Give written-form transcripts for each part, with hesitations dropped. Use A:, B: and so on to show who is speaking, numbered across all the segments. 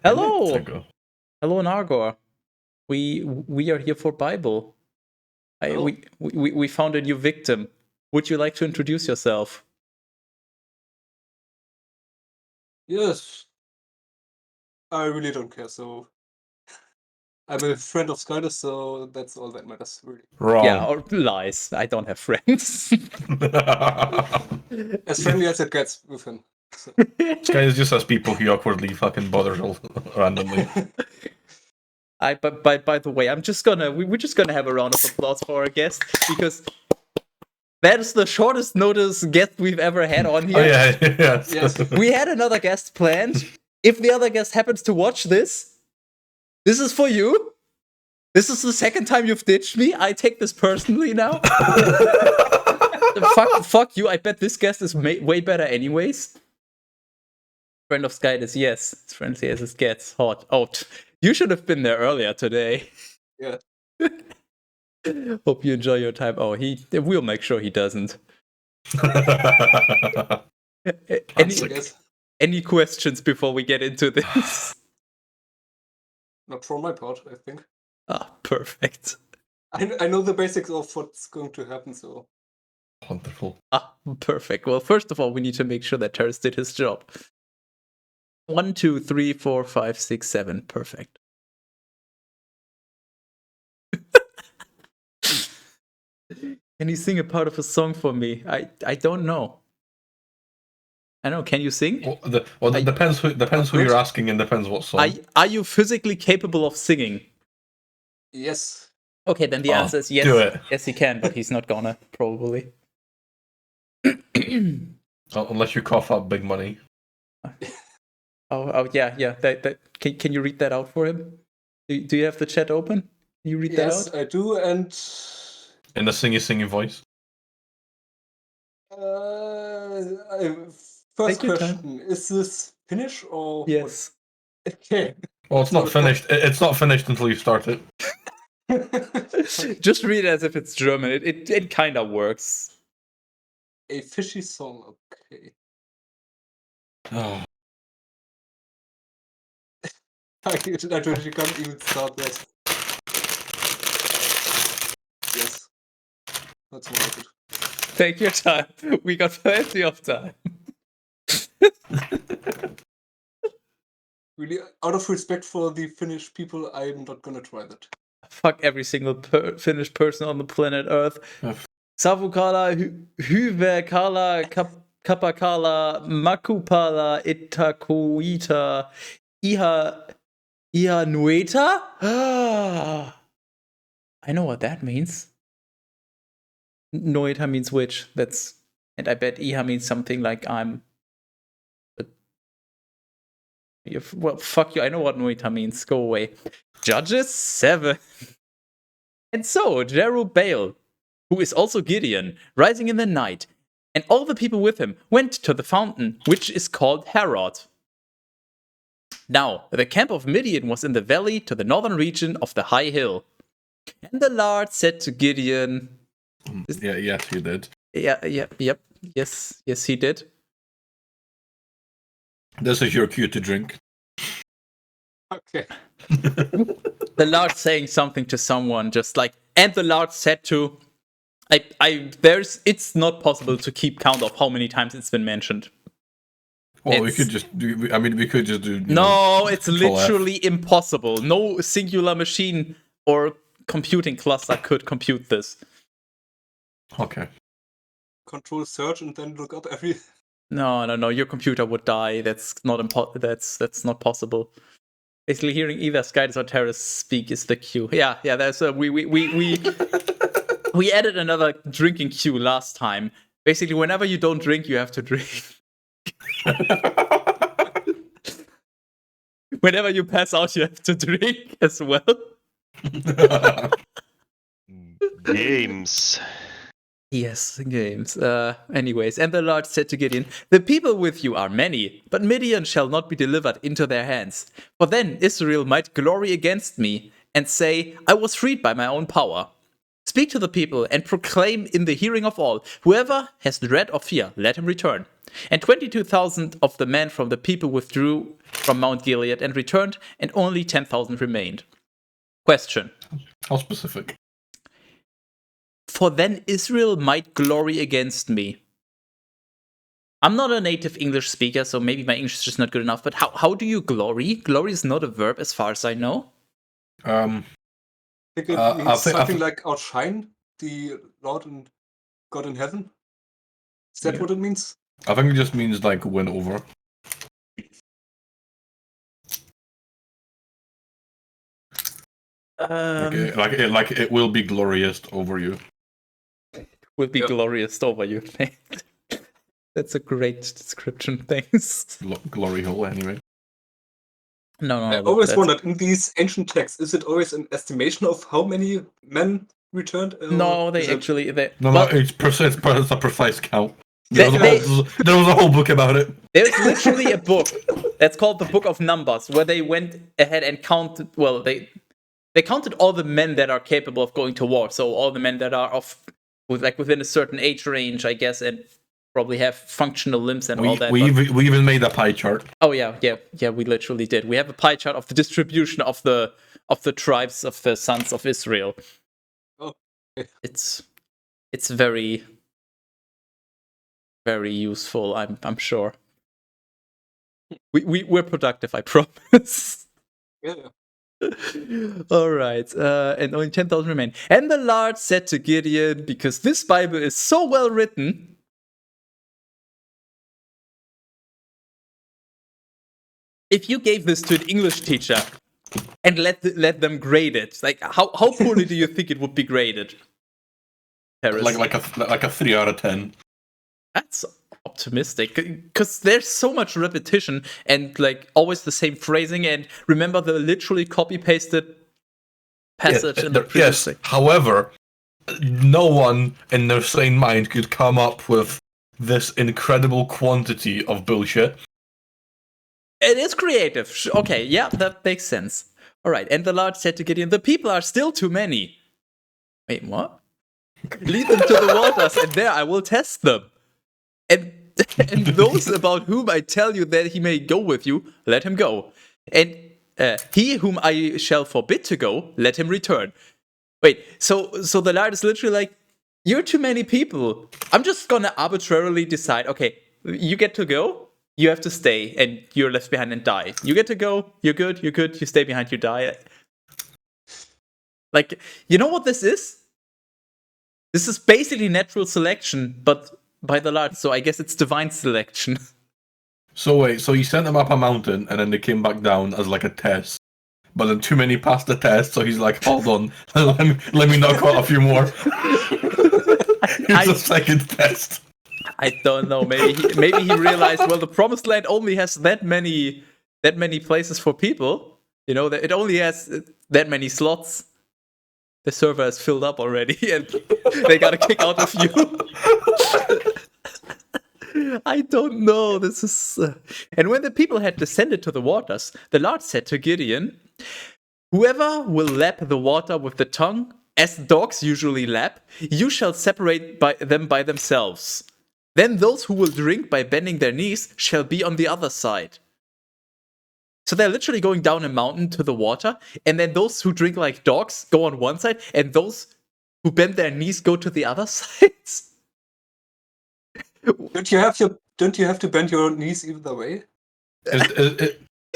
A: Hello! Hello, Nargor. We are here for Bible. We found a new victim. Would you like to introduce yourself?
B: Yes. I really don't care, so I'm a friend of Skyler, so that's all that matters, really.
C: Wrong.
A: Yeah, or lies. I don't have friends.
B: As friendly as it gets with him. So.
C: Sky is just as people who awkwardly fucking bothers randomly.
A: By the way, we're just gonna have a round of applause for our guest because that is the shortest notice guest we've ever had on here.
C: Oh yeah,
B: yes.
A: We had another guest planned. If the other guest happens to watch this is for you. This is the second time you've ditched me. I take this personally now. fuck you. I bet this guest is way better anyways. Friend of Skydis, yes. As friendly as it gets. Hot. Oh, you should have been there earlier today.
B: Yeah.
A: Hope you enjoy your time. Oh, we'll make sure he doesn't. Any questions before we get into this?
B: Not from my part, I think.
A: Ah, perfect.
B: I know the basics of what's going to happen, so...
C: Wonderful.
A: Ah, perfect. Well, first of all, we need to make sure that Teras did his job. 1, 2, 3, 4, 5, 6, 7. Perfect. Can you sing a part of a song for me? I don't know. I know. Can you sing?
C: Depends who you're asking and depends what song.
A: Are you physically capable of singing?
B: Yes.
A: Okay, then the answer is yes.
C: Do it.
A: Yes, he can, but he's not gonna, probably.
C: Unless you cough up big money.
A: Oh, yeah. Can you read that out for him? Do you have the chat open? Can you read that out?
B: Yes, I do, and
C: In a singy voice.
B: first
A: Take your time.
B: question: is this Finnish or what?
A: Yes.
B: Okay.
C: Well, it's not finished. It's not finished until you start it.
A: Just read it as if it's German. It kind of works.
B: A fishy song. Okay.
C: Oh.
B: I literally can't even start that. Yes. That's what I did.
A: Take your time. We got plenty of time.
B: Really, out of respect for the Finnish people, I'm not gonna try that.
A: Fuck every single Finnish person on the planet Earth. Savukala, Hyvekala, Kapakala, Makupala, Itakuita, Iha Nueta? I know what that means. Noita means witch. And I bet Iha means something like I'm. Well, fuck you. I know what Noita means. Go away. Judges 7. And so, Jerubbaal, who is also Gideon, rising in the night, and all the people with him went to the fountain, which is called Harod. Now, the camp of Midian was in the valley to the northern region of the high hill. And the Lord said to Gideon...
C: Yes, he did.
A: Yep. Yes, he did.
C: This is your cue to drink.
B: Okay.
A: The Lord saying something to someone, just like, and the Lord said to, it's not possible to keep count of how many times it's been mentioned.
C: Well, we could just do. We could just do.
A: It's literally impossible. No singular machine or computing cluster could compute this.
C: Okay.
B: Control search and then look up every.
A: No. Your computer would die. That's not that's not possible. Basically, hearing either Skydus or Teras speak is the cue. Yeah. There's we added another drinking cue last time. Basically, whenever you don't drink, you have to drink. Whenever you pass out, you have to drink as well.
D: Games.
A: Yes, games. Anyways, and the Lord said to Gideon, the people with you are many, but Midian shall not be delivered into their hands. For then Israel might glory against me and say, I was freed by my own power. Speak to the people and proclaim in the hearing of all, whoever has dread or fear, let him return. And 22,000 of the men from the people withdrew from Mount Gilead and returned, and only 10,000 remained. Question.
C: How specific?
A: For then Israel might glory against me. I'm not a native English speaker, so maybe my English is just not good enough, but how do you glory? Glory is not a verb as far as I know.
B: I think it means something like outshine the Lord and God in heaven. Is that what it means?
C: I think it just means like win over. Like it will be glorious over you.
A: Will be glorious over you. That's a great description. Thanks.
C: Glory hole, anyway.
A: No.
B: I always wondered in these ancient texts, is it always an estimation of how many men returned?
A: No, they actually.
C: It's a precise count. There was a whole book about it.
A: There's literally a book that's called the Book of Numbers, where they went ahead and counted. Well, they counted all the men that are capable of going to war. So all the men that are within a certain age range, I guess, and probably have functional limbs and all that.
C: We even made a pie chart.
A: Oh yeah, we literally did. We have a pie chart of the distribution of the tribes of the sons of Israel.
B: Oh, okay.
A: It's very, very useful. I'm sure. We're productive, I promise.
B: Yeah.
A: All right, and only 10,000 remain. And the Lord said to Gideon, because this Bible is so well written, if you gave this to an English teacher, and let them grade it. Like, how poorly do you think it would be graded? Teras?
C: Like a 3 out of 10.
A: That's optimistic, because there's so much repetition and like always the same phrasing. And remember the literally copy pasted passage in the previous thing.
C: However, no one in their sane mind could come up with this incredible quantity of bullshit.
A: It is creative. Okay, yeah, that makes sense. All right, and the Lord said to Gideon, "The people are still too many." Wait, what? "Lead them to the waters, and there I will test them. And those about whom I tell you that he may go with you, let him go. And he whom I shall forbid to go, let him return." Wait, so the Lord is literally like, "You're too many people. I'm just gonna arbitrarily decide, okay, you get to go, you have to stay, and you're left behind and die. You get to go, you're good, you stay behind, you die." Like, you know what this is? This is basically natural selection, but by the Lord, so I guess it's divine selection.
C: So wait, so he sent them up a mountain and then they came back down as like a test. But then too many passed the test, so he's like, "Hold on, let me knock out a few more." Here's a second test.
A: I don't know. Maybe he realized, well, the Promised Land only has that many places for people. You know, that it only has that many slots. The server is filled up already, and they gotta kick out a few. I don't know. This is. And when the people had descended to the waters, the Lord said to Gideon, "Whoever will lap the water with the tongue, as dogs usually lap, you shall separate them by themselves. Then those who will drink by bending their knees shall be on the other side." So they're literally going down a mountain to the water, and then those who drink like dogs go on one side, and those who bend their knees go to the other sides.
B: Don't you have to bend your knees either way?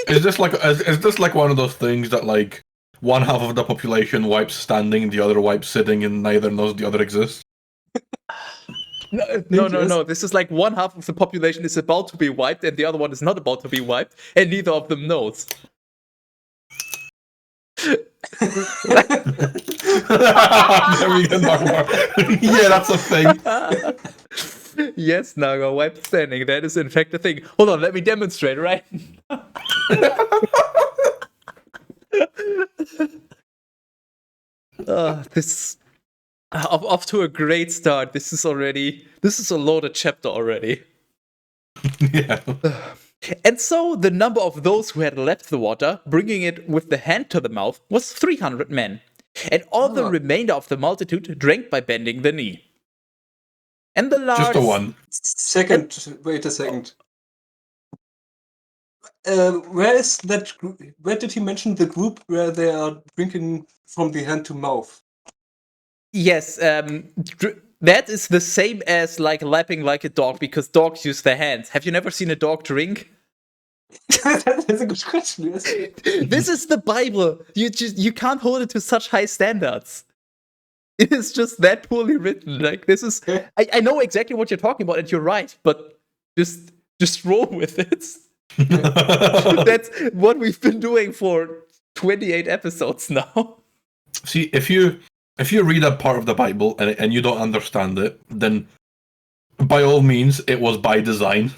C: Is this like one of those things that like one half of the population wipes standing, the other wipes sitting, and neither knows the other exists?
A: No. This is like one half of the population is about to be wiped, and the other one is not about to be wiped, and neither of them knows.
C: There we go, Nagar. Yeah, that's a thing.
A: Yes, Naga, wiped standing. That is in fact a thing. Hold on, let me demonstrate, right? This off to a great start. This is a loaded chapter already.
C: Yeah.
A: And so the number of those who had left the water, bringing it with the hand to the mouth, was 300 men. And all the remainder of the multitude drank by bending the knee. And the Lord...
C: Just the one.
B: Wait a second. Where is that? Where did he mention the group where they are drinking from the hand to mouth?
A: Yes, that is the same as like lapping like a dog, because dogs use their hands. Have you never seen a dog drink?
B: That's a good question. Yes.
A: This is the Bible. You can't hold it to such high standards. It is just that poorly written. Like, this is... I know exactly what you're talking about, and you're right, but just roll with it. That's what we've been doing for 28 episodes now.
C: See, if you read a part of the Bible and you don't understand it, then by all means, it was by design.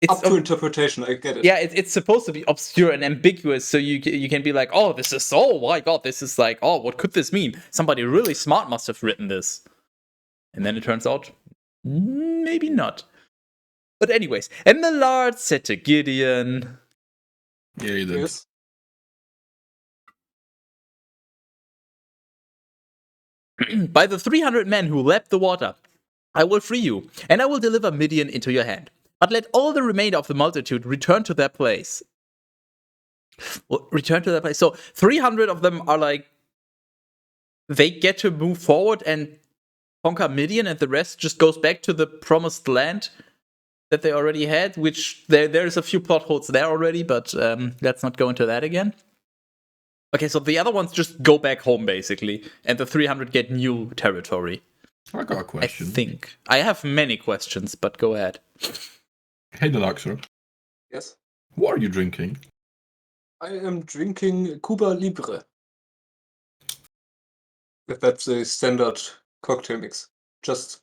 B: It's up to interpretation, I get it.
A: Yeah, it's supposed to be obscure and ambiguous, so you can be like, oh, this is, oh my god, this is like, oh, what could this mean? Somebody really smart must have written this. And then it turns out, maybe not. But anyways, and the Lord said to Gideon...
C: Yeah, he did.
B: Yes.
A: By the 300 men who lapped the water, I will free you, and I will deliver Midian into your hand. But let all the remainder of the multitude return to their place. Well, return to their place. So 300 of them are like, they get to move forward and conquer Midian, and the rest just goes back to the promised land that they already had, which there's a few plot holes there already, but let's not go into that again. Okay, so the other ones just go back home, basically, and the 300 get new territory.
C: I got a question.
A: I think. I have many questions, but go ahead.
C: Hey, Denaxor.
B: Yes.
C: What are you drinking?
B: I am drinking Cuba Libre. If that's a standard cocktail mix. Just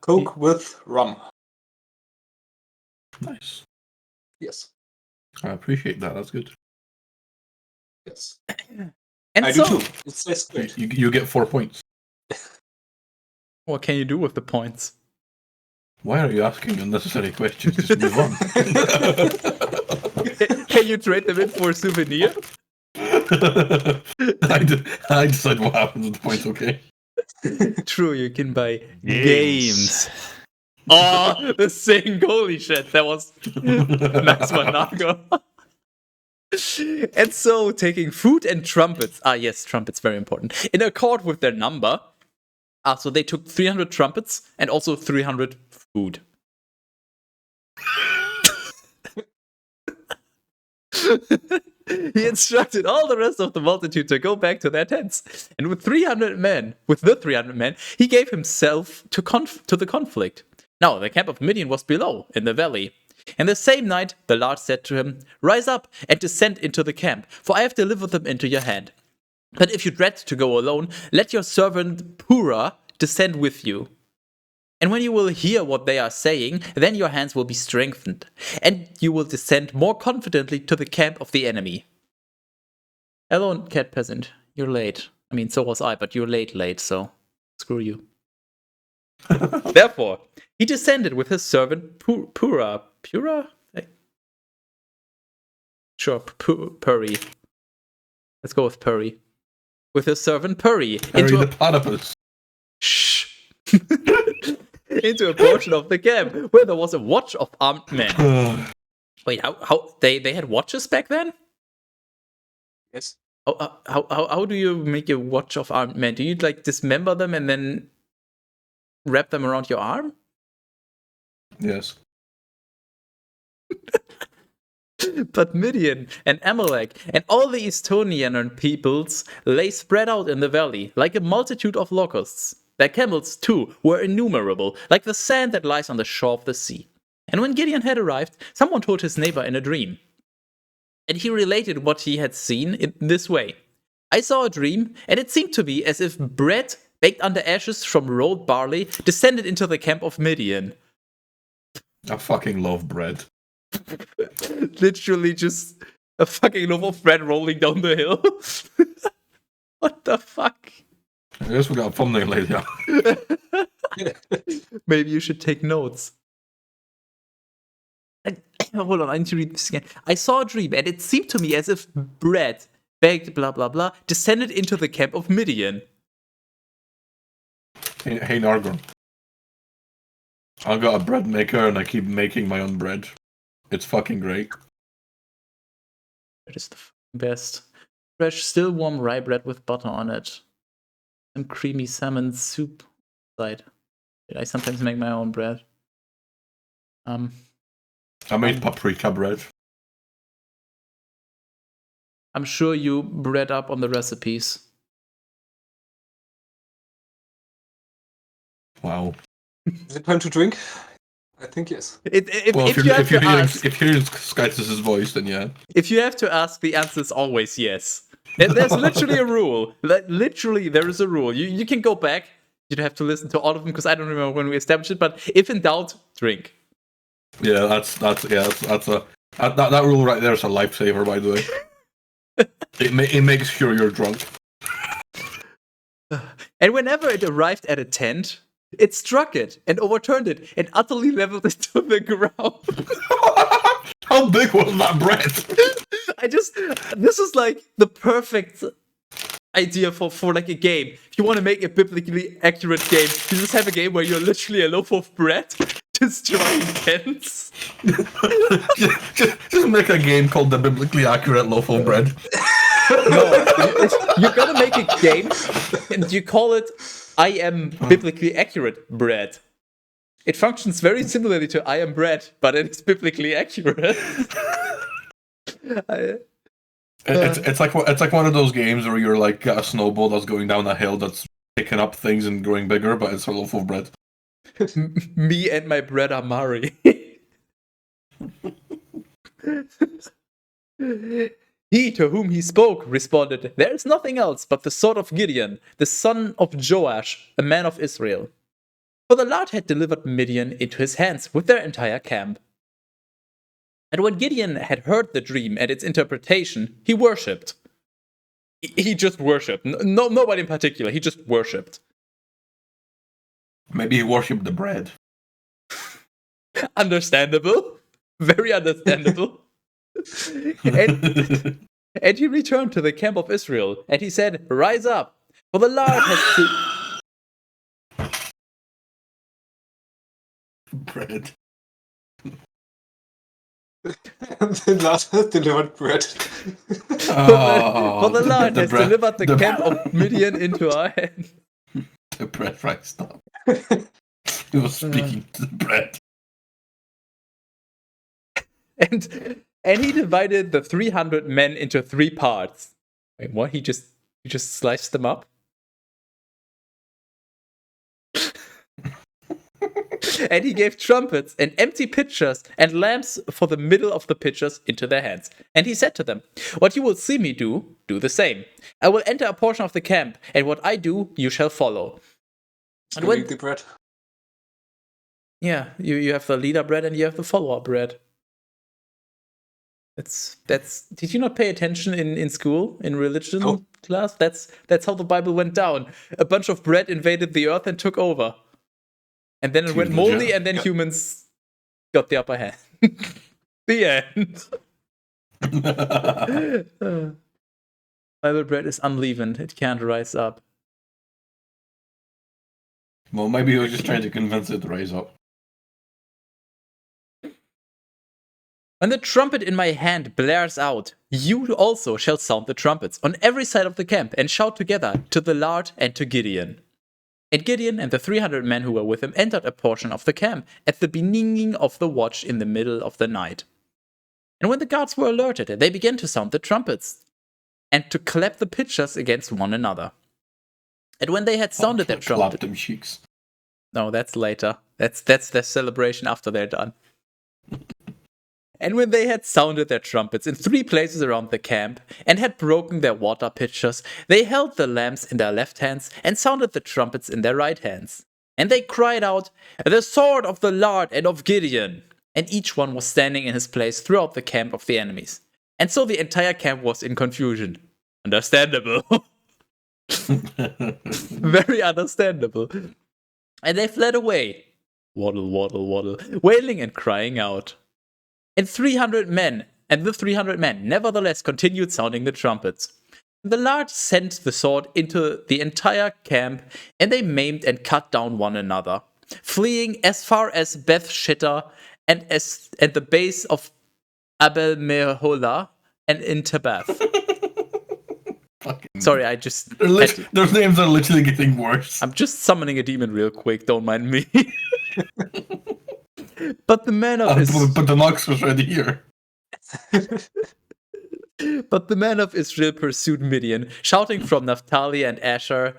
B: Coke with rum.
C: Nice.
B: Yes.
C: I appreciate that. That's good.
B: Yes.
A: And
B: I
A: so,
B: do too. It tastes great.
C: You get 4 points.
A: what can you do with the points?
C: Why are you asking unnecessary questions? Just move on.
A: Can you trade them in for a souvenir?
C: I decide what happens with the points, okay?
A: True, you can buy games. Oh, the sing! Holy shit, that was nice one, Nago. And so, taking food and trumpets. Ah, yes, trumpets, very important. In accord with their number. Ah, so they took 300 trumpets and also 300 food. He instructed all the rest of the multitude to go back to their tents. And with the 300 men, he gave himself to the conflict. Now, the camp of Midian was below, in the valley. And the same night, the Lord said to him, "Rise up and descend into the camp, for I have delivered them into your hand. But if you dread to go alone, let your servant Purah descend with you. And when you will hear what they are saying, then your hands will be strengthened, and you will descend more confidently to the camp of the enemy." Hello, cat peasant. You're late. I mean, so was I, but you're late, so screw you. Therefore, he descended with his servant Purah. Purah? Sure, Puri. Let's go with Puri. With his servant Puri.
C: Harry the platypus.
A: Shh. Into a portion of the camp where there was a watch of armed men. Wait, how they had watches back then?
B: Yes.
A: How do you make a watch of armed men? Do you like dismember them and then wrap them around your arm?
C: Yes.
A: But Midian and Amalek and all the Estonian peoples lay spread out in the valley like a multitude of locusts. Their camels, too, were innumerable, like the sand that lies on the shore of the sea. And when Gideon had arrived, someone told his neighbor in a dream. And he related what he had seen in this way. "I saw a dream, and it seemed to be as if bread baked under ashes from rolled barley descended into the camp of Midian."
C: I fucking love bread.
A: Literally just a fucking loaf of bread rolling down the hill. What the fuck?
C: I guess we got a thumbnail later.
A: Maybe you should take notes. Hold on, I need to read this again. "I saw a dream, and it seemed to me as if bread, baked blah blah blah, descended into the camp of Midian."
C: Hey Nargon. I got a bread maker and I keep making my own bread. It's fucking great.
A: That is the best. Fresh, still warm rye bread with butter on it. Some creamy salmon soup side. I sometimes make my own bread.
C: I made paprika bread.
A: I'm sure you read up on the recipes.
C: Wow.
B: Is it time to drink? I think yes.
A: If
C: you're hearing Skytus' voice, then yeah.
A: If you have to ask, the answer is always yes. There's literally a rule. Literally, there is a rule. You can go back. You'd have to listen to all of them because I don't remember when we established it. But if in doubt, drink.
C: Yeah, that rule right there is a lifesaver, by the way. It makes sure you're drunk.
A: And whenever it arrived at a tent, it struck it and overturned it and utterly leveled it to the ground.
C: How big was that bread?
A: This is like the perfect idea for like a game. If you want to make a biblically accurate game, you just have a game where you're literally a loaf of bread destroying tents.
C: just make a game called the biblically accurate loaf of bread.
A: No, you're gonna make a game and you call it "I am biblically accurate bread." It functions very similarly to "I am bread," but it's biblically accurate.
C: It's like one of those games where you're like got a snowball that's going down a hill that's picking up things and growing bigger, but it's a loaf of bread.
A: Me and my bread are Mari. He to whom he spoke responded, "There is nothing else but the sword of Gideon, the son of Joash, a man of Israel." For the Lord had delivered Midian into his hands with their entire camp. And when Gideon had heard the dream and its interpretation, he worshipped. He just worshipped. No, nobody in particular. He just worshipped.
C: Maybe he worshipped the bread.
A: Understandable. Very understandable. And he returned to the camp of Israel, and he said, "Rise up, for the Lord has
C: Bread.
B: And the Lord has delivered bread.
A: for the Lord has delivered the camp of Midian into our hands."
C: The bread right up. He was speaking to the bread.
A: And he divided the 300 men into 3 parts. Wait, what? He just sliced them up? And he gave trumpets and empty pitchers and lamps for the middle of the pitchers into their hands. And he said to them, "What you will see me do, do the same. I will enter a portion of the camp, and what I do, you shall follow." And when
B: the bread.
A: Yeah, you have the leader bread and you have the follower bread. That's. Did you not pay attention in school, in religion class? That's how the Bible went down. A bunch of bread invaded the earth and took over. And then it went moldy, and then humans got the upper hand. The end. Bible bread is unleavened. It can't rise up.
C: Well, maybe he was just trying to convince it to rise up.
A: When the trumpet in my hand blares out, you also shall sound the trumpets on every side of the camp and shout together to the Lord and to Gideon. And Gideon and the 300 men who were with him entered a portion of the camp at the beginning of the watch in the middle of the night. And when the guards were alerted, they began to sound the trumpets and to clap the pitchers against one another. And when they had sounded their trumpets,
C: clap them cheeks.
A: No, that's later. That's their celebration after they're done. And when they had sounded their trumpets in 3 places around the camp and had broken their water pitchers, they held the lamps in their left hands and sounded the trumpets in their right hands. And they cried out, "The sword of the Lord and of Gideon!" And each one was standing in his place throughout the camp of the enemies. And so the entire camp was in confusion. Understandable. Very understandable. And they fled away, waddle, waddle, waddle, wailing and crying out. And the 300 men nevertheless continued sounding the trumpets. The Lord sent the sword into the entire camp, and they maimed and cut down one another, fleeing as far as Beth Shittah and at the base of Abel Meholah and in Tabath. Sorry, I just...
C: Those names are literally getting worse.
A: I'm just summoning a demon real quick, don't mind me. But the man of
C: But the Nox was already here.
A: But the men of Israel pursued Midian, shouting from Naphtali and Asher,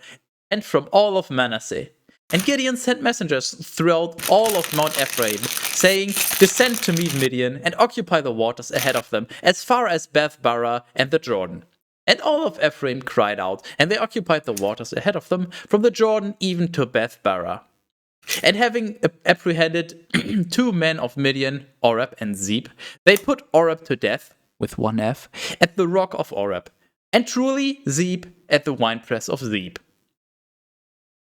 A: and from all of Manasseh. And Gideon sent messengers throughout all of Mount Ephraim, saying, "Descend to meet Midian, and occupy the waters ahead of them, as far as Beth-barah and the Jordan." And all of Ephraim cried out, and they occupied the waters ahead of them, from the Jordan even to Beth-barah. And having apprehended 2 men of Midian, Oreb and Zeb, they put Oreb to death, with 1 F, at the rock of Oreb, and truly Zeb at the winepress of Zeb.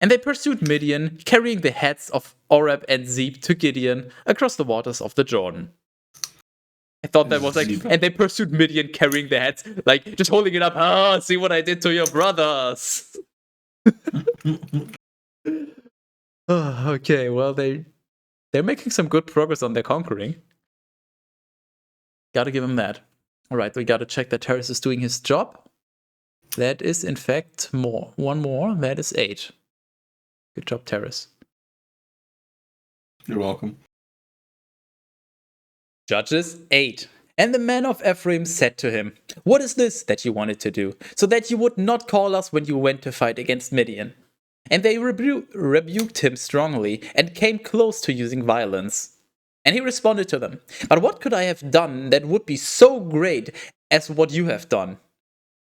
A: And they pursued Midian, carrying the heads of Oreb and Zeb to Gideon across the waters of the Jordan. I thought that was like, and they pursued Midian carrying their heads, like just holding it up. "Ah, see what I did to your brothers." Okay, well they're making some good progress on their conquering. Gotta give them that. All right, we gotta check that Teras is doing his job. That is in fact more. 1 more. That is 8. Good job, Teras.
C: You're welcome.
A: Judges 8. And the men of Ephraim said to him, "What is this that you wanted to do, so that you would not call us when you went to fight against Midian?" And they rebuked him strongly and came close to using violence. And he responded to them, "But what could I have done that would be so great as what you have done?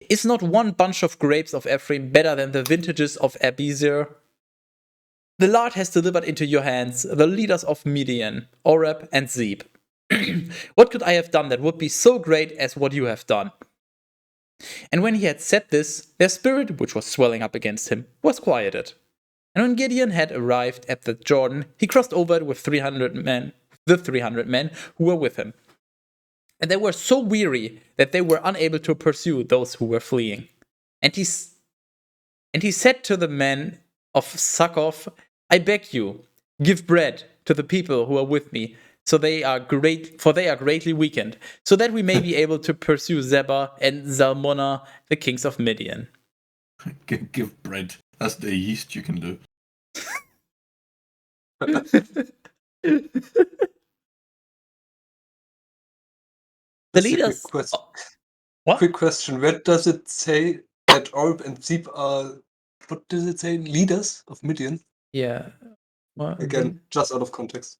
A: Is not one bunch of grapes of Ephraim better than the vintages of Abiezer? The Lord has delivered into your hands the leaders of Midian, Oreb, and Zeb. What could I have done that would be so great as what you have done?" And when he had said this, their spirit, which was swelling up against him, was quieted. And when Gideon had arrived at the Jordan, he crossed over it with 300 men, the 300 men who were with him. And they were so weary that they were unable to pursue those who were fleeing. And he said to the men of Succoth, "I beg you, give bread to the people who are with me, for they are greatly weakened, so that we may be able to pursue Zebah and Zalmunna, the kings of Midian."
C: Give bread. That's the least you can do.
A: The
B: Just a
A: leaders.
B: Quick question.
A: What?
B: Quick question. Where does it say that Orb and Zeb are, what does it say, leaders of Midian?
A: Yeah. What?
B: Again, just out of context.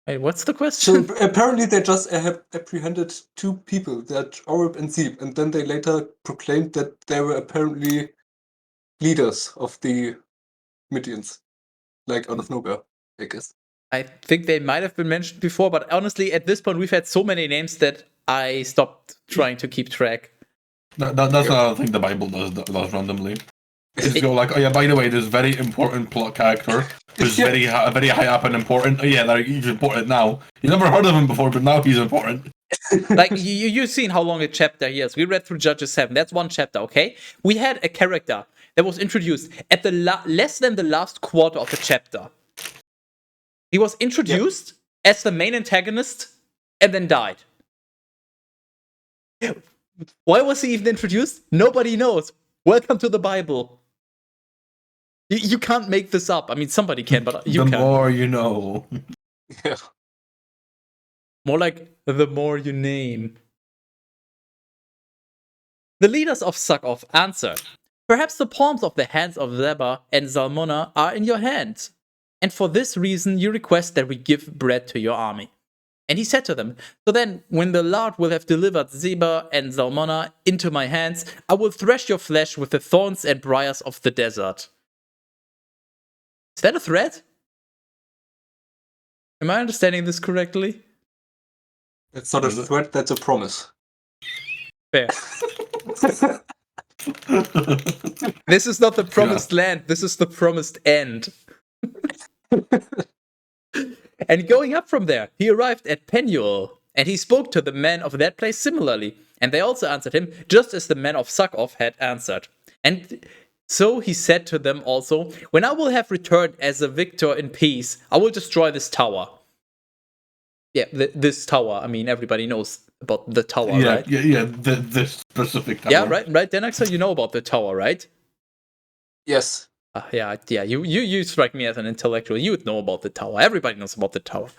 A: Wait, what's the
B: So
A: question?
B: apparently they just have apprehended 2 people, that Orb and Zeb, and then they later proclaimed that they were apparently leaders of the Midians. Like out of nowhere, I guess.
A: I think they might have been mentioned before, but honestly, at this point, we've had so many names that I stopped trying to keep track.
C: That's another thing the Bible does randomly. It's go like, oh yeah, by the way, this very important plot character who's very high up and important. Oh yeah, he's important now. You never heard of him before, but now he's important.
A: Like, you've seen how long a chapter he is. We read through Judges 7. That's one chapter, okay? We had a character that was introduced at the less than the last quarter of the chapter. He was introduced as the main antagonist and then died. Why was he even introduced? Nobody knows. Welcome to the Bible. You can't make this up. I mean, somebody can, but you can't.
C: The more you know.
B: Yeah.
A: More like the more you name. The leaders of Succoth answered, "Perhaps the palms of the hands of Zebah and Zalmunna are in your hands, and for this reason you request that we give bread to your army." And he said to them, "So then, when the Lord will have delivered Zebah and Zalmunna into my hands, I will thresh your flesh with the thorns and briars of the desert." Is that a threat? Am I understanding this correctly?
B: That's not a threat, that's a promise.
A: Fair. This is not the promised land, this is the promised end. And going up from there, he arrived at Penuel, and he spoke to the men of that place similarly. And they also answered him, just as the men of Succoth had answered. And so he said to them also, "When I will have returned as a victor in peace, I will destroy this tower." Yeah, this tower. I mean, everybody knows about the tower, right?
C: Yeah, this specific tower.
A: Yeah, right, Denaxor, you know about the tower, right?
B: Yes.
A: Yeah. You strike me as an intellectual. You would know about the tower. Everybody knows about the tower.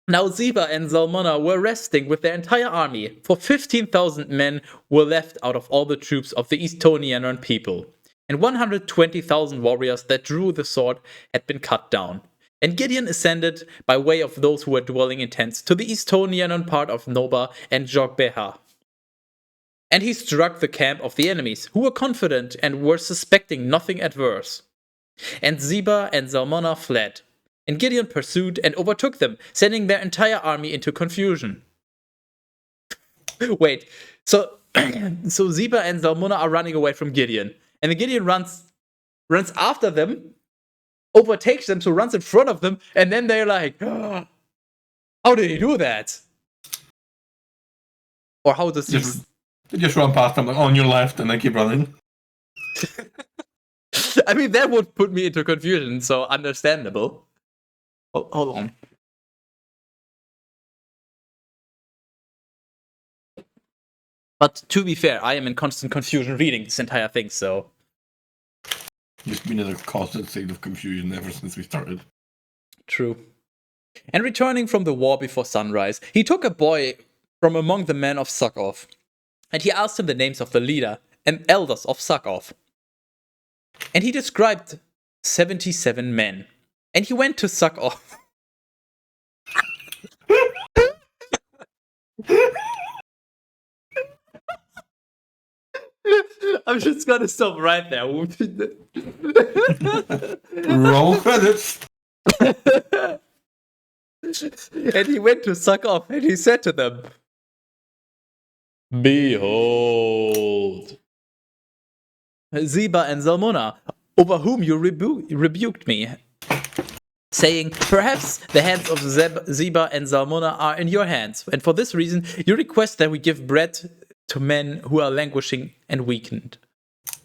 A: Now Zebah and Zalmunna were resting with their entire army, for 15,000 men were left out of all the troops of the Estonian people, and 120,000 warriors that drew the sword had been cut down. And Gideon ascended by way of those who were dwelling in tents to the Estonian part of Noba and Jogbeha. And he struck the camp of the enemies, who were confident and were suspecting nothing adverse. And Zebah and Zalmunna fled. And Gideon pursued and overtook them, sending their entire army into confusion. Wait, so Zebah and Zalmunna are running away from Gideon, and then Gideon runs after them, overtakes them, so runs in front of them, and then they're like, "Oh, how did he do that?" Or how does he?
C: They just run past them like on your left, and then keep running.
A: I mean, that would put me into confusion, so understandable. Hold on. But to be fair, I am in constant confusion reading this entire thing, so...
C: Just been in a constant state of confusion ever since we started.
A: True. And returning from the war before sunrise, he took a boy from among the men of Succoth, and he asked him the names of the leader and elders of Succoth. And he described 77 men. And he went to suck off. I'm just gonna stop right there.
C: Roll credits.
A: And he went to suck off, and he said to them, "Behold, Ziba and Zalmunna, over whom you rebuked me, saying, perhaps the hands of Ziba and Zalmunna are in your hands, and for this reason you request that we give bread to men who are languishing and weakened.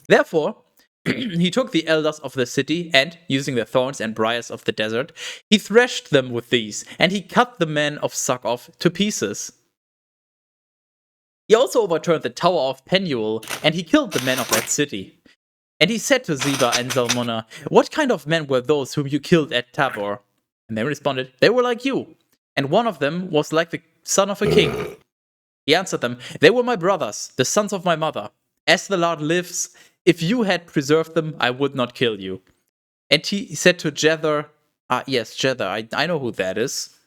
A: Therefore, he took the elders of the city, and, using the thorns and briars of the desert, he threshed them with these, and he cut the men of Succoth to pieces. He also overturned the tower of Penuel, and he killed the men of that city. And he said to Ziba and Zalmunna, what kind of men were those whom you killed at Tabor? And they responded, they were like you, and one of them was like the son of a king. He answered them, they were my brothers, the sons of my mother. As the Lord lives, if you had preserved them, I would not kill you. And he said to Jether, yes, Jether, I know who that is.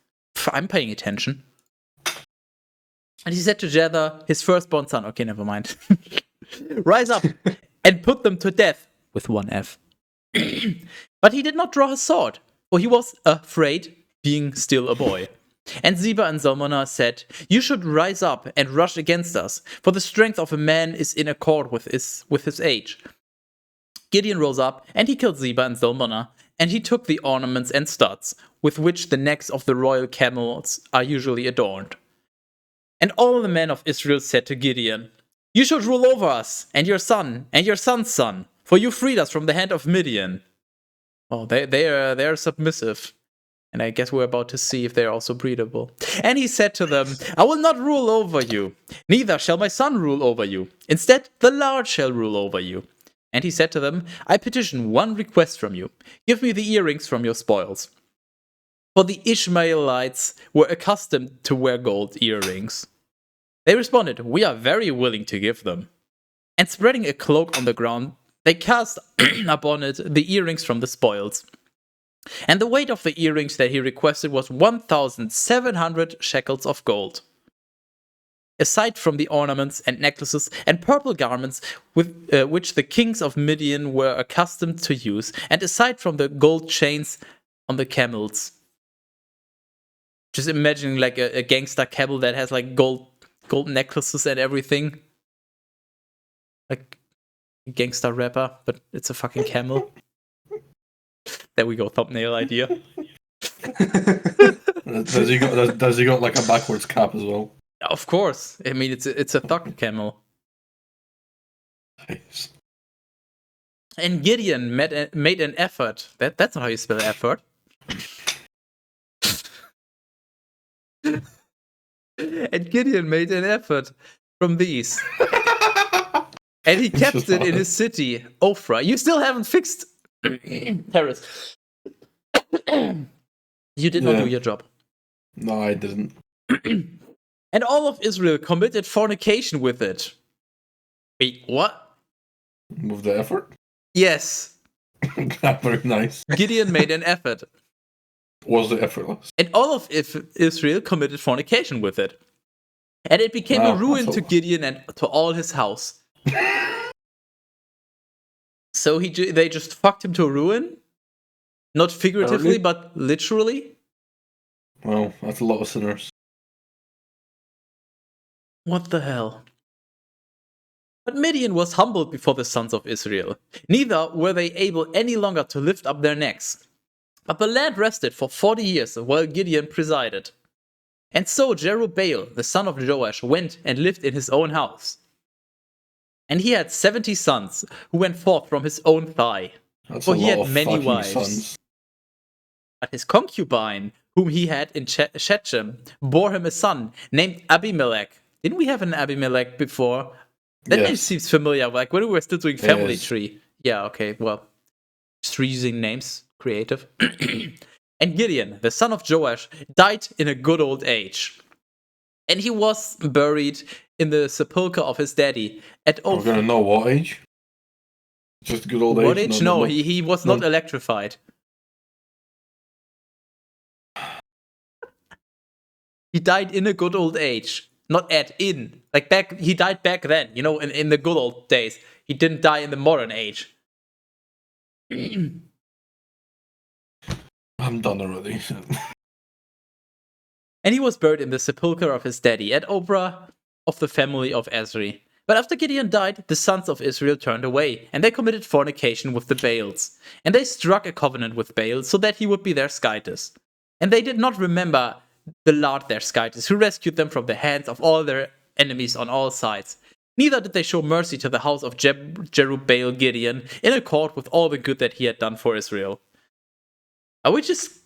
A: I'm paying attention. And he said to Jether, his firstborn son, okay, never mind. Rise up and put them to death with one F. But he did not draw his sword, for he was afraid, being still a boy. And Ziba and Zalmunna said, you should rise up and rush against us, for the strength of a man is in accord with his age. Gideon rose up, and he killed Ziba and Zalmunna, and he took the ornaments and studs, with which the necks of the royal camels are usually adorned. And all the men of Israel said to Gideon, you should rule over us, and your son, and your son's son, for you freed us from the hand of Midian. Oh, they're submissive. And I guess we're about to see if they're also breedable. And he said to them, I will not rule over you, neither shall my son rule over you. Instead, the Lord shall rule over you. And he said to them, I petition one request from you. Give me the earrings from your spoils. For the Ishmaelites were accustomed to wear gold earrings. They responded, we are very willing to give them. And spreading a cloak on the ground, they cast upon it the earrings from the spoils. And the weight of the earrings that he requested was 1,700 shekels of gold. Aside from the ornaments and necklaces and purple garments with which the kings of Midian were accustomed to use, and aside from the gold chains on the camels. Just imagining like a gangster camel that has like gold necklaces and everything. Like a gangster rapper, but it's a fucking camel. There we go, thumbnail idea.
C: Does he got like a backwards cap as well?
A: Of course. I mean, it's a thug camel.
C: Nice.
A: And Gideon made an effort. That's not how you spell effort. And Gideon made an effort from these. And he kept it in his city, Ophrah. You still haven't fixed Teras. You did not do your job.
C: No, I didn't.
A: And all of Israel committed fornication with it. Wait, what?
C: Move the effort?
A: Yes.
C: Very nice.
A: Gideon made an effort.
C: Was it effortless?
A: And all of Israel committed fornication with it. And it became a ruin to Gideon and to all his house. So they just fucked him to ruin? Not figuratively, but literally?
C: Well, that's a lot of sinners.
A: What the hell? But Midian was humbled before the sons of Israel. Neither were they able any longer to lift up their necks. But the land rested for 40 years while Gideon presided. And so Jerubbaal, the son of Joash, went and lived in his own house. And he had 70 sons who went forth from his own thigh. For he had many wives. Sons. But his concubine, whom he had in Shechem, bore him a son named Abimelech. Didn't we have an Abimelech before? That name seems familiar, like when we were still doing Family Tree. Yeah, okay, well, just reusing names, creative. And Gideon, the son of Joash, died in a good old age. And he was buried in the sepulchre of his daddy at
C: We're gonna know what age? Just good old
A: What
C: age.
A: age? No, he was not electrified. He died in a good old age. Not like back, he died back then, in the good old days. He didn't die in the modern age.
C: I'm done already.
A: And he was buried in the sepulchre of his daddy at Ophrah of the family of Ezri. But after Gideon died, the sons of Israel turned away, and they committed fornication with the Baals. And they struck a covenant with Baal so that he would be their Skytus. And they did not remember the Lord their Skytus, who rescued them from the hands of all their enemies on all sides. Neither did they show mercy to the house of Jerubbaal Gideon, in accord with all the good that he had done for Israel. Is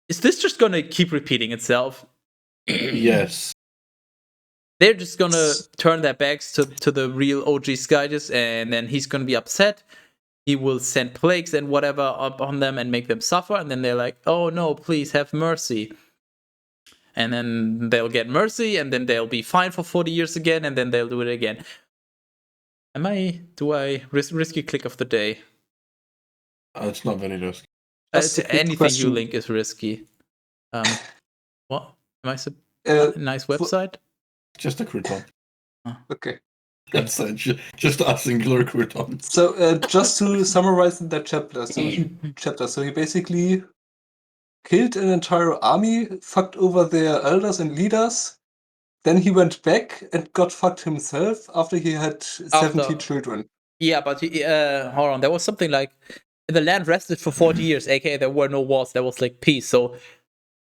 A: this just gonna keep repeating itself?
C: Yes.
A: They're just gonna turn their backs to the real OG Skytus, and then he's gonna be upset. He will send plagues and whatever upon them and make them suffer, and then they're like, oh no, please have mercy. And then they'll get mercy, and then they'll be fine for 40 years again, and then they'll do it again. Risky click of the day?
C: It's not very risky.
A: Anything you link is risky. What? Am I nice website?
C: Just a crouton.
B: Okay.
C: That's it. Just a singular crouton.
B: So, just to summarize that chapter, so he basically killed an entire army, fucked over their elders and leaders. Then he went back and got fucked himself after he had 70 children.
A: Yeah, but hold on. There was something like the land rested for 40 years, aka there were no wars. There was like peace. So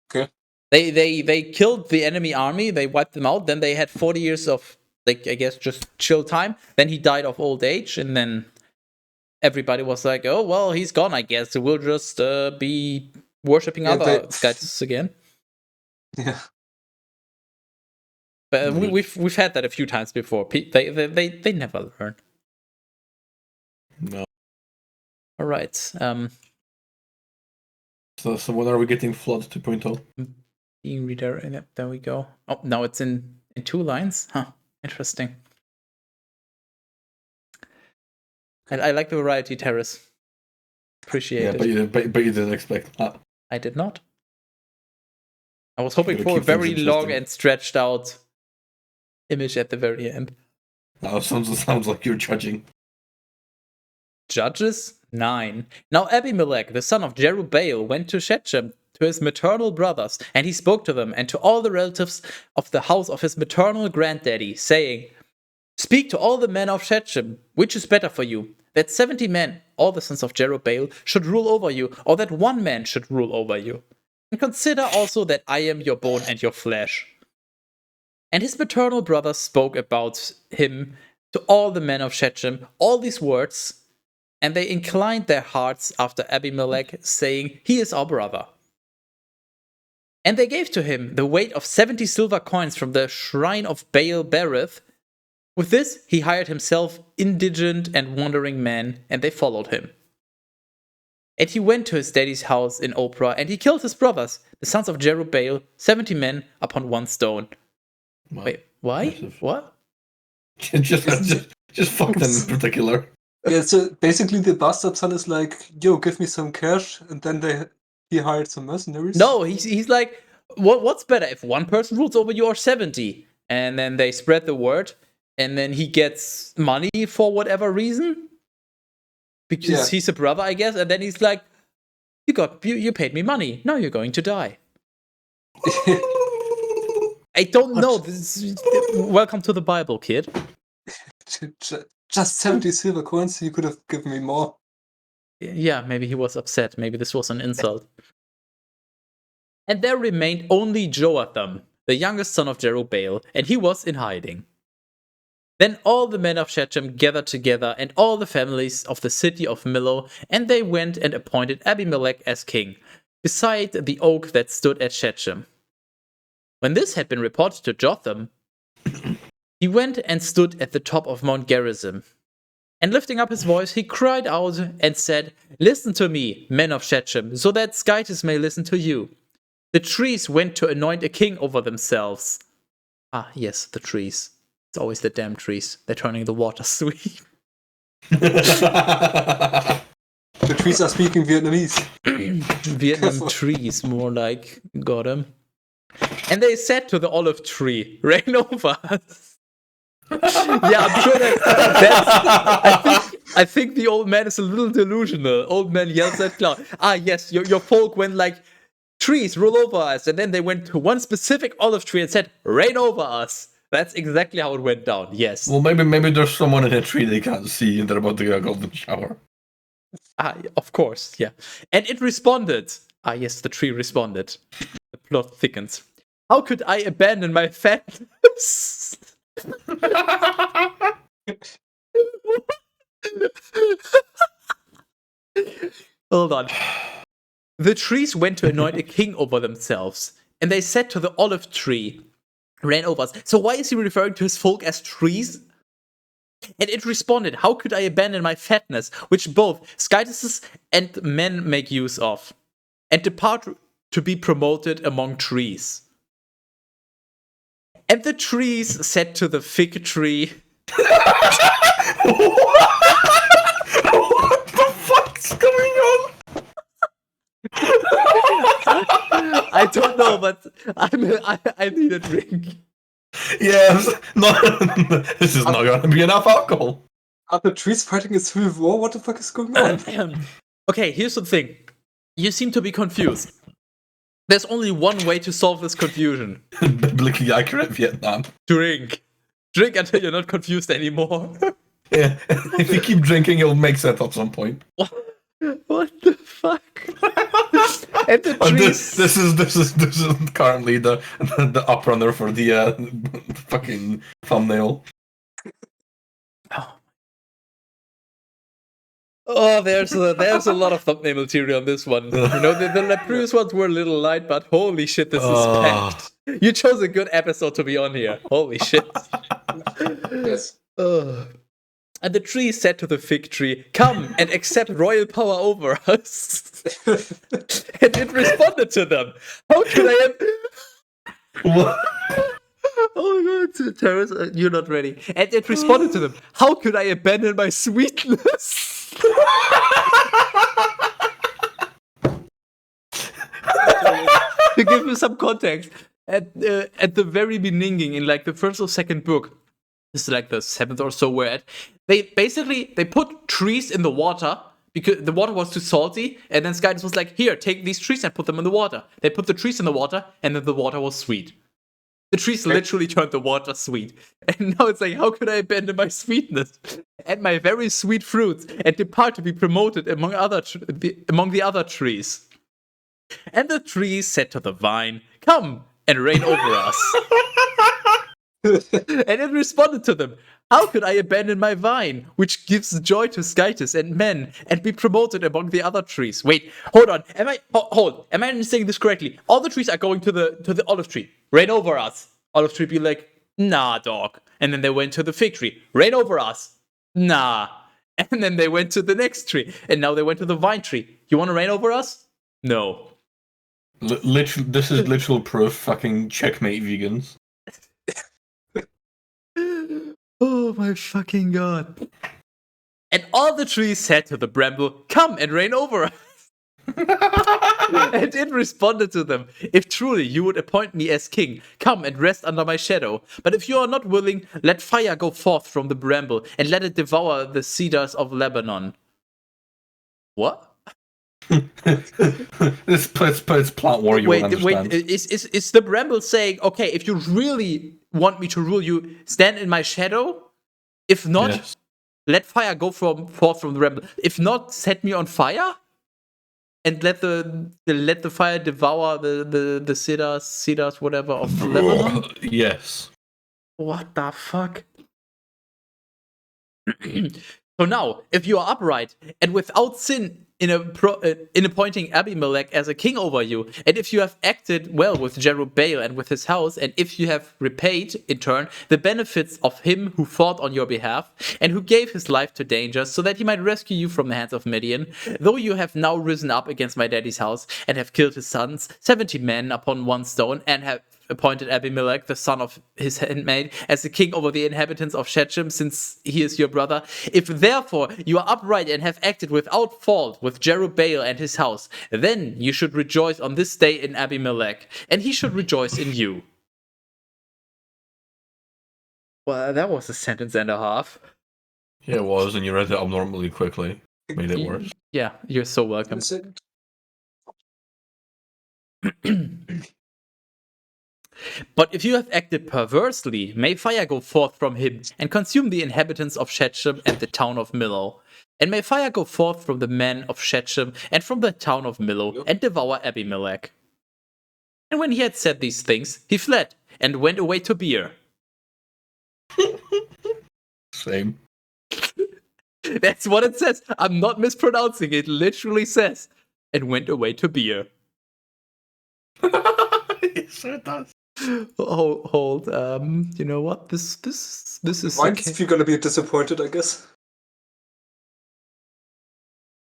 B: okay,
A: they killed the enemy army. They wiped them out. Then they had 40 years of, like, I guess, just chill time. Then he died of old age, and then everybody was like, "Oh well, he's gone. I guess we'll just be worshipping other guys again."
B: Yeah.
A: But we've had that a few times before. They never learn.
C: No.
A: All right.
C: So when are we getting Flood 2.0?
A: Being redirected. There we go. Oh, now it's in 2 lines. Huh. Interesting. I like the variety, Teras. Appreciate it.
C: But you didn't expect that.
A: I did not. I was hoping for a very long and stretched out image at the very end.
C: That sounds like you're judging.
A: Judges 9. Now Abimelech, the son of Jerubbaal, went to Shechem, to his maternal brothers, and he spoke to them and to all the relatives of the house of his maternal granddaddy, saying, "Speak to all the men of Shechem, which is better for you, that 70 men, all the sons of Jerubbaal, should rule over you, or that 1 man should rule over you. And consider also that I am your bone and your flesh." And his maternal brothers spoke about him to all the men of Shechem all these words, and they inclined their hearts after Abimelech, saying, "He is our brother." And they gave to him the weight of 70 silver coins from the shrine of Baal Berith. With this, he hired himself indigent and wandering men, and they followed him. And he went to his daddy's house in Ophrah, and he killed his brothers, the sons of Jerubbaal, 70 men upon 1 stone.
C: Wow.
A: Wait, why?
C: Impressive.
A: What?
C: just fuck them in particular.
B: Yeah, so basically the bastard son is like, yo, give me some cash, and then he hired some mercenaries.
A: No, he's like, what's better, if 1 person rules over you or 70? And then they spread the word, and then he gets money for whatever reason, because he's a brother, I guess. And then he's like, you paid me money. Now you're going to die. I don't know. Welcome to the Bible, kid.
B: Just 70 silver coins. You could have given me more.
A: Yeah, maybe he was upset. Maybe this was an insult. And there remained only Joatham, the youngest son of Jerubbaal, and he was in hiding. Then all the men of Shechem gathered together, and all the families of the city of Millo, and they went and appointed Abimelech as king, beside the oak that stood at Shechem. When this had been reported to Jotham, he went and stood at the top of Mount Gerizim. And lifting up his voice, he cried out and said, "Listen to me, men of Shechem, so that Skytis may listen to you. The trees went to anoint a king over themselves." Ah, yes, the trees. It's always the damn trees. They're turning the water sweet.
B: The trees are speaking Vietnamese.
A: Vietnam trees, more like. Got him. And they said to the olive tree, "Reign over us." Yeah, I'm sure I think the old man is a little delusional. Old man yells at cloud. Ah, yes, your folk went like, "Trees, rule over us." And then they went to one specific olive tree and said, "Reign over us." That's exactly how it went down. Yes.
C: Well, maybe there's someone in a tree they can't see and they're about to get a golden shower.
A: Ah, of course, yeah. And it responded. Ah, yes, the tree responded. The plot thickens. How could I abandon my fatness? Hold on. The trees went to anoint a king over themselves, and they said to the olive tree, "Reign over us." So why is he referring to his folk as trees? And it responded, "How could I abandon my fatness, which both Skytises and men make use of, and depart to be promoted among trees?" And the trees said to the fig tree,
C: What the fuck's going on?
A: I don't know, but I need a drink.
C: Yes, no, this is not going to be enough alcohol.
B: Are the trees fighting a civil war? What the fuck is going on?
A: Okay, here's the thing. You seem to be confused. There's only one way to solve this confusion.
C: Biblically accurate Vietnam.
A: Drink. Drink until you're not confused anymore.
C: Yeah, if you keep drinking, it'll make sense at some point.
A: What the fuck? And the
C: And
A: trees...
C: this is currently the up runner for the fucking thumbnail.
A: Oh, there's a lot of thumbnail material on this one. You know, the previous ones were a little light, but holy shit, this is packed. You chose a good episode to be on here. Holy shit.
B: Yes.
A: And the tree said to the fig tree, "Come and accept royal power over us." And it responded to them, "How could I have..."
C: What?
A: Oh my god, Teras, you're not ready. And it responded to them, "How could I abandon my sweetness?" To give you some context, at the very beginning, in like the first or second book, this is like the seventh or so we're at, they put trees in the water because the water was too salty, and then Skydice was like, "Here, take these trees and put them in the water." They put the trees in the water, and then the water was sweet. The trees literally turned the water sweet. And now it's like, how could I abandon my sweetness and my very sweet fruits and depart to be promoted among the other trees? And the trees said to the vine, "Come and reign over us." And it responded to them, "How could I abandon my vine, which gives joy to Skytis and men, and be promoted among the other trees?" Wait, hold on. Am I understanding this correctly? All the trees are going to the olive tree. "Reign over us." Olive tree be like, "Nah, dog." And then they went to the fig tree. "Reign over us." "Nah." And then they went to the next tree. And now they went to the vine tree. "You want to reign over us?" "No."
C: This is literal proof. Fucking checkmate, vegans.
A: Oh my fucking god. And all the trees said to the bramble, "Come and reign over us." And it responded to them, "If truly you would appoint me as king, come and rest under my shadow. But if you are not willing, let fire go forth from the bramble, and let it devour the cedars of Lebanon." What?
C: It's plant war. You won't understand.
A: Is the bramble saying, "Okay, if you really want me to rule you, stand in my shadow? If not,
C: Yes.
A: let fire go forth from the bramble. If not, set me on fire, and let the fire devour the cedars whatever of Lebanon."
C: Yes.
A: What the fuck? So now, if you are upright and without sin in appointing Abimelech as a king over you, and if you have acted well with Jerubbaal and with his house, and if you have repaid, in turn, the benefits of him who fought on your behalf, and who gave his life to danger, so that he might rescue you from the hands of Midian, though you have now risen up against my daddy's house, and have killed his sons, 70 men upon one stone, and have appointed Abimelech, the son of his handmaid, as the king over the inhabitants of Shechem, since he is your brother. If therefore you are upright and have acted without fault with Jerubbaal and his house, then you should rejoice on this day in Abimelech, and he should rejoice in you. Well, that was a sentence and a half.
C: Yeah, it was, and you read it abnormally quickly. Made it worse.
A: Yeah, you're so welcome. But if you have acted perversely, may fire go forth from him, and consume the inhabitants of Shechem and the town of Millo. And may fire go forth from the men of Shechem and from the town of Millo, and devour Abimelech. And when he had said these things, he fled, and went away to Beer.
C: Same.
A: That's what it says. I'm not mispronouncing it. It literally says, and went away to Beer.
C: Yes, it does.
A: Hold. You know what? This is.
B: Mine's if you're gonna be disappointed, I guess.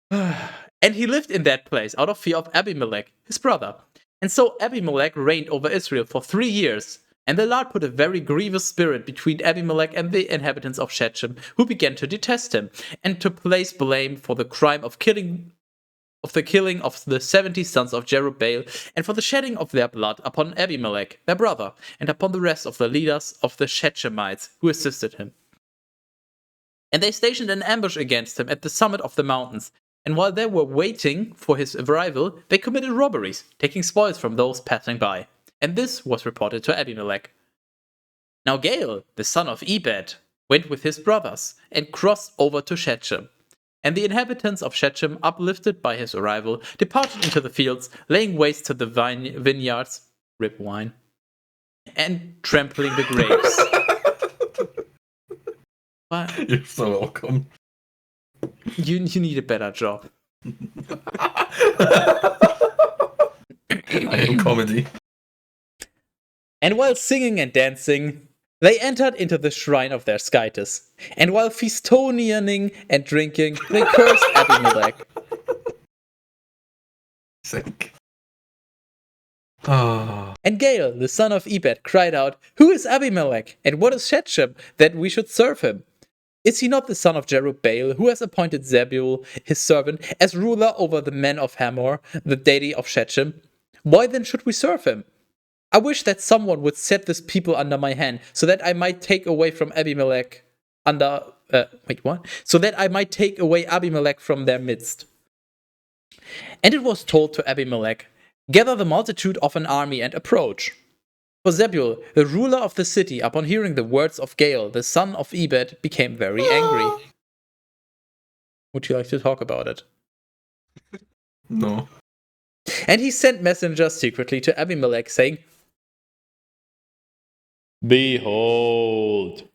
A: And he lived in that place out of fear of Abimelech, his brother. And so Abimelech reigned over Israel for 3 years. And the Lord put a very grievous spirit between Abimelech and the inhabitants of Shechem, who began to detest him, and to place blame for the crime of the killing of the 70 sons of Jerubbaal, and for the shedding of their blood upon Abimelech, their brother, and upon the rest of the leaders of the Shechemites who assisted him. And they stationed an ambush against him at the summit of the mountains, and while they were waiting for his arrival, they committed robberies, taking spoils from those passing by. And this was reported to Abimelech. Now Gaal, the son of Ebed, went with his brothers, and crossed over to Shechem. And the inhabitants of Shechem, uplifted by his arrival, departed into the fields, laying waste to the vineyards, rip wine, and trampling the grapes. What?
C: You're so welcome.
A: You need a better job.
C: I am comedy.
A: And while singing and dancing, they entered into the shrine of their Skytis. And while feastonianing and drinking, they cursed Abimelech.
C: Sick. Oh.
A: And Gaal, the son of Ebed, cried out, "Who is Abimelech, and what is Shechem, that we should serve him? Is he not the son of Jerubbaal, who has appointed Zebul, his servant, as ruler over the men of Hamor, the deity of Shechem? Why then should we serve him? I wish that someone would set this people under my hand, so that I might take away from Abimelech So that I might take away Abimelech from their midst." And it was told to Abimelech, "Gather the multitude of an army and approach." For Zebul, the ruler of the city, upon hearing the words of Gaal, the son of Ebed, became very angry. Would you like to talk about it?
C: No.
A: And he sent messengers secretly to Abimelech, saying, "Behold,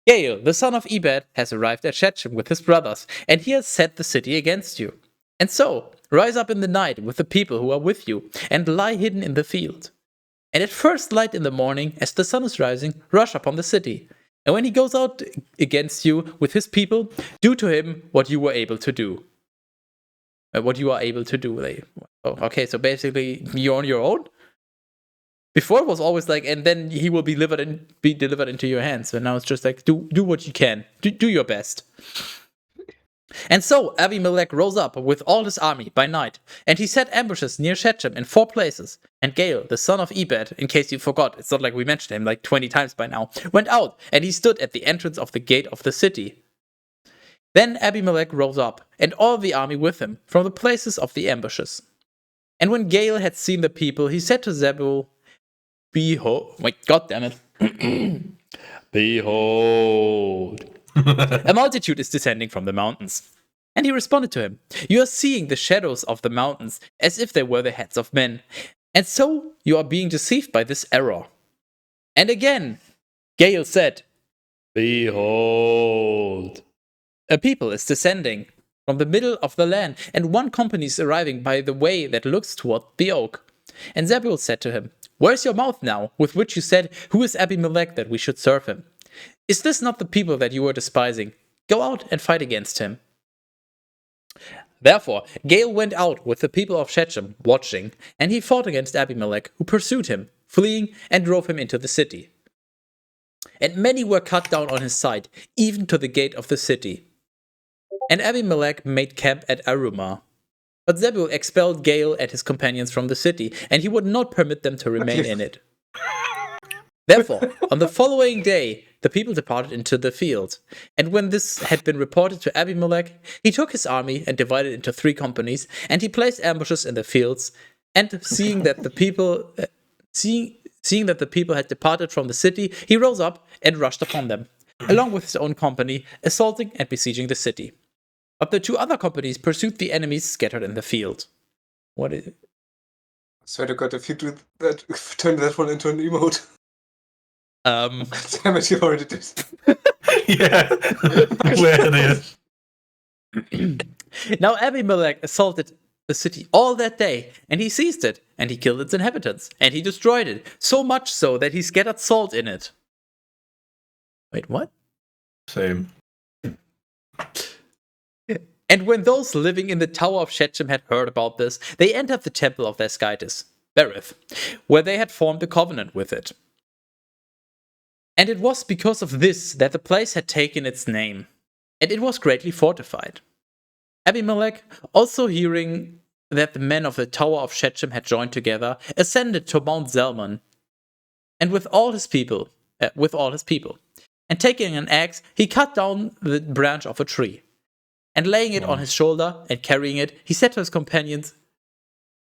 A: Gaal, the son of Ebed, has arrived at Shechem with his brothers, and he has set the city against you. And so, rise up in the night with the people who are with you, and lie hidden in the field. And at first light in the morning, as the sun is rising, rush upon the city. And when he goes out against you with his people, do to him what you were able to do." What you are able to do. Okay, so basically, you're on your own? Before it was always like, and then he will be delivered into your hands. So now it's just like, do what you can. Do your best. And so Abimelech rose up with all his army by night, and he set ambushes near Shechem in 4 places. And Gaal, the son of Ebed, in case you forgot, it's not like we mentioned him like 20 times by now, went out, and he stood at the entrance of the gate of the city. Then Abimelech rose up, and all the army with him, from the places of the ambushes. And when Gaal had seen the people, he said to Zebul, "Behold, wait, goddammit. Behold, a multitude is descending from the mountains." And he responded to him, "You are seeing the shadows of the mountains as if they were the heads of men. And so you are being deceived by this error." And again, Gaal said, "Behold, a people is descending from the middle of the land, and one company is arriving by the way that looks toward the oak." And Zebul said to him, "Where is your mouth now, with which you said, 'Who is Abimelech, that we should serve him?' Is this not the people that you were despising? Go out and fight against him." Therefore Gaal went out with the people of Shechem, watching, and he fought against Abimelech, who pursued him, fleeing, and drove him into the city. And many were cut down on his side, even to the gate of the city. And Abimelech made camp at Arumah. But Zebul expelled Gaal and his companions from the city, and he would not permit them to remain in it. Therefore, on the following day, the people departed into the field. And when this had been reported to Abimelech, he took his army and divided into 3 companies, and he placed ambushes in the fields. And seeing that the people had departed from the city, he rose up and rushed upon them, along with his own company, assaulting and besieging the city. But the 2 other companies pursued the enemies scattered in the field. What is it?
B: Swear to God, if you do that, turn that one into an emote. Damn it, you already did.
C: Yeah. Where it is.
A: Now Abimelech assaulted the city all that day, and he seized it, and he killed its inhabitants, and he destroyed it, so much so that he scattered salt in it. Wait, what?
C: Same.
A: And when those living in the Tower of Shechem had heard about this, they entered the temple of their Skytis, Berith, where they had formed a covenant with it. And it was because of this that the place had taken its name, and it was greatly fortified. Abimelech, also hearing that the men of the Tower of Shechem had joined together, ascended to Mount Zalmon, and with all his people, and taking an axe, he cut down the branch of a tree. And laying it on his shoulder and carrying it, he said to his companions,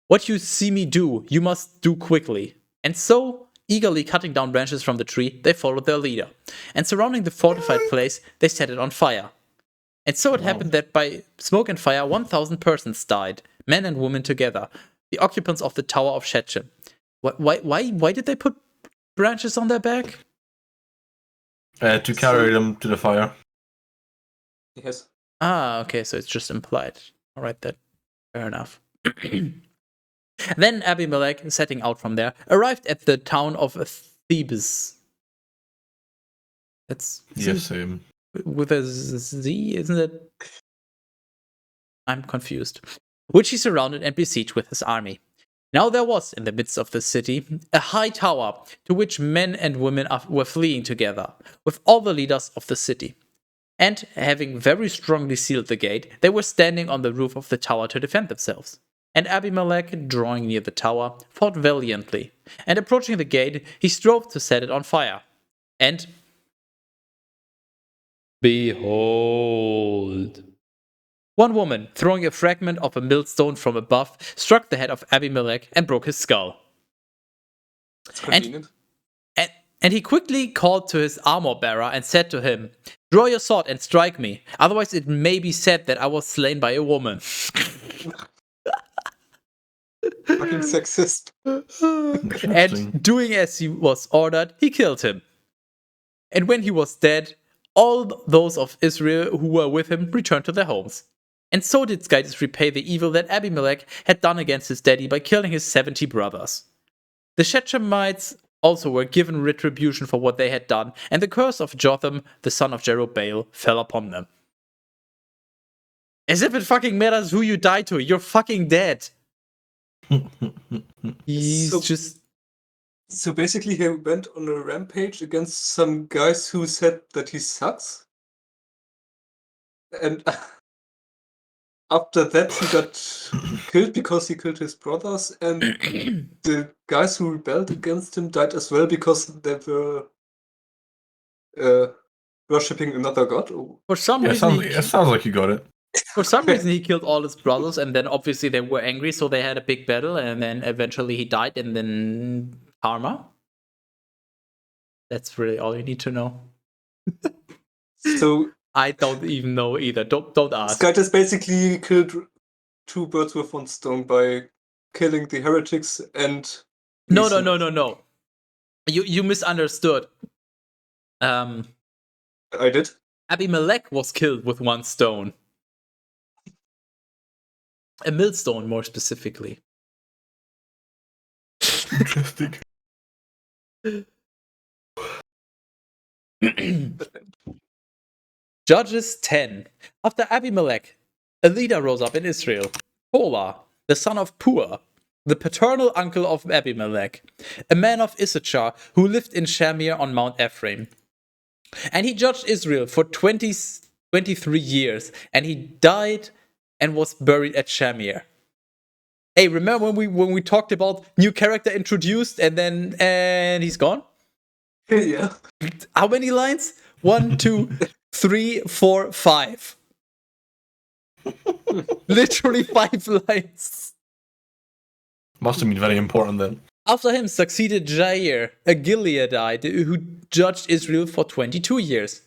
A: "What you see me do, you must do quickly." And so, eagerly cutting down branches from the tree, they followed their leader. And surrounding the fortified place, they set it on fire. And so it happened that by smoke and fire, 1,000 persons died, men and women together, the occupants of the Tower of Shechem. Why did they put branches on their back?
C: To carry them to the fire.
B: Yes.
A: Ah, okay, so it's just implied. All right, then. Fair enough. Then Abimelech, setting out from there, arrived at the town of Thebes. That's
C: Same.
A: with a Z, isn't it? I'm confused. Which he surrounded and besieged with his army. Now there was, in the midst of the city, a high tower, to which men and women were fleeing together, with all the leaders of the city. And, having very strongly sealed the gate, they were standing on the roof of the tower to defend themselves. And Abimelech, drawing near the tower, fought valiantly. And approaching the gate, he strove to set it on fire. And behold, one woman, throwing a fragment of a millstone from above, struck the head of Abimelech and broke his skull.
B: That's convenient.
A: And he quickly called to his armor-bearer and said to him, "Draw your sword and strike me, otherwise it may be said that I was slain by a woman."
B: Fucking sexist.
A: And doing as he was ordered, he killed him. And when he was dead, all those of Israel who were with him returned to their homes. And so did Skytis repay the evil that Abimelech had done against his daddy by killing his 70 brothers. The Shechemites also were given retribution for what they had done, and the curse of Jotham, the son of Jerubbaal, fell upon them. As if it fucking matters who you die to, you're fucking dead.
B: So basically he went on a rampage against some guys who said that he sucks. And after that he got killed because he killed his brothers, and the guys who rebelled against him died as well because they were worshipping another god.
A: For some
C: It
A: reason,
C: sounds like you got it.
A: For some reason, he killed all his brothers, and then obviously they were angry, so they had a big battle, and then eventually he died, and then karma. That's really all you need to know.
B: So
A: I don't even know either. Don't ask.
B: Skytis basically killed 2 birds with 1 stone by killing the heretics and...
A: No. You misunderstood.
B: I did?
A: Abimelech was killed with 1 stone. A millstone, more specifically.
C: Interesting.
A: Judges 10. After Abimelech, a leader rose up in Israel, Tola, the son of Pur, the paternal uncle of Abimelech, a man of Issachar who lived in Shamir on Mount Ephraim. And he judged Israel for 23 years, and he died and was buried at Shamir. Hey, remember when we talked about new character introduced and he's gone?
B: Yeah.
A: How many lines? 1, 2, 3, 4, 5. Literally 5 lines.
C: Must have been very important then.
A: After him succeeded Jair, a Gileadite who judged Israel for 22 years,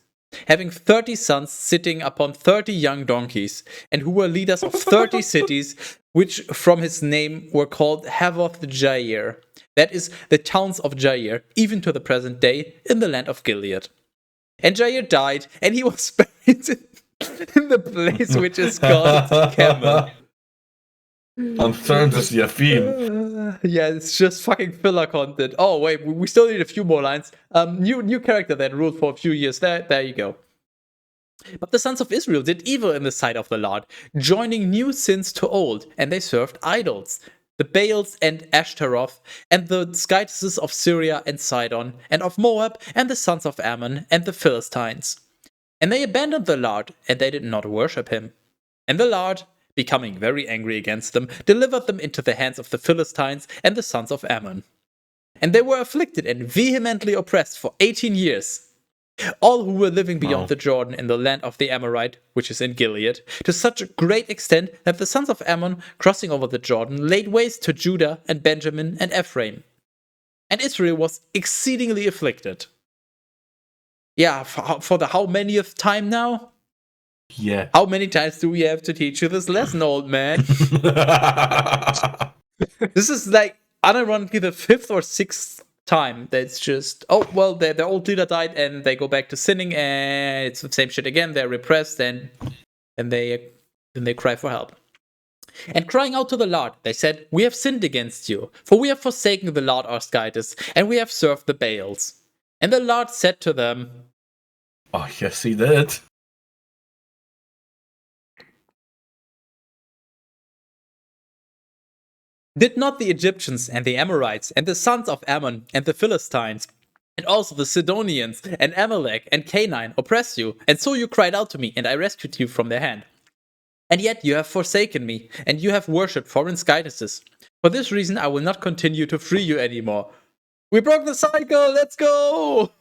A: having 30 sons sitting upon 30 young donkeys, and who were leaders of 30 cities, which from his name were called Havoth Jair. That is, the towns of Jair, even to the present day, in the land of Gilead. And Jair died, and he was buried in the place which is called Camel.
C: I'm starting to see a theme.
A: Yeah, it's just fucking filler content. Oh wait, we still need a few more lines. New character that ruled for a few years. There you go. But the sons of Israel did evil in the sight of the Lord, joining new sins to old, and they served idols, the Baals and Ashtaroth, and the skytesses of Syria and Sidon, and of Moab, and the sons of Ammon, and the Philistines. And they abandoned the Lord, and they did not worship him. And the Lord, becoming very angry against them, delivered them into the hands of the Philistines and the sons of Ammon. And they were afflicted and vehemently oppressed for 18 years. All who were living beyond the Jordan in the land of the Amorite, which is in Gilead, to such a great extent that the sons of Ammon, crossing over the Jordan, laid waste to Judah and Benjamin and Ephraim. And Israel was exceedingly afflicted. Yeah, for the how manyth time now?
C: Yeah.
A: How many times do we have to teach you this lesson, old man? This is like unironically the 5th or 6th time that's just, oh, well, their old leader died and they go back to sinning and it's the same shit again. They're repressed and they cry for help. And crying out to the Lord, they said, "We have sinned against you, for we have forsaken the Lord our skytess, and we have served the Baals." And the Lord said to them,
C: Oh, yes, he did.
A: "Did not the Egyptians and the Amorites and the sons of Ammon and the Philistines and also the Sidonians and Amalek and Canaan oppress you? And so you cried out to me, and I rescued you from their hand. And yet you have forsaken me, and you have worshipped foreign skytesses. For this reason I will not continue to free you anymore." We broke the cycle, let's go!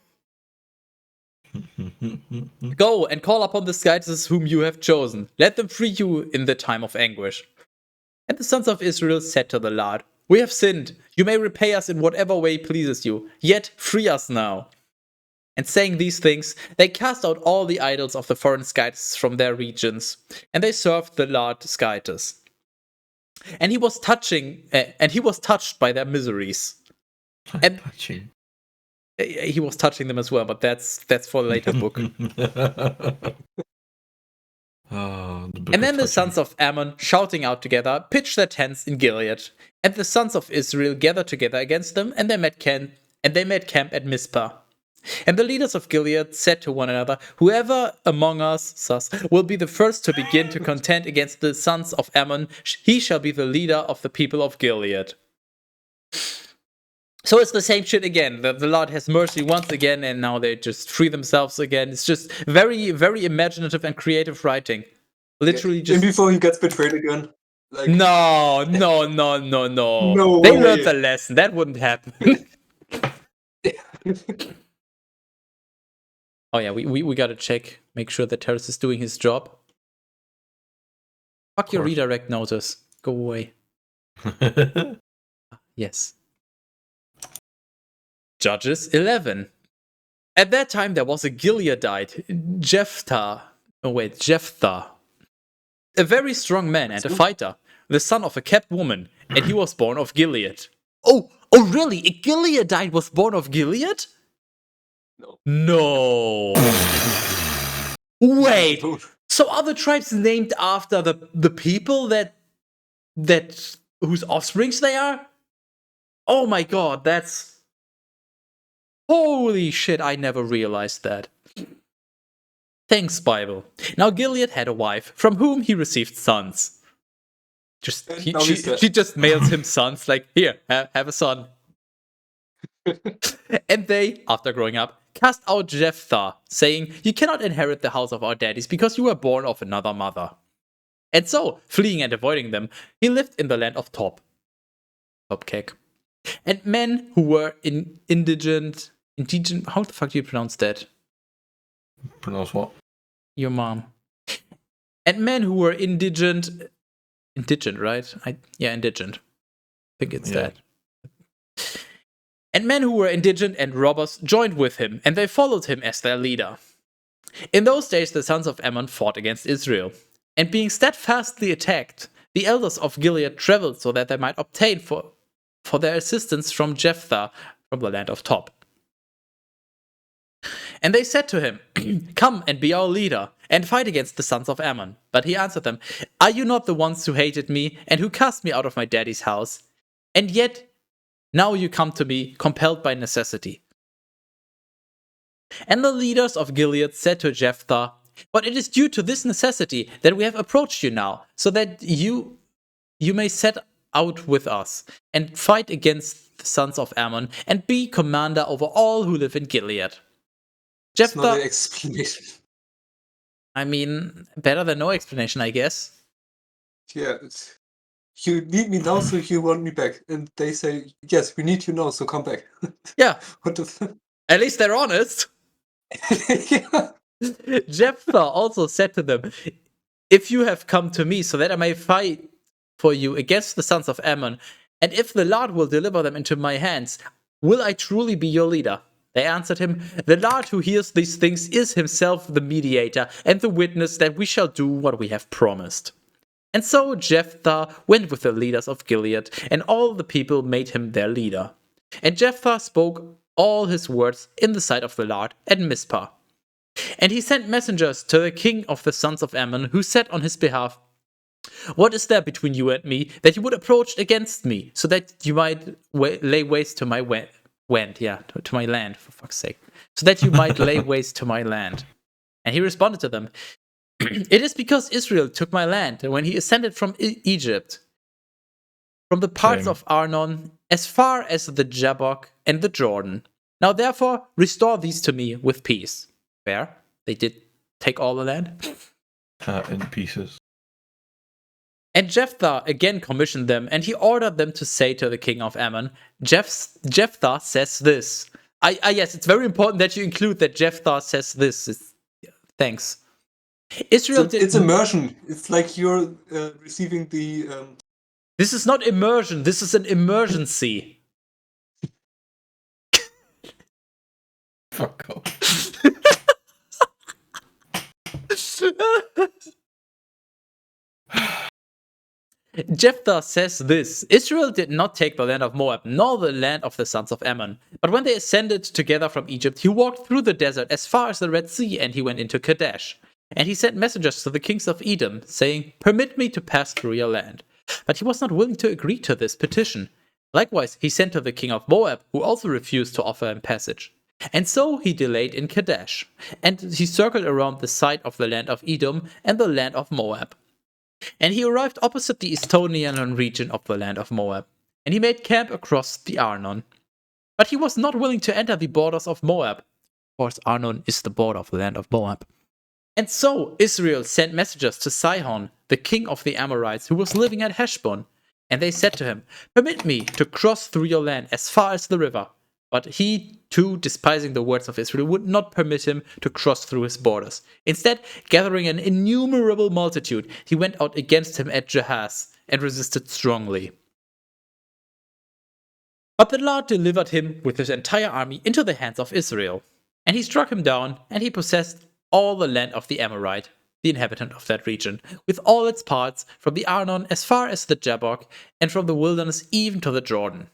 A: "Go and call upon the skytesses whom you have chosen. Let them free you in the time of anguish." And the sons of Israel said to the Lord, "We have sinned. You may repay us in whatever way pleases you. Yet free us now." And saying these things, they cast out all the idols of the foreign skytesses from their regions, and they served the Lord skytess. And he was touched by their miseries. And he was touching them as well, but that's for a later book. And then the sons of Ammon, shouting out together, pitched their tents in Gilead. And the sons of Israel gathered together against them, and they made camp at Mizpah. And the leaders of Gilead said to one another, "Whoever among us will be the first to begin to contend against the sons of Ammon, he shall be the leader of the people of Gilead." So it's the same shit again. The Lord has mercy once again, and now they just free themselves again. It's just very, very imaginative and creative writing. Literally just...
B: And before he gets betrayed again. Like,
A: No.
B: No
A: They
B: way.
A: learned the lesson. That wouldn't happen. Oh yeah, we gotta check. Make sure that Teras is doing his job. Fuck your redirect notice. Go away. Yes. Judges 11. At that time there was a Gileadite, Jephthah, a very strong man and a fighter, the son of a kept woman, and he was born of Gilead. Oh really? A Gileadite was born of Gilead? No. Wait. So are the tribes named after the people that whose offsprings they are? Oh my god, that's... Holy shit, I never realized that. Thanks, Bible. Now Gilead had a wife, from whom he received sons.
B: And now he's dead.
A: She just mails him sons, like, here, have a son. And they, after growing up, cast out Jephthah, saying, you cannot inherit the house of our daddies because you were born of another mother. And so, fleeing and avoiding them, he lived in the land of Tob. Topkek. And men who were indigent, how the fuck do you pronounce that?
C: Pronounce what?
A: Your mom. And men who were indigent, right? Indigent. I think it's that. And men who were indigent and robbers joined with him, and they followed him as their leader. In those days, the sons of Ammon fought against Israel. And being steadfastly attacked, the elders of Gilead traveled so that they might obtain for their assistance from Jephthah from the land of Tob. And they said to him, come and be our leader, and fight against the sons of Ammon. But he answered them, are you not the ones who hated me, and who cast me out of my daddy's house? And yet, now you come to me, compelled by necessity. And the leaders of Gilead said to Jephthah, but it is due to this necessity that we have approached you now, so that you may set out with us, and fight against the sons of Ammon, and be commander over all who live in Gilead.
B: It's not an
A: Jephthah,
B: explanation.
A: I mean, better than no explanation, I guess.
B: Yeah, you need me now, so you want me back. And they say, yes, we need you now, so come back.
A: Yeah,
B: What the
A: at least they're honest.
B: yeah.
A: Jephthah also said to them, if you have come to me so that I may fight for you against the sons of Ammon, and if the Lord will deliver them into my hands, will I truly be your leader? They answered him, the Lord who hears these things is himself the mediator and the witness that we shall do what we have promised. And so Jephthah went with the leaders of Gilead, and all the people made him their leader. And Jephthah spoke all his words in the sight of the Lord at Mizpah. And he sent messengers to the king of the sons of Ammon, who said on his behalf, what is there between you and me, that you would approach against me, so that you might lay waste to my to my land, for fuck's sake, so that you might lay waste to my land? And he responded to them, it is because Israel took my land when he ascended from Egypt, from the parts of Arnon, as far as the Jabbok and the Jordan. Now therefore, restore these to me with peace. Fair. They did take all the land.
C: In pieces.
A: And Jephthah again commissioned them, and he ordered them to say to the king of Ammon, Jephthah says this. Yes, it's very important that you include that Jephthah says this. Thanks. Israel
B: it's immersion. It's like you're receiving the...
A: This is not immersion, this is an emergency.
C: Fuck off.
A: Jephthah says this, Israel did not take the land of Moab, nor the land of the sons of Ammon. But when they ascended together from Egypt, he walked through the desert as far as the Red Sea, and he went into Kadesh. And he sent messengers to the kings of Edom, saying, permit me to pass through your land. But he was not willing to agree to this petition. Likewise, he sent to the king of Moab, who also refused to offer him passage. And so he delayed in Kadesh, and he circled around the site of the land of Edom and the land of Moab. And he arrived opposite the Estonian region of the land of Moab, and he made camp across the Arnon. But he was not willing to enter the borders of Moab. Of course, Arnon is the border of the land of Moab. And so Israel sent messengers to Sihon, the king of the Amorites, who was living at Heshbon. And they said to him, permit me to cross through your land as far as the river. But he, too, despising the words of Israel, would not permit him to cross through his borders. Instead, gathering an innumerable multitude, he went out against him at Jahaz and resisted strongly. But the Lord delivered him with his entire army into the hands of Israel. And he struck him down, and he possessed all the land of the Amorite, the inhabitant of that region, with all its parts, from the Arnon as far as the Jabbok, and from the wilderness even to the Jordan.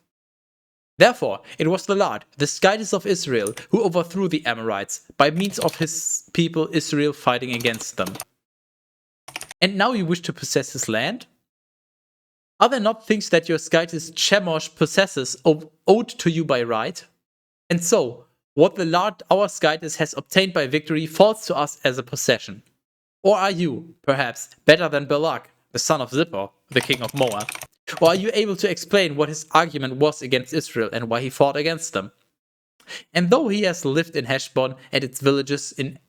A: Therefore, it was the Lord, the skydies of Israel, who overthrew the Amorites by means of his people Israel fighting against them. And now you wish to possess his land? Are there not things that your skydies Chemosh possesses owed to you by right? And so, what the Lord our skydies has obtained by victory falls to us as a possession. Or are you, perhaps, better than Balak, the son of Zippor, the king of Moab? Or are you able to explain what his argument was against Israel and why he fought against them? And though he has lived in Heshbon and its villages, in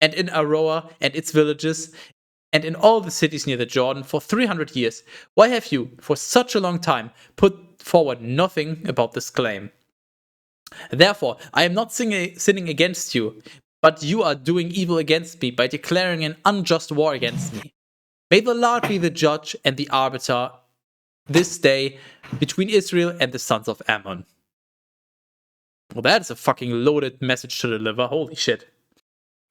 A: Aroah and its villages, and in all the cities near the Jordan for 300 years, why have you, for such a long time, put forward nothing about this claim? Therefore, I am not sinning against you, but you are doing evil against me by declaring an unjust war against me. May the Lord be the judge and the arbiter this day between Israel and the sons of Ammon. Well, that is a fucking loaded message to deliver. Holy shit.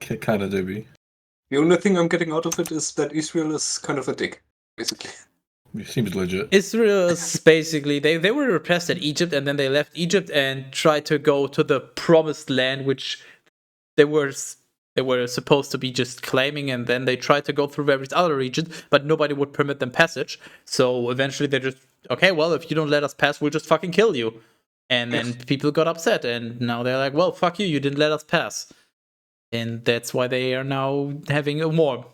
C: Kind of doobie.
B: The only thing I'm getting out of it is that Israel is kind of a dick, basically.
C: It seems legit.
A: Israel is basically, they were repressed at Egypt, and then they left Egypt and tried to go to the promised land, which they were supposed to be just claiming, and then they tried to go through various other regions, but nobody would permit them passage. So eventually they just, okay, well, if you don't let us pass, we'll just fucking kill you. And then people got upset, and now they're like, well, fuck you, you didn't let us pass. And that's why they are now having a war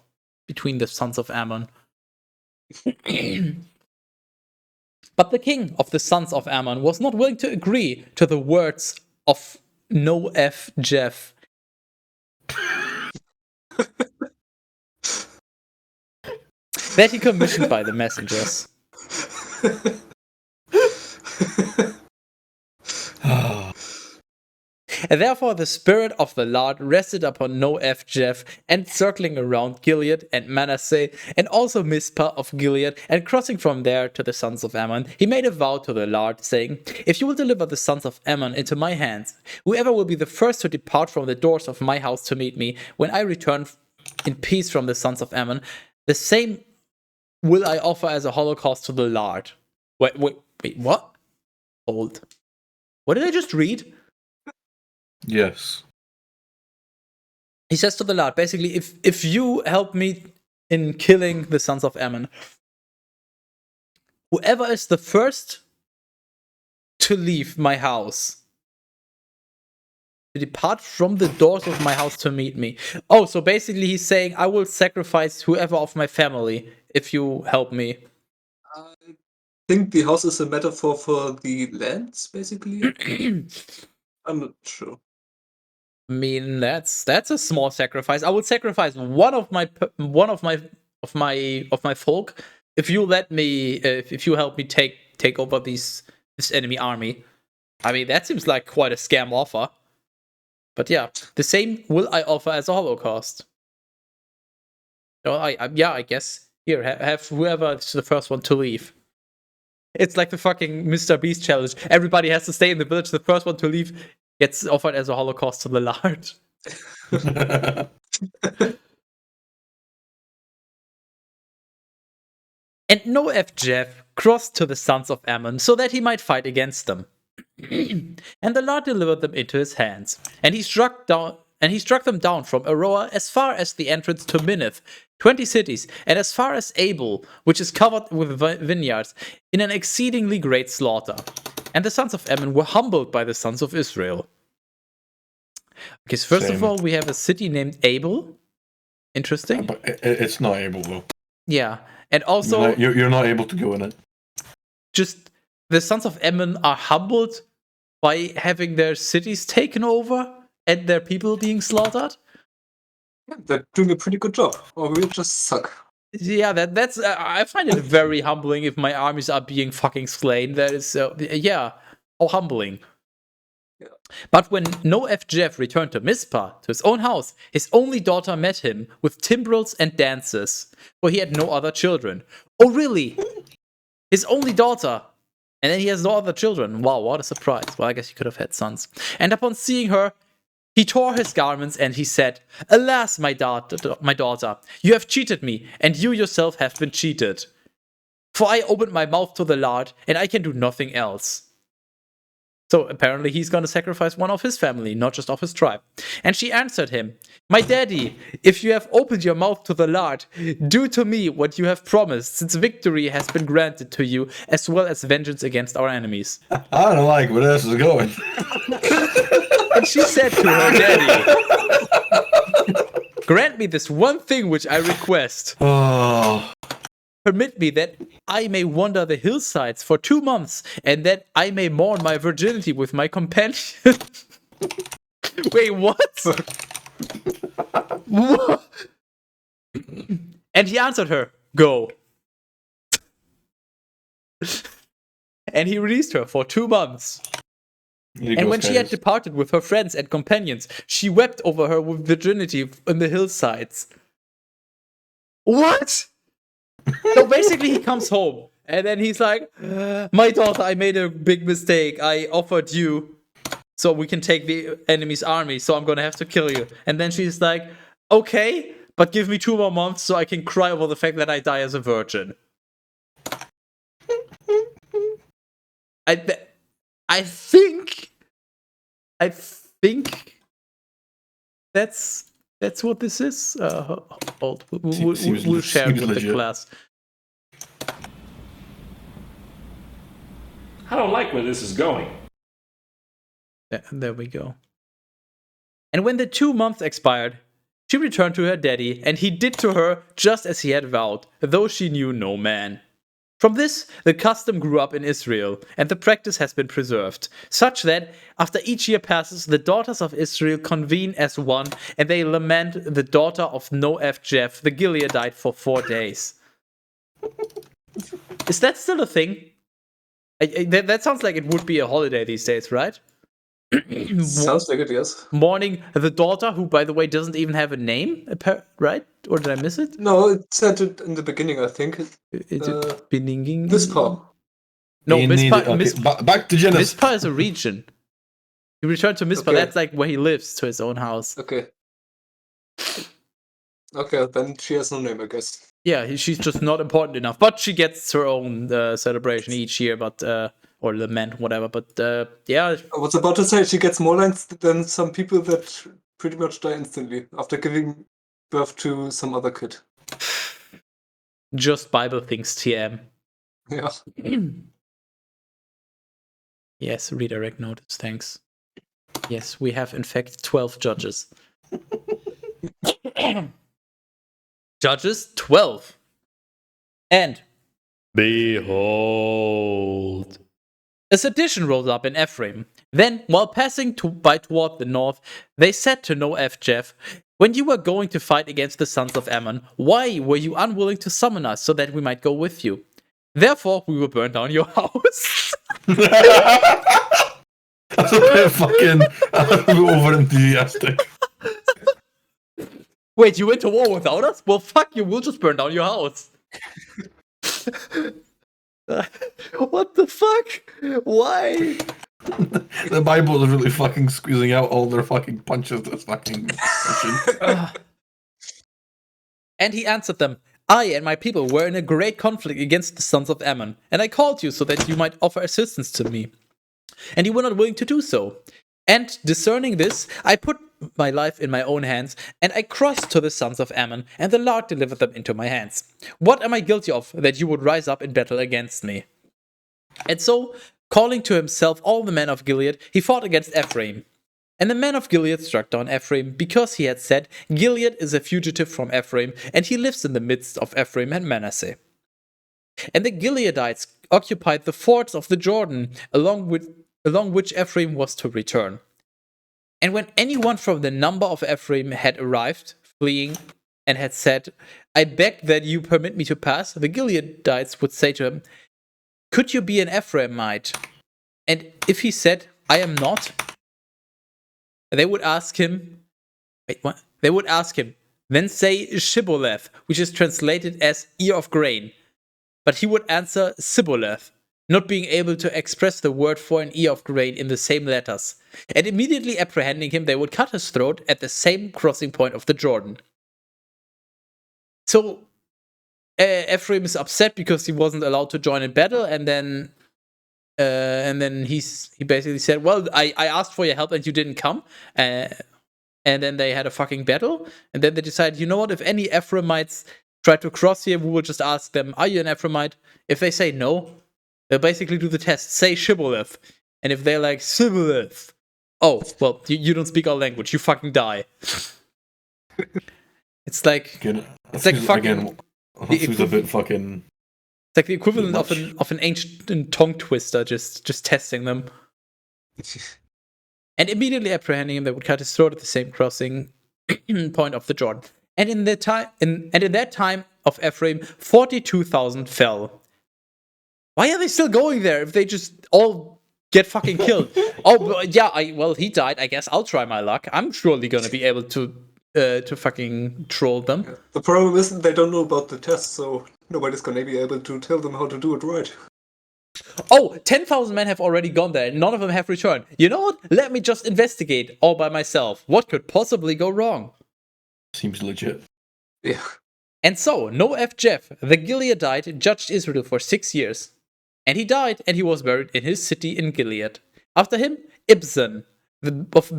A: between the sons of Ammon. But the king of the sons of Ammon was not willing to agree to the words of Noef Jeff. That he commissioned by the messengers. And therefore the spirit of the Lord rested upon Noef Jeff, and circling around Gilead and Manasseh, and also Mizpah of Gilead, and crossing from there to the sons of Ammon, he made a vow to the Lord, saying, if you will deliver the sons of Ammon into my hands, whoever will be the first to depart from the doors of my house to meet me, when I return in peace from the sons of Ammon, the same will I offer as a holocaust to the Lord. Wait, what? Hold. What did I just read?
C: Yes.
A: He says to the Lord, basically, if you help me in killing the sons of Ammon, whoever is the first to leave my house, to depart from the doors of my house to meet me. Oh, so basically he's saying, I will sacrifice whoever of my family if you help me.
B: I think the house is a metaphor for the lands, basically. I'm not sure.
A: I mean, that's a small sacrifice. I would sacrifice one of my folk if you let me, if you help me take over this enemy army. I mean, that seems like quite a scam offer. But yeah, the same will I offer as a holocaust. So I guess here have whoever is the first one to leave. It's like the fucking Mr. Beast challenge. Everybody has to stay in the village. The first one to leave gets offered as a holocaust to the Lord. And Noef Jeff crossed to the sons of Ammon so that he might fight against them. And the Lord delivered them into his hands. And he struck them down from Aroah as far as the entrance to Minnith, 20 cities, and as far as Abel, which is covered with vineyards, in an exceedingly great slaughter. And the sons of Ammon were humbled by the sons of Israel. Okay, so first of all, we have a city named Abel. Interesting.
C: But it's not Abel, though.
A: Yeah, and also...
C: You're not able to go in it.
A: Just, the sons of Ammon are humbled by having their cities taken over and their people being slaughtered.
B: Yeah, they're doing a pretty good job. Or we just suck.
A: Yeah, that's. I find it very humbling if my armies are being fucking slain. That is, how humbling. Yeah. But when Noef Jeff returned to Mizpah, to his own house, his only daughter met him with timbrels and dances, for he had no other children. Oh, really? His only daughter. And then he has no other children. Wow, what a surprise. Well, I guess he could have had sons. And upon seeing her, he tore his garments and he said, alas, my daughter, you have cheated me, and you yourself have been cheated. For I opened my mouth to the Lord, and I can do nothing else. So apparently he's going to sacrifice one of his family, not just of his tribe. And she answered him, my daddy, if you have opened your mouth to the Lord, do to me what you have promised, since victory has been granted to you, as well as vengeance against our enemies.
C: I don't like where this is going.
A: And she said to her daddy, grant me this one thing which I request.
C: Oh.
A: permit me that I may wander the hillsides for 2 months, and that I may mourn my virginity with my companion. Wait, what? What? And he answered her, "Go." And he released her for 2 months. And when she had departed with her friends and companions, she wept over her with virginity in the hillsides. What? So basically, he comes home, and then he's like, "My daughter, I made a big mistake. I offered you so we can take the enemy's army, so I'm gonna have to kill you." And then she's like, "Okay, but give me 2 more months so I can cry over the fact that I die as a virgin." I think that's what this is. We'll share it with
C: legit.
A: the class.
D: I don't like where this is going.
A: There we go. And when the 2 months expired, she returned to her daddy, and he did to her just as he had vowed, though she knew no man. From this, the custom grew up in Israel, and the practice has been preserved, such that, after each year passes, the daughters of Israel convene as one, and they lament the daughter of Jeff, the Gileadite, for 4 days. Is that still a thing? That sounds like it would be a holiday these days, right?
B: Sounds like it, yes.
A: Mourning the daughter, who, by the way, doesn't even have a name, right? Or did I miss it?
B: No, it said it in the beginning, I think.
A: Is it Beninging?
B: Mizpah.
A: No,
C: Okay, back to Genesis.
A: Mizpah is a region. He returned to Mizpah.
B: Okay.
A: That's like where he lives, to his own house.
B: Okay. Okay, then she has no name, I guess.
A: Yeah, she's just not important enough. But she gets her own celebration each year, but or lament, whatever. But yeah.
B: I was about to say she gets more lines than some people that pretty much die instantly after giving birth to some other kid.
A: Just Bible things, TM.
B: Yeah.
A: Yes, redirect notice, thanks. Yes, we have in fact 12 judges. Judges 12. And behold, a sedition rose up in Ephraim. Then, while passing toward the north, they said to Jeff, "When you were going to fight against the sons of Ammon, why were you unwilling to summon us so that we might go with you? Therefore, we will burn down your house."
C: That's a bit fucking over enthusiastic.
A: Wait, you went to war without us? Well, fuck you, we'll just burn down your house. What the fuck? Why?
C: The Bible is really fucking squeezing out all their fucking punches this fucking session.
A: And he answered them, "I and my people were in a great conflict against the sons of Ammon, and I called you so that you might offer assistance to me. And you were not willing to do so. And discerning this, I put my life in my own hands, and I crossed to the sons of Ammon, and the Lord delivered them into my hands. What am I guilty of, that you would rise up in battle against me?" And so, calling to himself all the men of Gilead, he fought against Ephraim. And the men of Gilead struck down Ephraim, because he had said, "Gilead is a fugitive from Ephraim, and he lives in the midst of Ephraim and Manasseh." And the Gileadites occupied the fords of the Jordan, along which Ephraim was to return. And when anyone from the number of Ephraim had arrived, fleeing, and had said, "I beg that you permit me to pass," the Gileadites would say to him, "Could you be an Ephraimite?" And if he said, "I am not," they would ask him, "Wait, what?" They would ask him, "Then say Shibboleth," which is translated as ear of grain. But he would answer Sibboleth, not being able to express the word for an ear of grain in the same letters. And immediately apprehending him, they would cut his throat at the same crossing point of the Jordan. So Ephraim is upset because he wasn't allowed to join in battle, and then he basically said, "Well, I asked for your help and you didn't come." And then they had a fucking battle, and then they decided, you know what, if any Ephraimites try to cross here, we will just ask them, "Are you an Ephraimite?" If they say no, they'll basically do the test, say Shibboleth. And if they're like, "Sibboleth," oh, well, you don't speak our language, you fucking die. It's like,
C: Again,
A: it's like fucking...
C: Again, a bit fucking
A: like the equivalent of an ancient tongue twister, just testing them. And immediately apprehending him, they would cut his throat at the same crossing point of the Jordan. And in that time of Ephraim, 42,000 fell. Why are they still going there if they just all get fucking killed? He died. I guess I'll try my luck. I'm surely gonna be able to fucking troll them.
B: Yeah. The problem is they don't know about the test, so nobody's gonna be able to tell them how to do it right.
A: Oh, 10,000 men have already gone there, and none of them have returned. You know what? Let me just investigate all by myself. What could possibly go wrong?
C: Seems legit.
B: Yeah.
A: And so, Jeff, the Gileadite, judged Israel for 6 years. And he died, and he was buried in his city in Gilead. After him, Ibzan of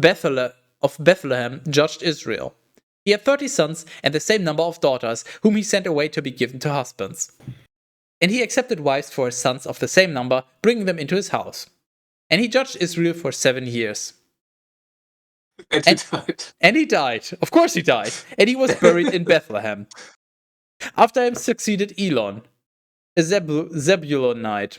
A: Bethlehem judged Israel. He had 30 sons and the same number of daughters, whom he sent away to be given to husbands. And he accepted wives for his sons of the same number, bringing them into his house. And he judged Israel for 7 years.
B: And he died.
A: And he died. Of course he died. And he was buried in Bethlehem. After him succeeded Elon, a Zebulonite.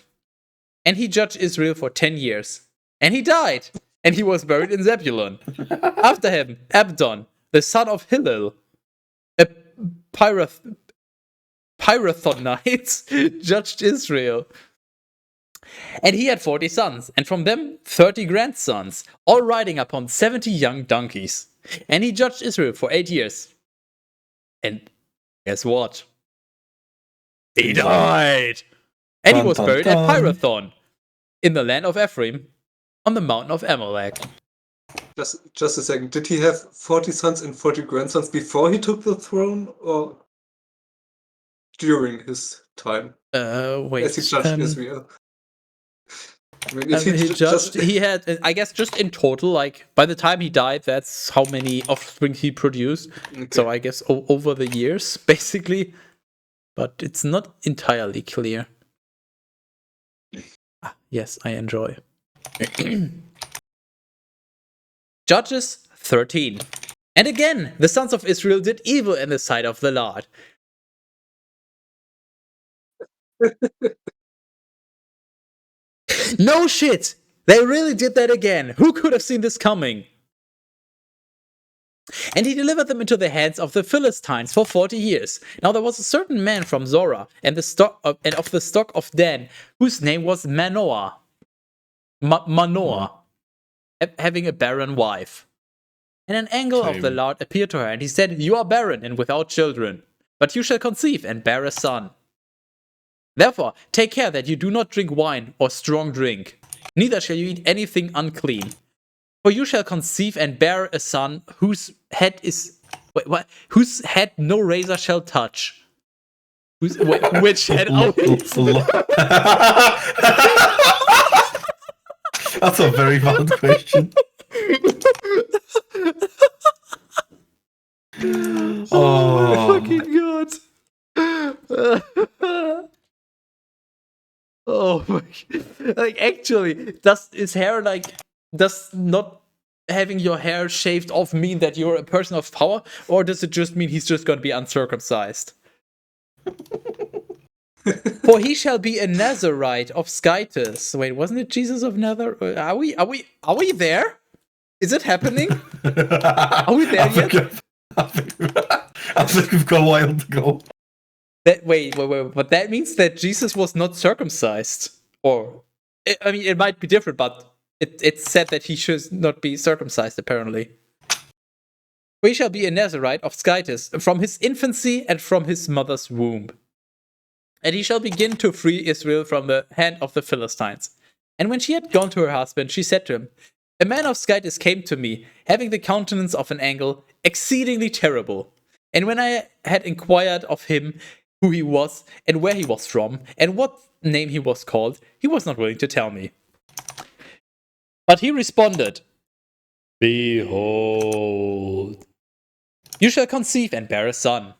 A: And he judged Israel for 10 years. And he died. And he was buried in Zebulun. After him, Abdon, the son of Hillel, a Pirathonite, judged Israel. And he had 40 sons, and from them 30 grandsons, all riding upon 70 young donkeys. And he judged Israel for 8 years. And guess what? He died! And he was buried at Pirathon, in the land of Ephraim, on the mountain of Amalek.
B: Just a second. Did he have 40 sons and 40 grandsons before he took the throne, or during his time?
A: Wait.
B: As he judged Israel. I mean,
A: he had, I guess, just in total, like, by the time he died, that's how many offspring he produced. Okay. So I guess over the years, basically. But it's not entirely clear. Yes, I enjoy. Judges 13. And again, the sons of Israel did evil in the sight of the Lord. No shit! They really did that again. Who could have seen this coming? And he delivered them into the hands of the Philistines for 40 years. Now there was a certain man from Zorah and of the stock of Dan, whose name was Manoah, having a barren wife. And an angel of the Lord appeared to her, and he said, "You are barren and without children, but you shall conceive and bear a son. Therefore, take care that you do not drink wine or strong drink, neither shall you eat anything unclean. For you shall conceive and bear a son whose head whose head no razor shall touch." Which head?
C: That's a very valid question.
A: Oh my fucking god. Oh my, like, actually, does not having your hair shaved off mean that you're a person of power, or does it just mean he's just gonna be uncircumcised? For he shall be a Nazarite of Scytus. Wait, wasn't it Jesus of Nazareth? Are we there? Is it happening? Are we there yet?
C: I think we've got a while to go.
A: Wait, but that means that Jesus was not circumcised. Or, I mean, it might be different, but it's said that he should not be circumcised, apparently. For he shall be a Nazarite of Scytus, from his infancy and from his mother's womb. And he shall begin to free Israel from the hand of the Philistines. And when she had gone to her husband, she said to him, "A man of Scytus came to me, having the countenance of an angel, exceedingly terrible. And when I had inquired of him who he was, and where he was from, and what name he was called, he was not willing to tell me. But he responded, 'Behold, you shall conceive and bear a son.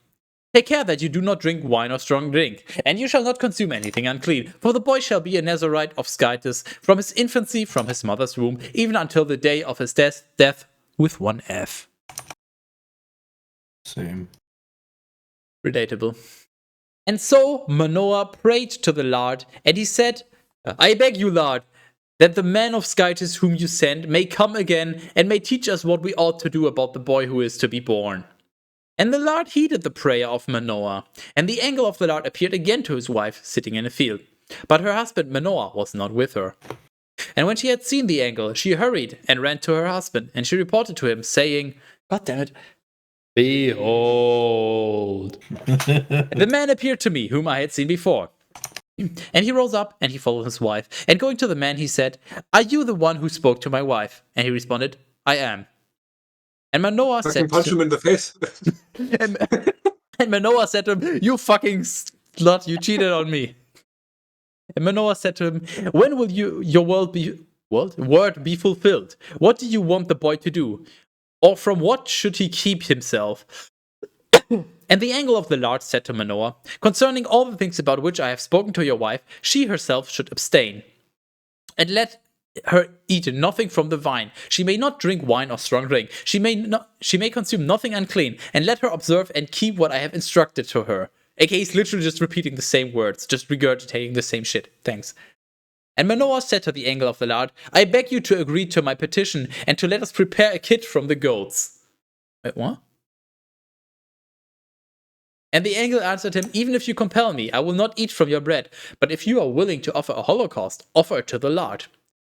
A: Take care that you do not drink wine or strong drink, and you shall not consume anything unclean, for the boy shall be a Nazarite of Scytus, from his infancy, from his mother's womb, even until the day of his death with one F.'"
C: Same.
A: Relatable. And so Manoah prayed to the Lord, and he said, I beg you, Lord, that the man of Skytis whom you send may come again and may teach us what we ought to do about the boy who is to be born. And the Lord heeded the prayer of Manoah, and the angel of the Lord appeared again to his wife sitting in a field. But her husband Manoah was not with her. And when she had seen the angel, she hurried and ran to her husband, and she reported to him, saying, God damn it, behold, the man appeared to me, whom I had seen before. And he rose up, and he followed his wife. And going to the man, he said, Are you the one who spoke to my wife? And he responded, I am. And Manoah said,
B: punch him in the face.
A: and Manoah said to him, You fucking slut, you cheated on me. And Manoah said to him, When will your word be fulfilled? What do you want the boy to do? Or from what should he keep himself? And the angel of the Lord said to Manoah, Concerning all the things about which I have spoken to your wife, she herself should abstain. And let her eat nothing from the vine. She may not drink wine or strong drink. She may consume nothing unclean. And let her observe and keep what I have instructed to her. AKA, he's literally just repeating the same words, just regurgitating the same shit. Thanks. And Manoah said to the angel of the Lord, I beg you to agree to my petition and to let us prepare a kid from the goats. Wait, what? And the angel answered him, Even if you compel me, I will not eat from your bread. But if you are willing to offer a holocaust, offer it to the Lord.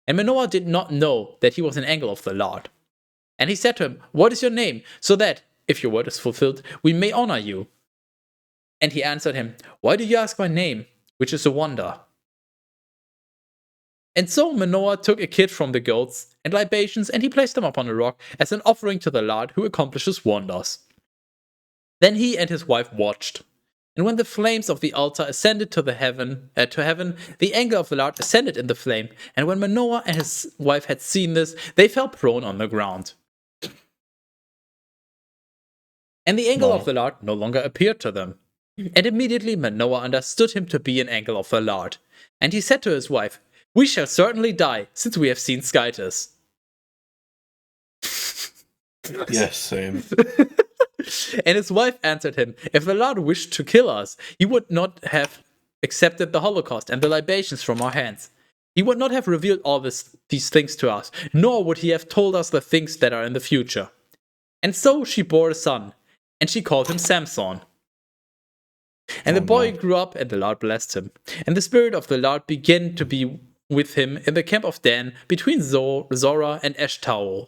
A: And Manoah did not know that he was an angel of the Lord. And he said to him, What is your name? So that, if your word is fulfilled, we may honor you. And he answered him, Why do you ask my name, which is a wonder? And so Manoah took a kid from the goats and libations, and he placed them upon a rock as an offering to the Lord who accomplishes wonders. Then he and his wife watched. And when the flames of the altar ascended to heaven, the angel of the Lord ascended in the flame. And when Manoah and his wife had seen this, they fell prone on the ground. And the angel of the Lord no longer appeared to them. And immediately Manoah understood him to be an angel of the Lord. And he said to his wife, We shall certainly die, since we have seen Skytis.
C: Yes, same.
A: And his wife answered him, If the Lord wished to kill us, he would not have accepted the holocaust and the libations from our hands. He would not have revealed all these things to us, nor would he have told us the things that are in the future. And so she bore a son, and she called him Samson. And the boy grew up, and the Lord blessed him. And the Spirit of the Lord began to be with him in the camp of Dan, between Zorah and Eshtaol.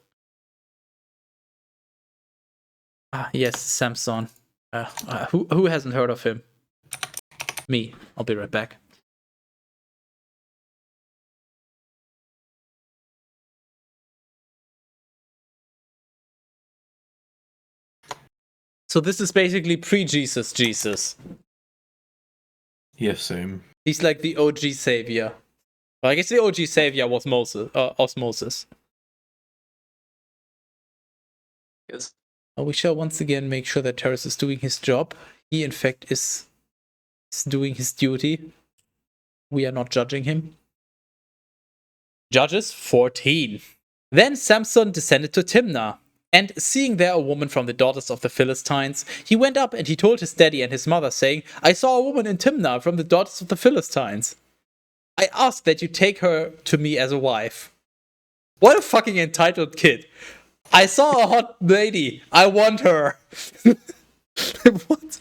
A: Ah, yes, Samson. Who hasn't heard of him? Me. I'll be right back. So this is basically pre-Jesus Jesus.
C: Yes, same.
A: He's like the OG savior. Well, I guess the OG savior was Moses.
B: Yes.
A: We shall once again make sure that Teras is doing his job. He, in fact, is doing his duty. We are not judging him. Judges 14. Then Samson descended to Timnah, and seeing there a woman from the daughters of the Philistines, he went up and he told his daddy and his mother, saying, I saw a woman in Timnah from the daughters of the Philistines. I ask that you take her to me as a wife. What a fucking entitled kid. I saw a hot lady. I want her. What?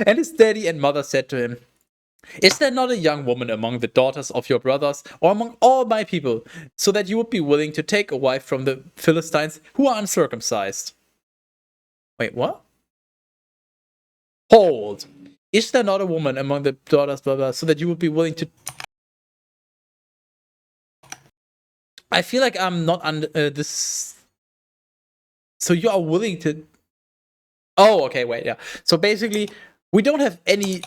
A: And his daddy and mother said to him, Is there not a young woman among the daughters of your brothers, or among all my people, so that you would be willing to take a wife from the Philistines who are uncircumcised? Wait, what? Hold. Is there not a woman among the daughters, blah, blah, so that you would be willing to... I feel like I'm not under this... So you are willing to... Oh, okay, wait, yeah. So basically, we don't have any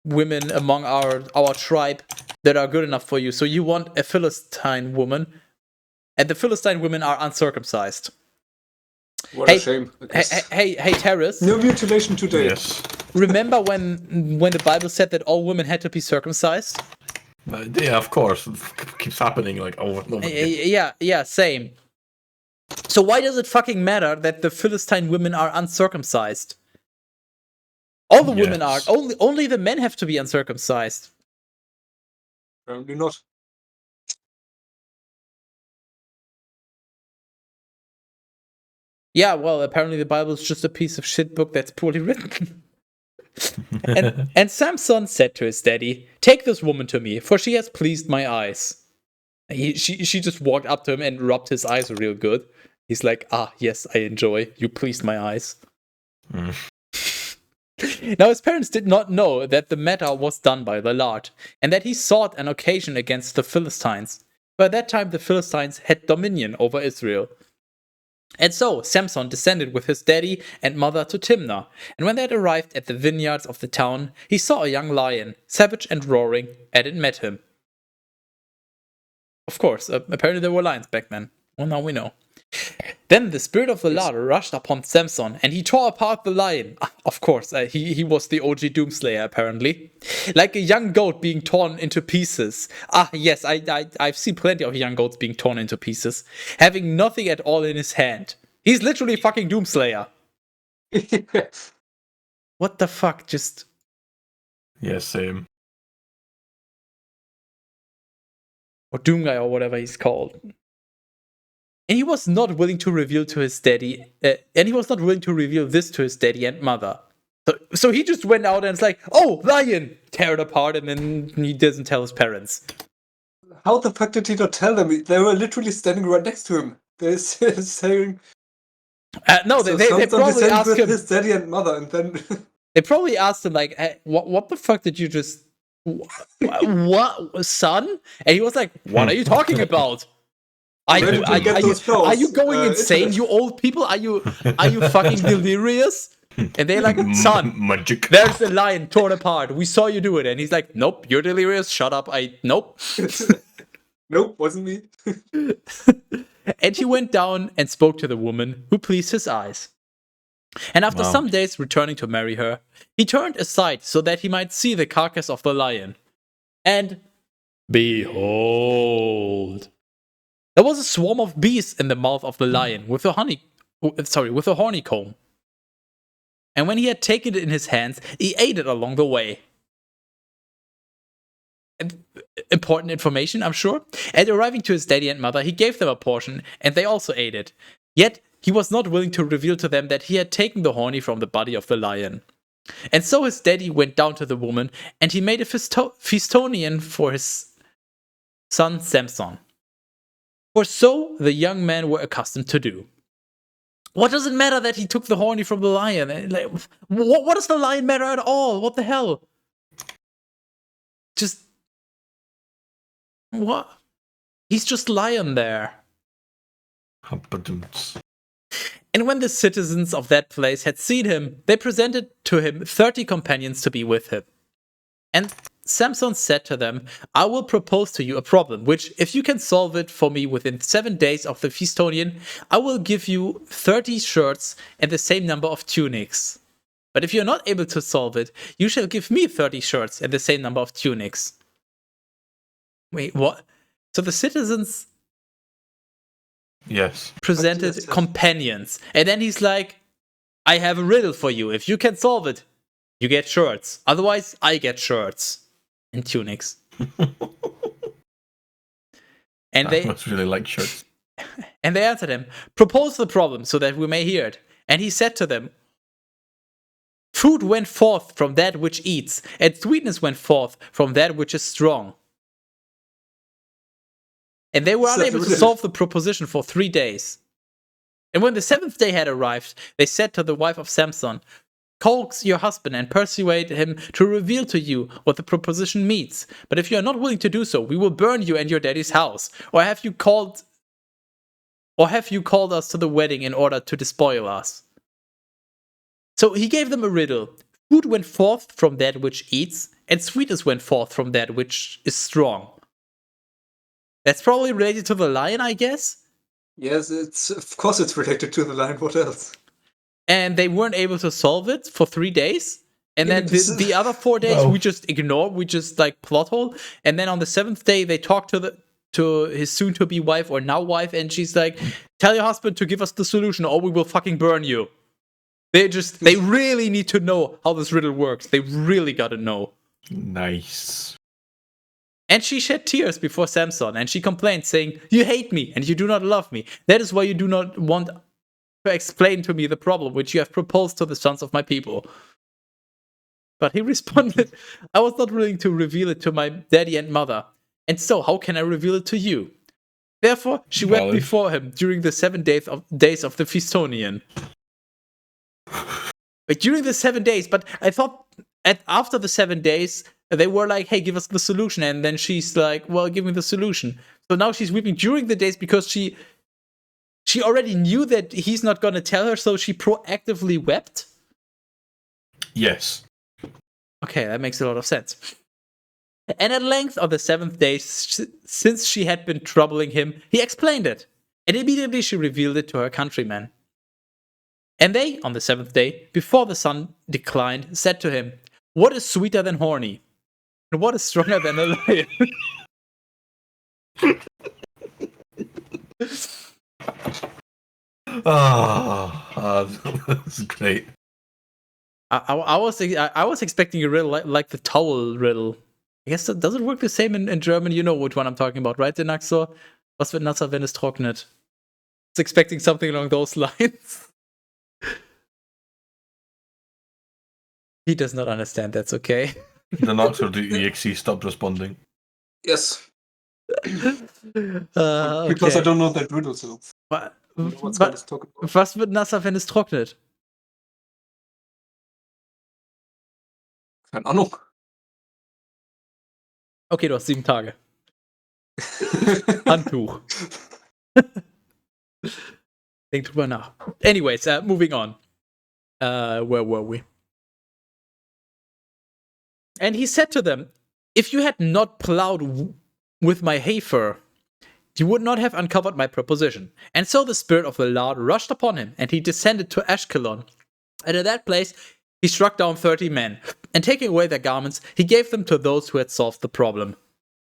A: women among our tribe that are good enough for you. So you want a Philistine woman, and the Philistine women are uncircumcised.
B: What a shame.
A: Hey, Teras.
B: No mutilation today.
C: Yes.
A: Remember when the Bible said that all women had to be circumcised?
C: Yeah, of course. It keeps happening like over and over again.
A: Yeah, same. So why does it fucking matter that the Philistine women are uncircumcised? All the women are.
C: Yes.
A: Only the men have to be uncircumcised.
B: Apparently not.
A: Yeah, well, apparently the Bible is just a piece of shit book that's poorly written. and Samson said to his daddy, "Take this woman to me, for she has pleased my eyes." She just walked up to him and rubbed his eyes real good. He's like, "Ah, yes, I enjoy. You pleased my eyes."
C: Mm.
A: Now, his parents did not know that the matter was done by the Lord, and that he sought an occasion against the Philistines. By that time, the Philistines had dominion over Israel. And so Samson descended with his daddy and mother to Timnah, and when they had arrived at the vineyards of the town, he saw a young lion, savage and roaring, and it met him. Of course, apparently there were lions back then. Well, now we know. Then the spirit of the Lord rushed upon Samson, and he tore apart the lion. Of course, he was the OG Doomslayer, apparently. Like a young goat being torn into pieces. Yes, I've seen plenty of young goats being torn into pieces, having nothing at all in his hand. He's literally fucking Doomslayer. What the fuck? Just...
C: Yeah, same.
A: Or Doom Guy, or whatever he's called. And he was not willing to reveal to his daddy, and he was not willing to reveal this to his daddy and mother. So he just went out and it's like, "Oh, lion!" Tear it apart, and then he doesn't tell his parents.
B: How the fuck did he not tell them? They were literally standing right next to him. They're saying.
A: No,
B: So
A: they
B: Samson
A: probably
B: descended
A: asked
B: with
A: him.
B: his daddy and mother, and then
A: They probably asked him like, "Hey, what the fuck did you just? What, son?" And he was like, "What are you talking about? Are
B: Where
A: you,
B: did you get those clothes?
A: are you going insane,
B: Internet.
A: you old people? Are you fucking delirious?" And they're like, "Son,
C: Magic.
A: there's a lion torn apart. We saw you do it." And he's like, "Nope, you're delirious. Shut up. Nope."
B: Nope, wasn't me.
A: And he went down and spoke to the woman, who pleased his eyes. And after
C: Wow.
A: some days returning to marry her, he turned aside so that he might see the carcass of the lion. And behold, there was a swarm of bees in the mouth of the lion with a honeycomb. And when he had taken it in his hands, he ate it along the way. Important information, I'm sure. And arriving to his daddy and mother, he gave them a portion, and they also ate it. Yet he was not willing to reveal to them that he had taken the honey from the body of the lion. And so his daddy went down to the woman, and he made a feastonian for his son Samson. For so the young men were accustomed to do. What does it matter that he took the honey from the lion? Like, what does the lion matter at all? What the hell? Just... what? He's just lying there. And when the citizens of that place had seen him, they presented to him 30 companions to be with him. And Samson said to them, "I will propose to you a problem, which, if you can solve it for me within 7 days of the feastonian, I will give you 30 shirts and the same number of tunics. But if you're not able to solve it, you shall give me 30 shirts and the same number of tunics." Wait, what? So the citizens
C: Yes.
A: presented
B: Yes.
A: companions. And then he's like, "I have a riddle for you. If you can solve it, you get shirts. Otherwise, I get shirts and tunics." And
C: I must really like shirts.
A: and they answered him, "Propose the problem so that we may hear it." And he said to them, "Food went forth from that which eats, and sweetness went forth from that which is strong." And they were unable to solve the proposition for 3 days. And when the 7th day had arrived, they said to the wife of Samson, "Coax your husband and persuade him to reveal to you what the proposition means. But if you are not willing to do so, we will burn you and your daddy's house. Or have you called us to the wedding in order to despoil us?" So he gave them a riddle. Food went forth from that which eats, and sweetness went forth from that which is strong. That's probably related to the lion, I guess.
B: Yes, of course it's related to the lion. What else?
A: And they weren't able to solve it for 3 days. And
B: Yeah,
A: then
B: this
A: the other 4 days
C: Wow.
A: we just ignore, we just like plot hole. And then on the 7th day they talk to his soon-to-be wife or now wife, and she's like, "Tell your husband to give us the solution, or we will fucking burn you." They really need to know how this riddle works. They really gotta know.
C: Nice.
A: And she shed tears before Samson, and she complained, saying, "You hate me, and you do not love me. That is why you do not want to explain to me the problem which you have proposed to the sons of my people." But he responded, "I was not willing to reveal it to my daddy and mother. And so, how can I reveal it to you?" Therefore, she wept before him during the 7 days of the Feastonian. But during the 7 days, but I thought after the 7 days, they were like, "Hey, give us the solution." And then she's like, "Well, give me the solution." So now she's weeping during the days because she already knew that he's not going to tell her, so she proactively wept.
C: Yes.
A: Okay, that makes a lot of sense. And at length on the 7th day, since she had been troubling him, he explained it. And immediately she revealed it to her countrymen. And they, on the 7th day, before the sun declined, said to him, "What is sweeter than horny? And what is stronger than a lion?"
C: That's great.
A: I was expecting a riddle like the towel riddle. I guess that doesn't work the same in German. You know which one I'm talking about, right, Denaxor? Was wird nasser, wenn es trocknet? I was expecting something along those lines. He does not understand. That's okay.
C: Denaxor.exe stopped responding.
B: Yes.
A: Okay.
B: Because I don't know that riddle, so. What's
A: Was wird nasser, wenn es trocknet?
B: Keine Ahnung.
A: Okay, du hast 7 Tage. Handtuch. Denk drüber nach. Anyways, moving on. Where were we? And he said to them, "If you had not plowed with my heifer, you would not have uncovered my proposition." And so the Spirit of the Lord rushed upon him, and he descended to Ashkelon. And at that place, he struck down 30 men, and taking away their garments, he gave them to those who had solved the problem.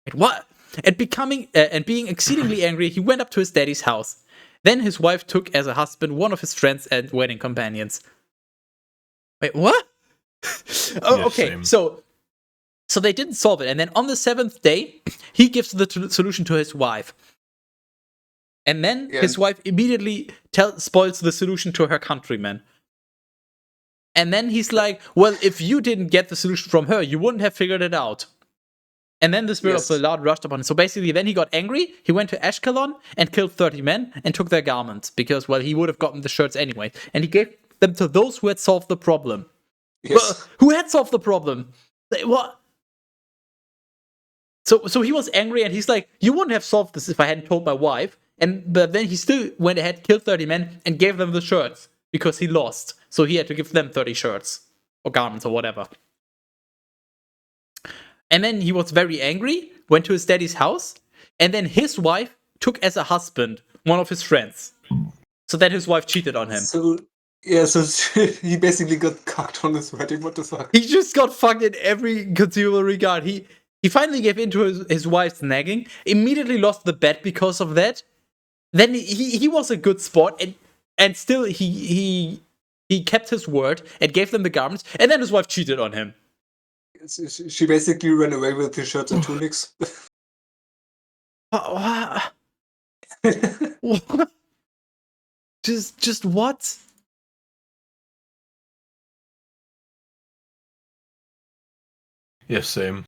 A: And being exceedingly angry, he went up to his daddy's house. Then his wife took as a husband one of his friends and wedding companions. Wait, what? Okay, same. So they didn't solve it. And then on the 7th day, he gives the solution to his wife. And then his wife immediately spoils the solution to her countrymen. And then he's like, "Well, if you didn't get the solution from her, you wouldn't have figured it out." And then the Spirit of the Lord rushed upon him. So basically, then he got angry. He went to Ashkelon and killed 30 men and took their garments because, well, he would have gotten the shirts anyway. And he gave them to those who had solved the problem.
B: Yes.
A: Who had solved the problem? What? So he was angry and he's like, "You wouldn't have solved this if I hadn't told my wife." But then he still went ahead, killed 30 men, and gave them the shirts because he lost. So he had to give them 30 shirts or garments or whatever. And then he was very angry, went to his daddy's house, and then his wife took as a husband one of his friends. So then his wife cheated on him.
B: So he basically got cocked on his wedding. What the fuck?
A: He just got fucked in every conceivable regard. He finally gave in to his wife's nagging, immediately lost the bet because of that. Then he was a good sport, and still he kept his word and gave them the garments, and then his wife cheated on him.
B: She basically ran away with the shirts and tunics.
A: What? Just what?
C: Yes, same.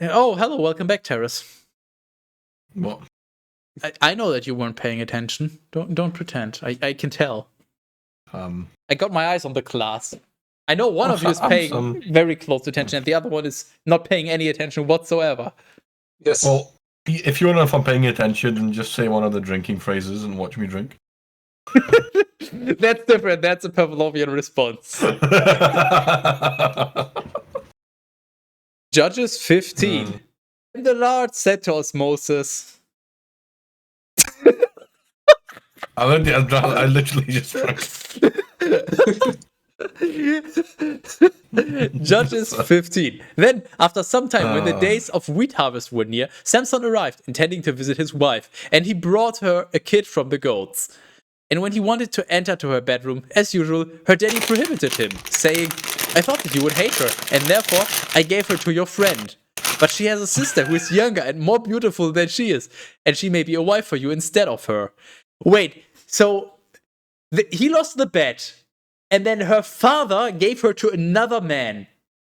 A: Oh, hello, welcome back, Teras.
C: What?
A: I know that you weren't paying attention. Don't pretend. I can tell. I got my eyes on the class. I know one of you is paying very close attention, and the other one is not paying any attention whatsoever.
B: Yes.
C: Well, if you don't know if I'm paying attention, then just say one of the drinking phrases and watch me drink.
A: That's different. That's a Pavlovian response. Judges 15. And the Lord said to Moses.
C: I literally just drank.
A: Judges 15. Then, after some time, when the days of wheat harvest were near, Samson arrived, intending to visit his wife, and he brought her a kid from the goats. And when he wanted to enter to her bedroom, as usual, her daddy prohibited him, saying, I thought that you would hate her, and therefore I gave her to your friend. But she has a sister who is younger and more beautiful than she is, and she may be a wife for you instead of her. Wait, so he lost the bet, and then her father gave her to another man.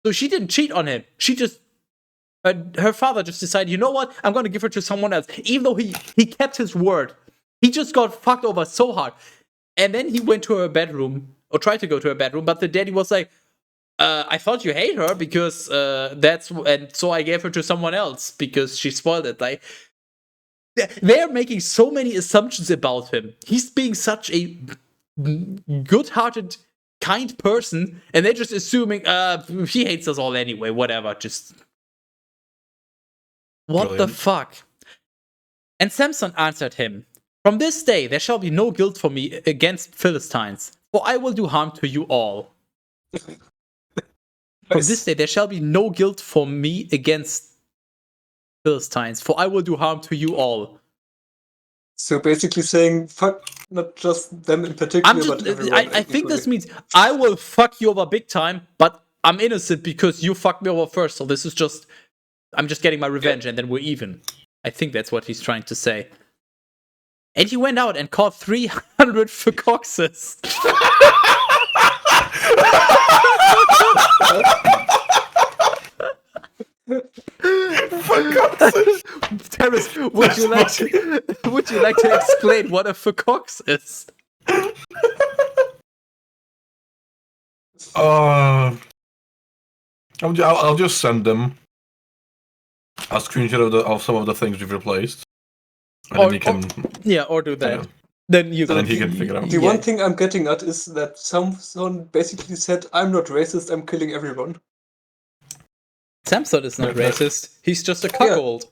A: So she didn't cheat on him. She just her father just decided, you know what? I'm going to give her to someone else. Even though he kept his word. He just got fucked over so hard. And then he went to her bedroom, or tried to go to her bedroom, but the daddy was like, I thought you hate her because and so I gave her to someone else because she spoiled it. Like, they're making so many assumptions about him. He's being such a good-hearted, kind person, and they're just assuming, he hates us all anyway, whatever, just... What
C: Brilliant.
A: the fuck? And Samson answered him, From this day there shall be no guilt for me against Philistines, for I will do harm to you all. From this day there shall be no guilt for me against Philistines, for I will do harm to you all.
B: So basically saying, fuck not just them in particular, but everyone.
A: I think this means I will fuck you over big time, but I'm innocent because you fucked me over first, so this is just... I'm just getting my revenge, and then we're even. I think that's what he's trying to say. And he went out and caught 300 foxes. Teras, would you like to explain what a fox is?
C: I'll just send them a screenshot of some of the things we've replaced, and then he can.
A: Or do that.
C: Yeah.
A: Then you
C: And then he can figure out.
B: The one thing I'm getting at is that someone basically said, I'm not racist, I'm killing everyone.
A: Samson is not racist. He's just a cuckold.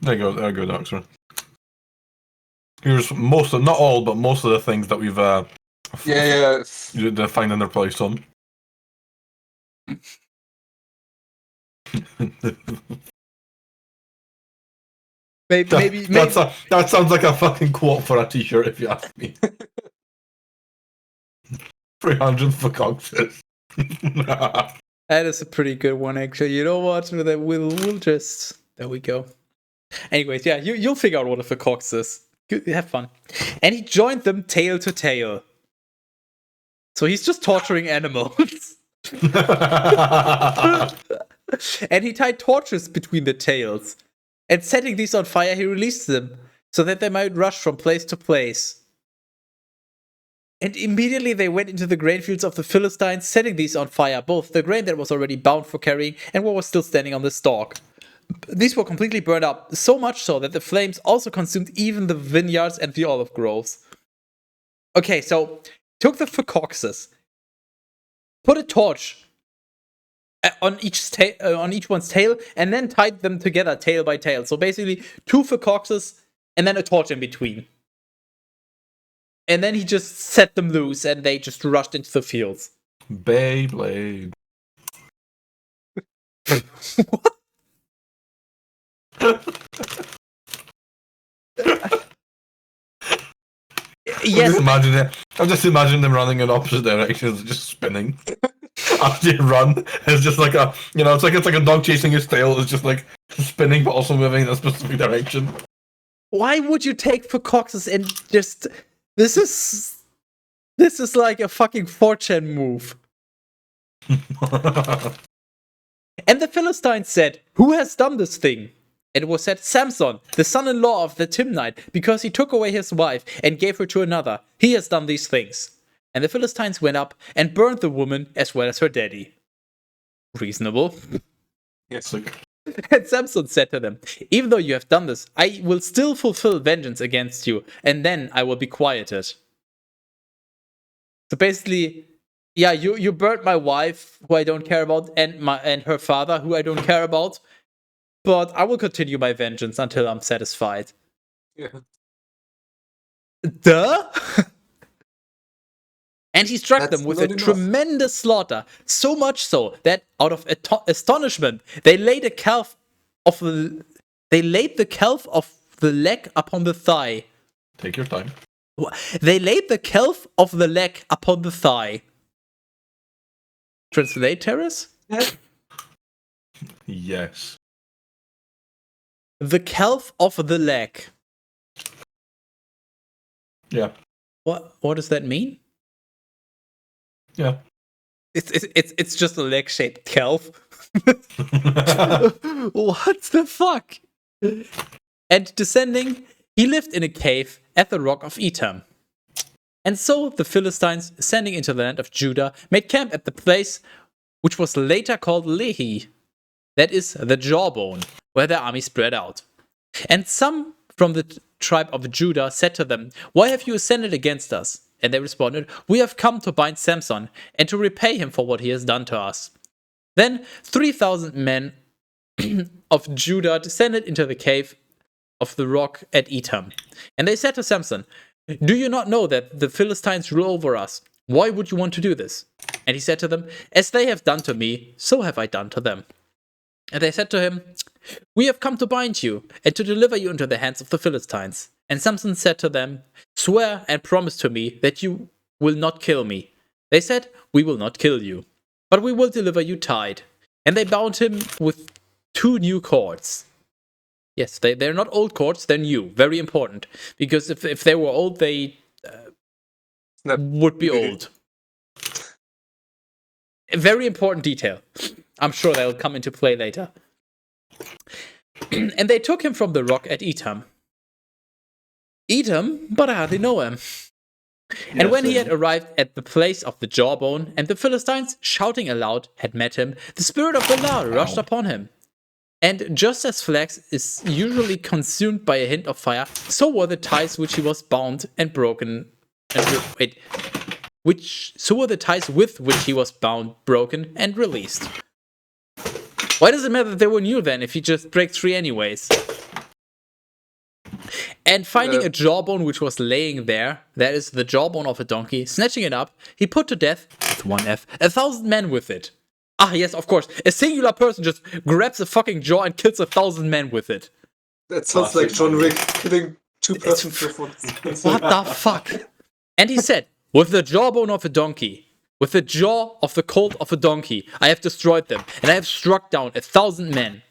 C: There you go, Doctor. Here's most of, not all, but most of the things that we've find in their place on.
A: Maybe
C: that sounds like a fucking quote for a t-shirt, if you ask me. 300 for coxes.
A: That is a pretty good one, actually. You know what? We'll just... There we go. Anyways, yeah, you'll figure out what a fox is. Have fun. And he joined them tail to tail. So he's just torturing animals. And he tied torches between the tails. And setting these on fire, he released them, so that they might rush from place to place. And immediately they went into the grain fields of the Philistines, setting these on fire, both the grain that was already bound for carrying and what was still standing on the stalk. These were completely burned up, so much so that the flames also consumed even the vineyards and the olive groves. Okay, so took the foxes, put a torch on each one's tail, and then tied them together tail by tail. So basically 2 foxes and then a torch in between. And then he just set them loose, and they just rushed into the fields.
C: Beyblade.
A: What? Yes.
C: I'm just imagining them running in opposite directions, just spinning. After you run, it's just like a, it's like a dog chasing his tail. It's just like spinning, but also moving in a specific direction.
A: Why would you take foxes and just... This is like a fucking 4chan move. And the Philistines said, Who has done this thing? And it was said, Samson, the son-in-law of the Timnite, because he took away his wife and gave her to another. He has done these things. And the Philistines went up and burned the woman as well as her daddy. Reasonable.
B: Yes.
A: And Samson said to them, Even though you have done this, I will still fulfill vengeance against you, and then I will be quieted. So basically, yeah, you burned my wife, who I don't care about, and her father, who I don't care about, but I will continue my vengeance until I'm satisfied.
B: Yeah.
A: Duh? And he struck
B: That's
A: them with
B: not
A: a
B: enough.
A: tremendous slaughter, so much so that out of astonishment they laid the calf of the leg upon the thigh.
C: Take your time.
A: They laid the calf of the leg upon the thigh. Translate, Teras?
C: Yes.
A: The calf of the leg.
C: Yeah.
A: What does that mean?
C: Yeah.
A: It's just a leg-shaped calf. What the fuck? And descending, he lived in a cave at the rock of Etam. And so the Philistines, ascending into the land of Judah, made camp at the place which was later called Lehi, that is, the jawbone, where their army spread out. And some from the tribe of Judah said to them, "Why have you ascended against us?" And they responded, "We have come to bind Samson and to repay him for what he has done to us." Then 3,000 men of Judah descended into the cave of the rock at Etam. And they said to Samson, "Do you not know that the Philistines rule over us? Why would you want to do this?" And he said to them, "As they have done to me, so have I done to them." And they said to him, "We have come to bind you and to deliver you into the hands of the Philistines." And Samson said to them, "Swear and promise to me that you will not kill me." They said, "We will not kill you, but we will deliver you tied." And they bound him with 2 new cords. Yes, they're not old cords, they're new. Very important. Because if they were old, they would be old. A very important detail. I'm sure that will come into play later. And they took him from the rock at Etam. Etam, but I hardly know him. And when he had arrived at the place of the jawbone, and the Philistines, shouting aloud, had met him, the spirit of the Lord rushed upon him. And just as flax is usually consumed by a hint of fire, so were the ties which he was bound and broken. So were the ties with which he was bound broken and released. Why does it matter that they were new then, if he just breaks free anyways? And finding a jawbone which was laying there, that is the jawbone of a donkey, snatching it up, he put to death, with 1 F, 1,000 men with it. Ah, yes, of course. A singular person just grabs a fucking jaw and kills 1,000 men with it.
B: That sounds like John Wick killing 2 persons with one.
A: What the fuck? And he said, "With the jawbone of a donkey, with the jaw of the colt of a donkey, I have destroyed them, and I have struck down 1,000 men."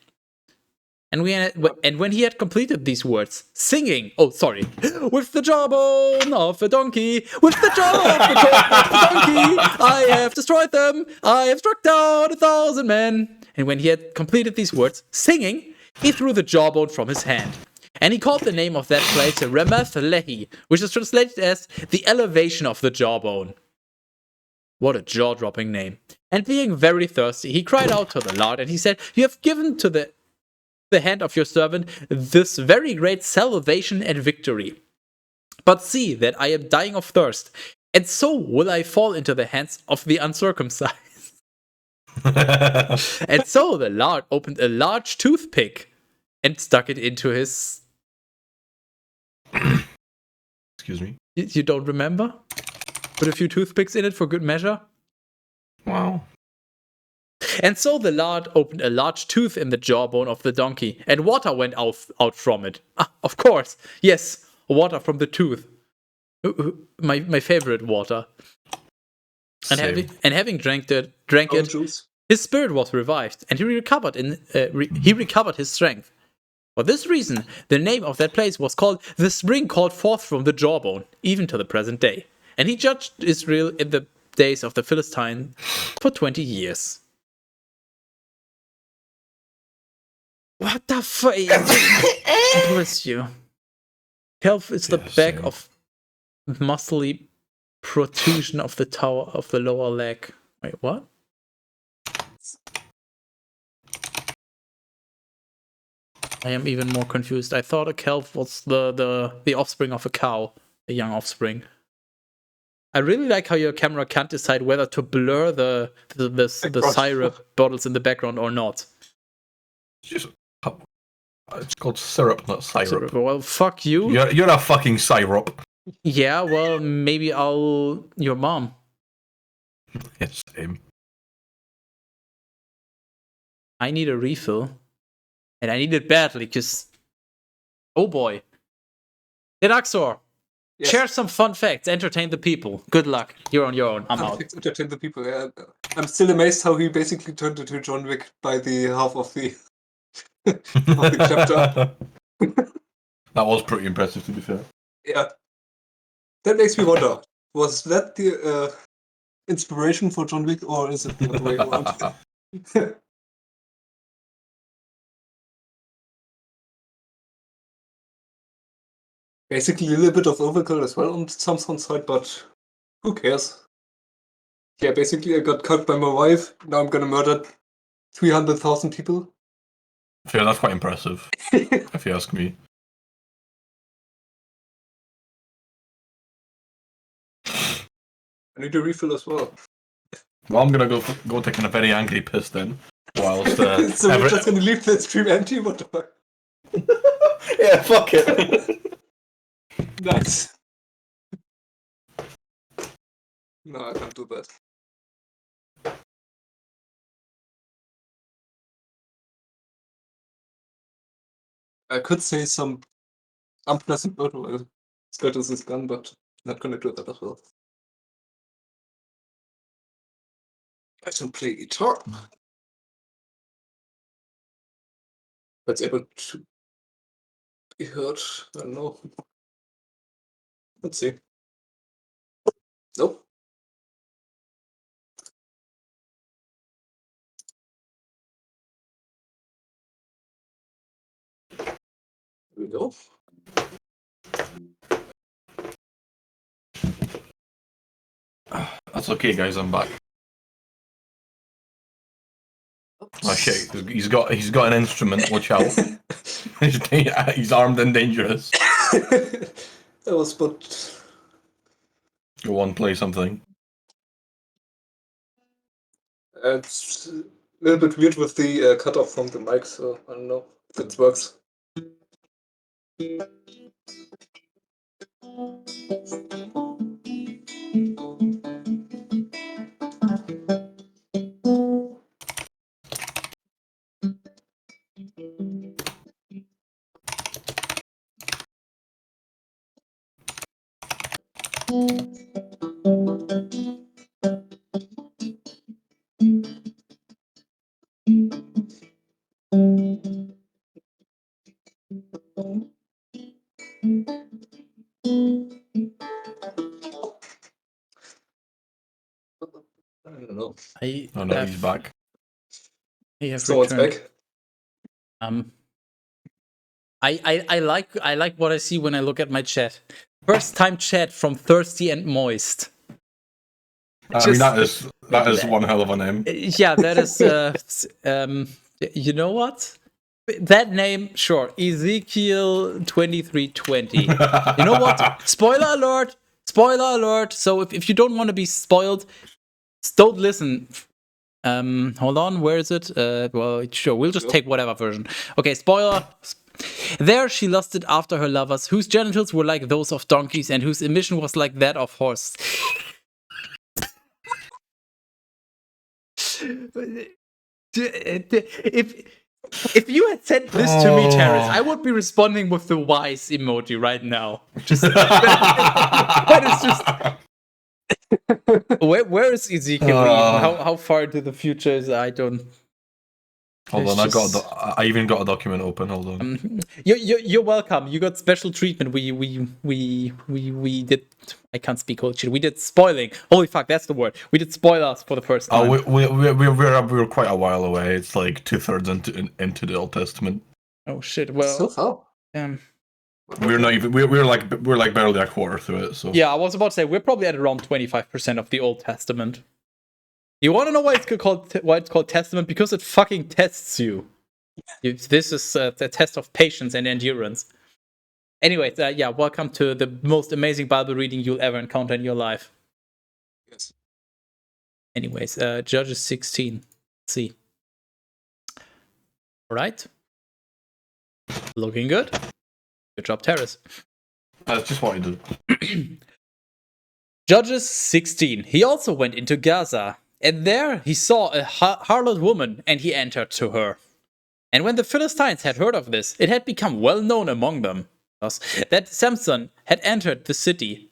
A: And when he had completed these words, singing, "With the jawbone of a donkey, with the jaw of the colt of a donkey, I have destroyed them, I have struck down 1,000 men." And when he had completed these words, singing, he threw the jawbone from his hand. And he called the name of that place Ramath Lehi, which is translated as the elevation of the jawbone. What a jaw-dropping name. And being very thirsty, he cried out to the Lord, and he said, "You have given to the hand of your servant this very great salvation and victory. But see that I am dying of thirst, and so will I fall into the hands of the uncircumcised." And so the Lord opened a large toothpick and stuck it into his...
C: Excuse me.
A: You don't remember? Put a few toothpicks in it for good measure?
C: Wow.
A: And so the Lord opened a large tooth in the jawbone of the donkey, and water went out from it. Ah, of course. Yes, water from the tooth. My favorite water. And having drank it, his spirit was revived, and he recovered his strength. For this reason, the name of that place was called the spring called forth from the jawbone, even to the present day. And he judged Israel in the days of the Philistine for 20 years. What the fuck? Bless you. Calf is the back of muscly protrusion of the tower of the lower leg. Wait, what? I am even more confused. I thought a calf was the offspring of a cow, a young offspring. I really like how your camera can't decide whether to blur the syrup bottles in the background or not.
C: It's called syrup, not syrup.
A: Well, fuck you.
C: You're a fucking syrup.
A: Yeah, well, maybe your mom.
C: Yes, same.
A: I need a refill. And I need it badly, because... Oh boy. Denaxor!
B: Yes.
A: Share some fun facts. Entertain the people. Good luck. You're on your own. I'm out.
B: Entertain the people. Yeah. I'm still amazed how he basically turned into John Wick by the half of the of the chapter.
C: That was pretty impressive, to be fair.
B: Yeah. That makes me wonder, was that the inspiration for John Wick, or is it the other way around? Basically a little bit of overkill as well on some side, but who cares? Yeah, basically I got cut by my wife, now I'm gonna murder 300,000 people.
C: Yeah, that's quite impressive, if you ask me.
B: I need a refill as well.
C: Well, I'm gonna go taking a very angry piss then. Whilst
B: So we're just gonna leave the stream empty? What the fuck?
C: yeah, fuck it.
B: Nice. No, I can't do that. I could say some unpleasant word while Stratus is gone, but not gonna do that as well. I can play guitar. That's able to be heard. I don't know. Let's see. Nope. Here we go.
C: That's okay, guys. I'm back. Oh shit! He's got an instrument. Watch out! He's armed and dangerous.
B: That was but.
C: Go on, play something.
B: It's a little bit weird with the cutoff from the mic, so I don't know if it works. I don't know.
C: Oh no, he's back.
A: I have
B: Someone's
A: returned.
B: back.
A: I like what I see when I look at my chat. First time chat from Thirsty and Moist.
C: I mean, that is one hell of a name.
A: Yeah, that is. You know what? That name, sure. Ezekiel 2320. You know what? Spoiler alert! Spoiler alert! So if you don't want to be spoiled, don't listen. Hold on, where is it? Well, sure, we'll just take whatever version. Okay, spoiler. There she lusted after her lovers, whose genitals were like those of donkeys and whose emission was like that of horse. If you had sent this to me, Teras, I would be responding with the wise emoji right now. Just that is just. Where is Ezekiel? How far into the future is I don't.
C: Hold on, I even got a document open. Hold on.
A: You're welcome. You got special treatment. We did. I can't speak holy shit. We did spoiling. Holy fuck, that's the word. We did spoilers for the first time.
C: Oh, we're quite a while away. It's like 2/3 into the Old Testament.
A: Oh shit. Well,
B: So far.
C: We're not even. We're like barely a quarter through it. So
A: yeah, I was about to say we're probably at around 25% of the Old Testament. You want to know why it's called Testament? Because it fucking tests you. This is the test of patience and endurance. Anyways, yeah, welcome to the most amazing Bible reading you'll ever encounter in your life.
B: Yes.
A: Anyways, Judges 16. Let's see. All right. Looking good. Good job, Teras.
C: that's just what I do.
A: Judges 16. He also went into Gaza, and there he saw a harlot woman, and he entered to her. And when the Philistines had heard of this, it had become well known among them. that Samson had entered the city.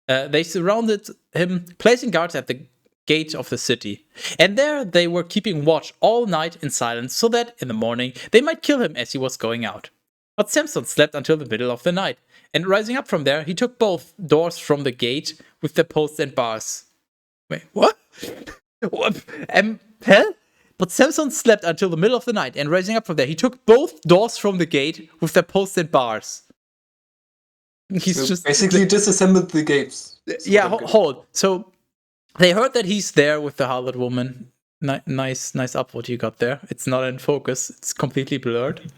A: They surrounded him, placing guards at the gate of the city. And there they were keeping watch all night in silence, so that in the morning they might kill him as he was going out. But Samson slept until the middle of the night, and rising up from there, he took both doors from the gate with their posts and bars. Wait, what? What? Hell? But Samson slept until the middle of the night, and rising up from there, he took both doors from the gate with their posts and bars. He's
B: So
A: just
B: basically disassembled the gates.
A: yeah. Hold. So they heard that he's there with the harlot woman. Nice upload you got there. It's not in focus. It's completely blurred.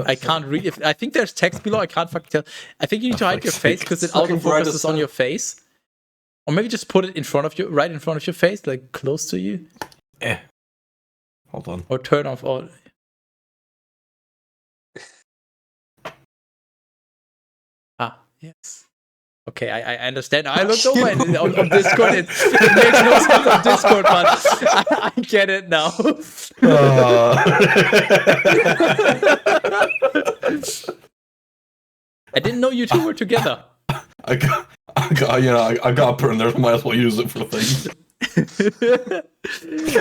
A: I can't read. I think there's text below. I can't fucking tell. I think you need to hide your face because it
B: fucking bright
A: autofocuses
B: as
A: on
B: hell.
A: your face. Or maybe just put it in front of you, right in front of your face, like close to you.
C: Hold on.
A: Or turn off all. Ah, yes. Okay, I understand. I looked over and on Discord. It makes no sense on Discord, but I get it now. I didn't know you two were together.
C: I got a put in there. Might as well use it for things.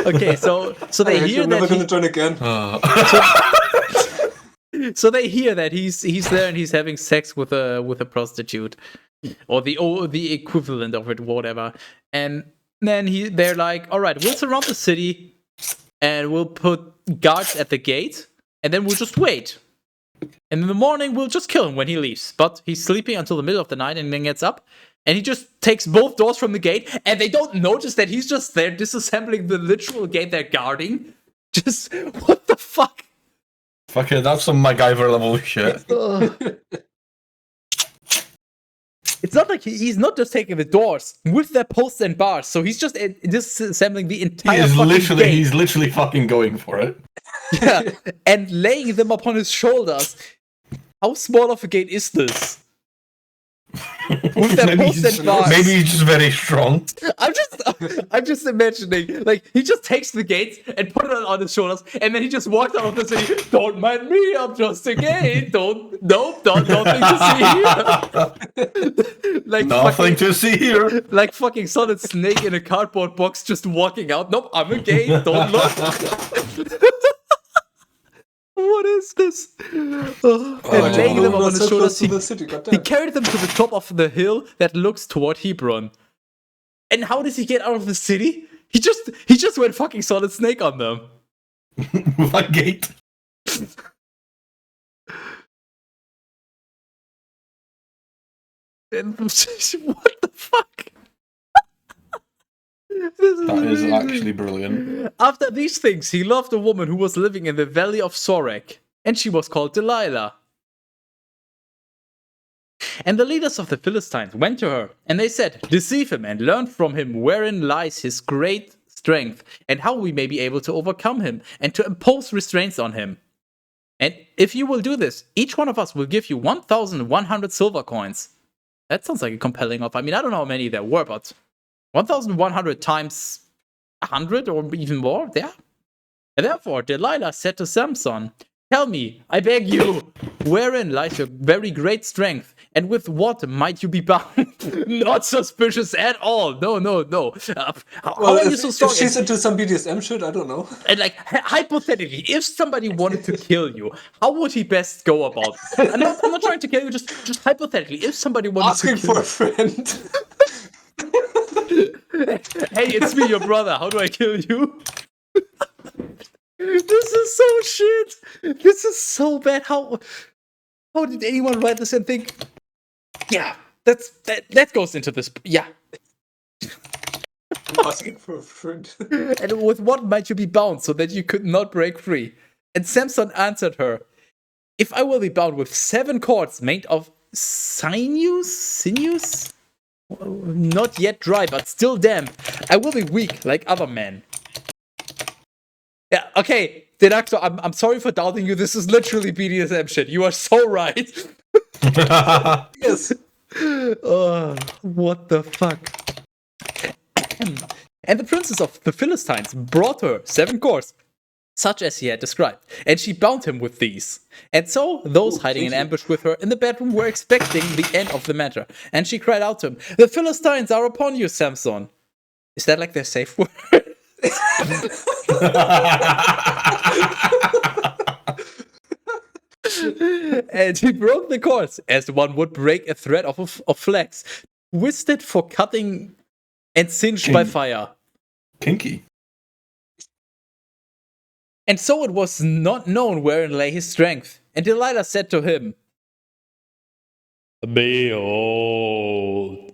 A: Okay, so they hear
B: You're never
A: that
B: gonna join again.
A: so they hear that he's there and he's having sex with a prostitute, or the equivalent of it, whatever. And then they're like, all right, we'll surround the city and we'll put guards at the gate, and then we'll just wait. And in the morning, we'll just kill him when he leaves. But he's sleeping until the middle of the night and then gets up. And he just takes both doors from the gate. And they don't notice that he's just there disassembling the literal gate they're guarding. Just, what the fuck?
C: Fuck it, that's some MacGyver level shit.
A: It's not like he's not just taking the doors with their posts and bars. So he's just disassembling the entire gate.
C: He's literally fucking going for it.
A: Yeah, and laying them upon his shoulders. How small of a gate is this? With their posts and bars.
C: Maybe he's just very strong.
A: I'm just imagining, like, he just takes the gate and put it on his shoulders, and then he just walks out of the city. Don't mind me, I'm just a gate. Nothing to see here. Like
C: Nothing to see here.
A: Like fucking Solid Snake in a cardboard box just walking out. Nope, I'm a gate. Don't look. What is this? And laying them on his shoulders, he carried them to the top of the hill that looks toward Hebron. And how does he get out of the city? He just went fucking Solid Snake on them.
C: What gate?
A: And what the fuck?
C: That is actually brilliant.
A: After these things, he loved a woman who was living in the valley of Sorek, and she was called Delilah. And the leaders of the Philistines went to her, and they said, deceive him and learn from him wherein lies his great strength, and how we may be able to overcome him, and to impose restraints on him. And if you will do this, each one of us will give you 1,100 silver coins. That sounds like a compelling offer. I mean, I don't know how many there were, but 1,100 times 100 or even more? Yeah. And therefore, Delilah said to Samson, tell me, I beg you, wherein lies your very great strength, and with what might you be bound? Not suspicious at all. No. How are you so strong?
B: If she's into some BDSM shit, I don't know.
A: And like, hypothetically, if somebody wanted to kill you, how would he best go about it? I'm not trying to kill you, just hypothetically, if somebody wanted
B: Asking
A: to kill
B: for a friend.
A: Hey, it's me, your brother. How do I kill you? This is so shit. This is so bad. How did anyone write this and think? Yeah, that goes into this. Yeah.
B: Asking for a friend.
A: And with what might you be bound so that you could not break free? And Samson answered her, if I will be bound with 7 cords made of sinews? Not yet dry, but still damp. I will be weak like other men. Yeah, okay, Denaxor, I'm sorry for doubting you. This is literally BDSM shit. You are so right.
B: Yes.
A: What the fuck? And the princess of the Philistines brought her 7 cords such as he had described, and she bound him with these. And so those hiding in
B: thank you.
A: ambush with her in the bedroom were expecting the end of the matter. And she cried out to him, "The Philistines are upon you, Samson." Is that like their safe word? And he broke the cords as one would break a thread of flax, twisted for cutting and singed by fire.
C: Kinky.
A: And so it was not known wherein lay his strength. And Delilah said to him, "Behold,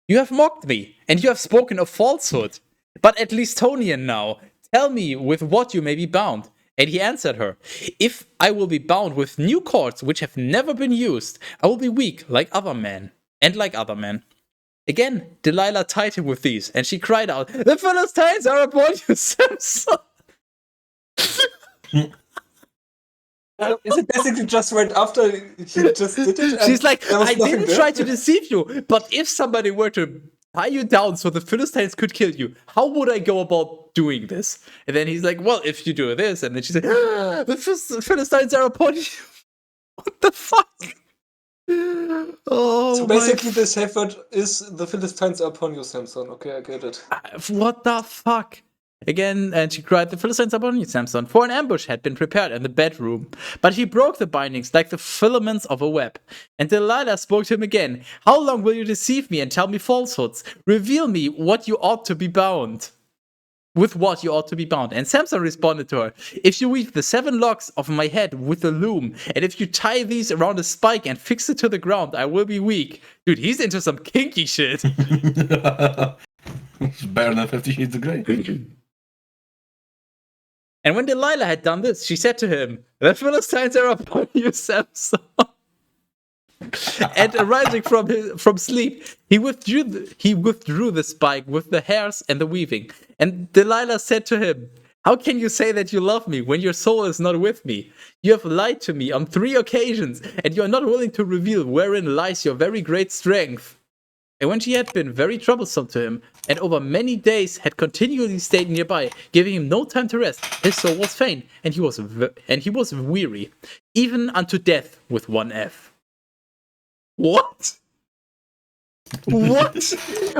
A: you have mocked me, and you have spoken of falsehood. But at Leastonian now, tell me with what you may be bound." And he answered her, "If I will be bound with new cords which have never been used, I will be weak like other men, and like other men." Again, Delilah tied him with these, and she cried out, "The Philistines are upon you, Samson."
B: Is it basically just right after he just did it?
A: She's like,
B: there was
A: "I
B: nothing
A: didn't
B: there?"
A: try to deceive you, but if somebody were to tie you down so the Philistines could kill you, how would I go about doing this?" And then he's like, "Well, if you do this," and then she's like, "The Philistines are upon you." What the fuck? Oh,
B: So basically, the safe word is "the Philistines are upon you, Samson." Okay, I get it.
A: what the fuck? Again, and she cried, "The Philistines are upon you, Samson." For an ambush had been prepared in the bedroom, but he broke the bindings like the filaments of a web. And Delilah spoke to him again, "How long will you deceive me and tell me falsehoods? Reveal me what you ought to be bound. With what you ought to be bound." And Samson responded to her, "If you weave the 7 locks of my head with a loom, and if you tie these around a spike and fix it to the ground, I will be weak." Dude, he's into some kinky shit.
C: It's better than 50 Shades of Grey.
A: And when Delilah had done this, she said to him, "The Philistines are upon you, Samson." And arising from sleep, he withdrew the spike with the hairs and the weaving. And Delilah said to him, "How can you say that you love me when your soul is not with me? You have lied to me on 3 occasions, and you are not willing to reveal wherein lies your very great strength." And when she had been very troublesome to him, and over many days had continually stayed nearby, giving him no time to rest, his soul was faint, and he was weary, even unto death with one F. What? What?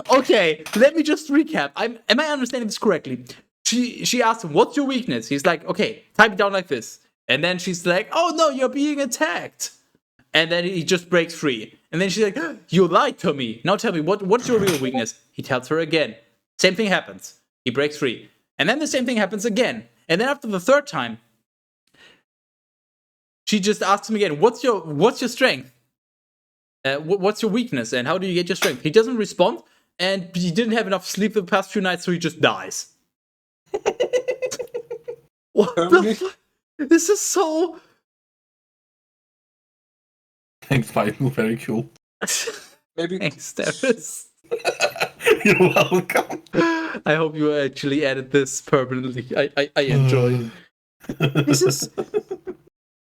A: Okay, let me just recap. Am I understanding this correctly? She asked him, "What's your weakness?" He's like, "Okay, tie me down like this." And then she's like, "Oh no, you're being attacked." And then he just breaks free. And then she's like, "You lied to me. Now tell me, what's your real weakness?" He tells her again. Same thing happens. He breaks free. And then the same thing happens again. And then after the 3rd time, she just asks him again, what's your strength? What's your weakness? And how do you get your strength? He doesn't respond. And he didn't have enough sleep the past few nights, so he just dies. What the fuck? This is so...
C: Thanks, Michael. Very cool.
B: Maybe.
A: Thanks, Teras.
C: You're welcome.
A: I hope you actually added this permanently. I enjoy. This is...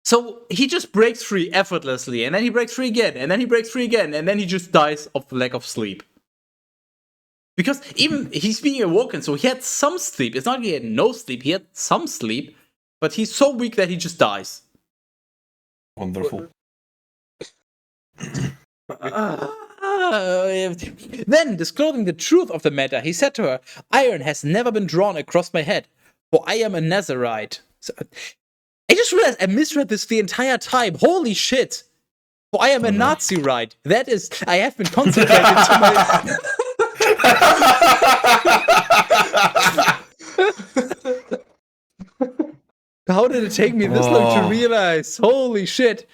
A: So he just breaks free effortlessly, and then he breaks free again, and then he breaks free again, and then he just dies of lack of sleep. Because even he's being awoken, so he had some sleep. It's not like he had no sleep, he had some sleep, but he's so weak that he just dies.
C: Wonderful.
A: Then, disclosing the truth of the matter, he said to her, "Iron has never been drawn across my head, for I am a Nazarite." So, I just realized I misread this the entire time. Holy shit! For I am a Nazi-rite. That is, I have been consecrated to my... How did it take me this long to realize? Holy shit!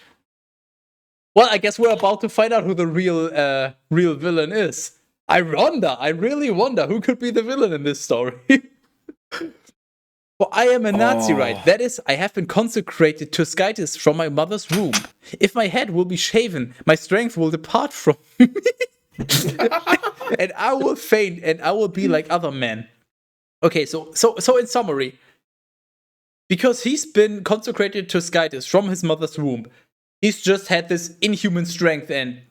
A: Well, I guess we're about to find out who the real villain is. I really wonder who could be the villain in this story. For I am a Nazi-rite. That is, I have been consecrated to Skytis from my mother's womb. If my head will be shaven, my strength will depart from me. And I will faint, and I will be like other men. Okay, so in summary, because he's been consecrated to Skytis from his mother's womb, he's just had this inhuman strength, and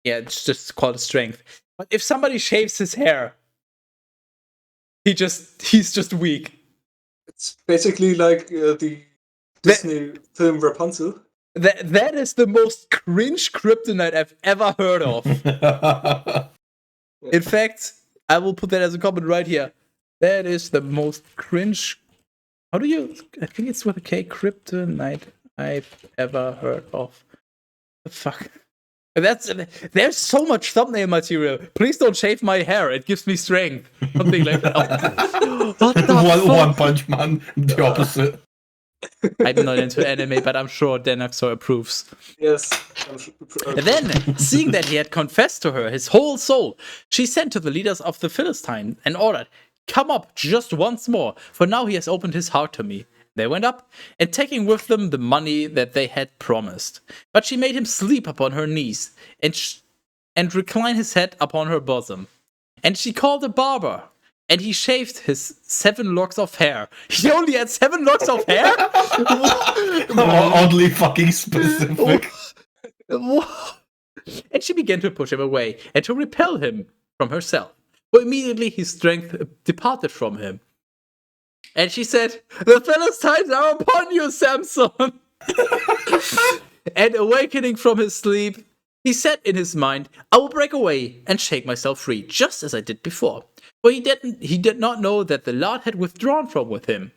A: yeah, it's just called strength. But if somebody shaves his hair, he's just weak.
B: It's basically like the Disney film Rapunzel.
A: That is the most cringe kryptonite I've ever heard of. In fact, I will put that as a comment right here. That is the most cringe. How do you? I think it's with a K. Kryptonite I've ever heard of. The fuck. There's so much thumbnail material. Please don't shave my hair. It gives me strength. Something like that. What the fuck?
C: One Punch Man, the opposite.
A: I'm not into anime, but I'm sure Denaxor approves.
B: Yes.
A: And then, seeing that he had confessed to her his whole soul, she sent to the leaders of the Philistines and ordered, "Come up just once more, for now he has opened his heart to me." They went up, and taking with them the money that they had promised. But she made him sleep upon her knees, and recline his head upon her bosom. And she called a barber, and he shaved his 7 locks of hair. He only had 7 locks of hair?
C: Oddly fucking specific.
A: And she began to push him away, and to repel him from herself. For immediately his strength departed from him. And she said, "The Philistines are upon you, Samson!" And awakening from his sleep, he said in his mind, "I will break away and shake myself free, just as I did before." For he did not know that the Lord had withdrawn from him.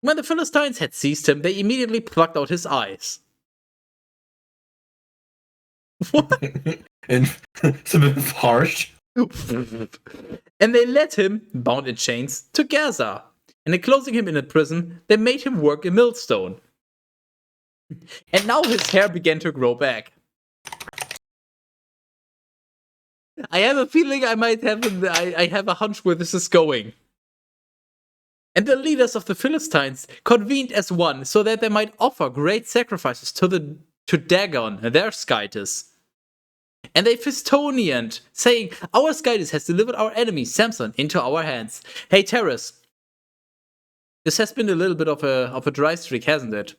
A: When the Philistines had seized him, they immediately plucked out his eyes. What?
C: It's a bit harsh.
A: And they led him, bound in chains, to Gaza. And enclosing him in a prison, they made him work a millstone. And now his hair began to grow back. I have a feeling I have a hunch where this is going. And the leaders of the Philistines convened as one, so that they might offer great sacrifices to Dagon, their Skytus. And they Fistonianed, saying, "Our Skytus has delivered our enemy, Samson, into our hands." Hey, Teras. This has been a little bit of a dry streak, hasn't it?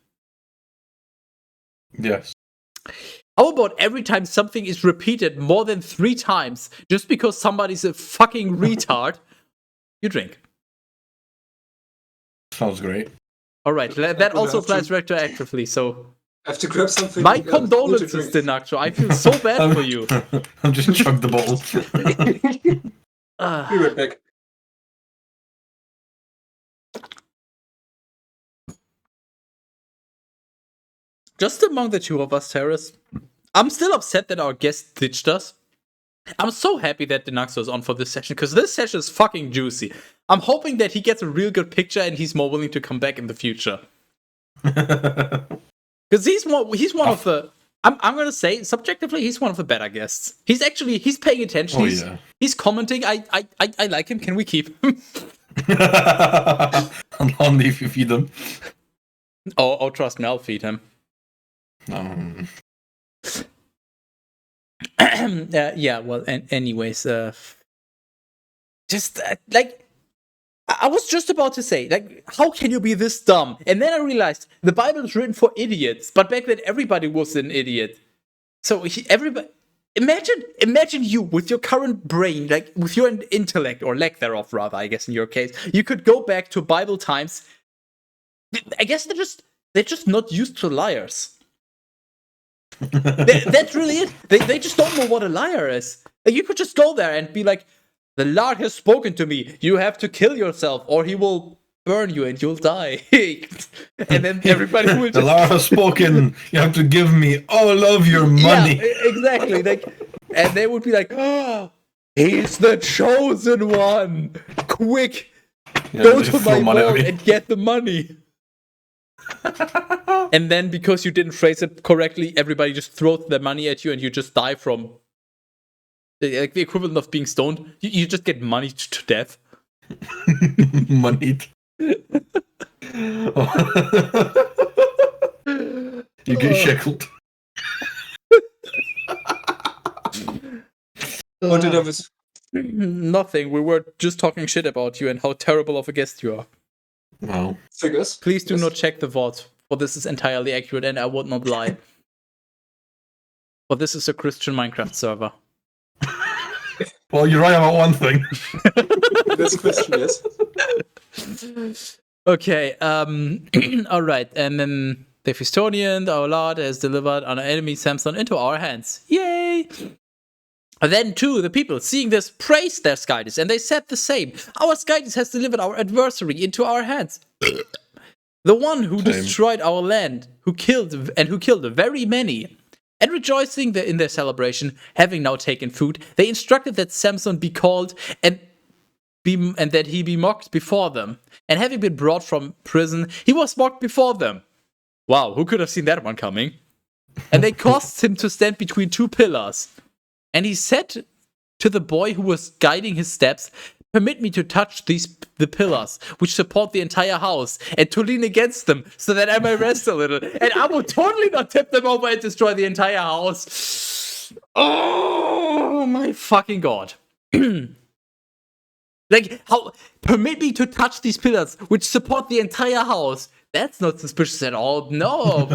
C: Yes.
A: How about every time something is repeated more than 3 times, just because somebody's a fucking retard, you drink?
C: Sounds great.
A: Alright, that also applies retroactively, so...
B: I have to grab something.
A: My condolences, Denaxor. I feel so bad for you.
C: I'm just chugged the bottle.
B: Be right back.
A: Just among the two of us, Teras, I'm still upset that our guest ditched us. I'm so happy that Denaxor is on for this session, because this session is fucking juicy. I'm hoping that he gets a real good picture and he's more willing to come back in the future. Because he's one of the... I'm gonna say, subjectively, he's one of the better guests. He's paying attention. He's commenting. I like him. Can we keep him?
C: Only if you feed them.
A: Oh, trust me, I'll feed him. Yeah, well, anyways, just like I was just about to say, like, how can you be this dumb? And then I realized the Bible is written for idiots, but back then everybody was an idiot. So everybody, imagine you with your current brain, like with your intellect or lack thereof, rather, I guess in your case, you could go back to Bible times. I guess they're just not used to liars. That's really it. They just don't know what a liar is. Like, you could just go there and be like, "The Lord has spoken to me. You have to kill yourself, or he will burn you and you'll die." And then everybody will just...
C: "The Lord has spoken. You have to give me all of your money."
A: Yeah, exactly. Like, and they would be like, "Oh, he's the chosen one. Quick, go to my vault and get the money." And then, because you didn't phrase it correctly, everybody just throws their money at you and you just die from... Like the equivalent of being stoned. You just get money to death.
C: Money. You get shackled.
B: What did I miss?
A: Nothing. We were just talking shit about you and how terrible of a guest you are.
C: Wow.
B: Figures.
A: Please do not check the vault, for this is entirely accurate and I would not lie. For this is a Christian Minecraft server.
C: Well, you're right about one thing.
B: This question, yes.
A: Okay, all right, and then the Phistonian, our Lord, has delivered our enemy Samson into our hands. Yay! Then, too, the people, seeing this, praised their Skytis, and they said the same. Our Skytis has delivered our adversary into our hands. The one who destroyed our land, who killed very many. And rejoicing in their celebration, having now taken food, they instructed that Samson be called and that he be mocked before them. And having been brought from prison, he was mocked before them. Wow, who could have seen that one coming? And they caused him to stand between two pillars. And he said to the boy who was guiding his steps, "Permit me to touch the pillars which support the entire house, and to lean against them, so that I may rest a little. And I will totally not tip them over and destroy the entire house." Oh my fucking god. Like, how? Permit me to touch these pillars which support the entire house. That's not suspicious at all. No.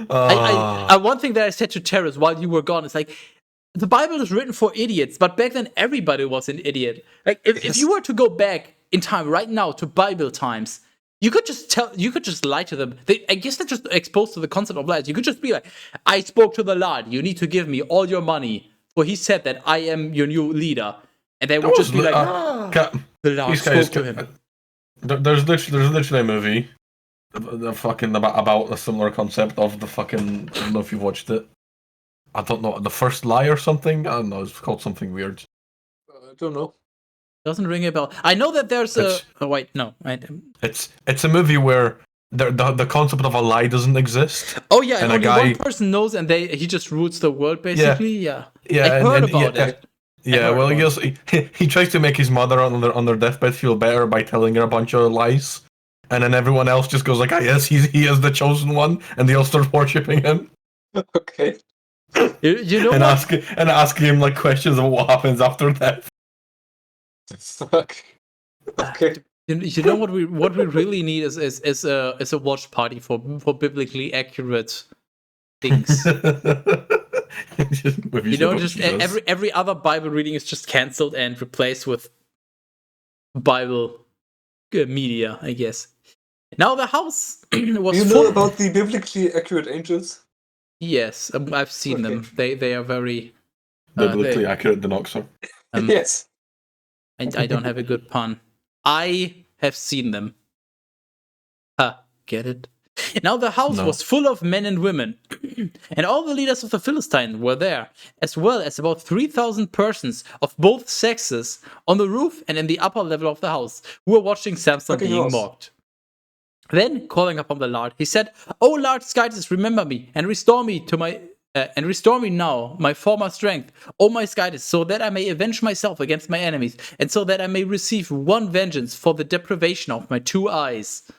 A: One thing that I said to Teras while you were gone is like, the Bible is written for idiots, but back then everybody was an idiot. Like, if you were to go back in time right now to Bible times, you could just lie to them. I guess they're just exposed to the concept of lies. You could just be like, "I spoke to the Lord. You need to give me all your money, for he said that I am your new leader." And they would just be like, "The Lord spoke to him."
C: There's literally a movie about a similar concept of the fucking. I don't know if you've watched it. I don't know, The First Lie or something. I don't know. It's called something weird.
B: I don't know.
A: Doesn't ring a bell. I know that there's a. Oh wait, no.
C: It's a movie where the concept of a lie doesn't exist.
A: Oh yeah,
C: and
A: only one person knows, and he just rules the world basically. Yeah. I heard about it.
C: Yeah, well, he tries to make his mother on their deathbed feel better by telling her a bunch of lies, and then everyone else just goes like, "Ah, yes, he is the chosen one," and they all start worshipping him.
B: Okay.
A: You know
C: and
A: what?
C: asking him like questions of what happens after death.
B: Fuck. Okay.
A: You know what we really need is a watch party for biblically accurate things. Just every other Bible reading is just cancelled and replaced with Bible media, I guess. Now the house was.
B: You know about the biblically accurate angels?
A: Yes, I've seen them. They are very
C: biblically accurate. Denaxor.
B: Yes.
A: I don't have a good pun. I have seen them. Get it? Now the house was full of men and women, and all the leaders of the Philistines were there, as well as about 3,000 persons of both sexes on the roof and in the upper level of the house, who were watching Samson being mocked. Then, calling upon the Lord, he said, "O Lord Skytis, remember me and restore me now my former strength, O my Skytis, so that I may avenge myself against my enemies, and so that I may receive one vengeance for the deprivation of my 2 eyes."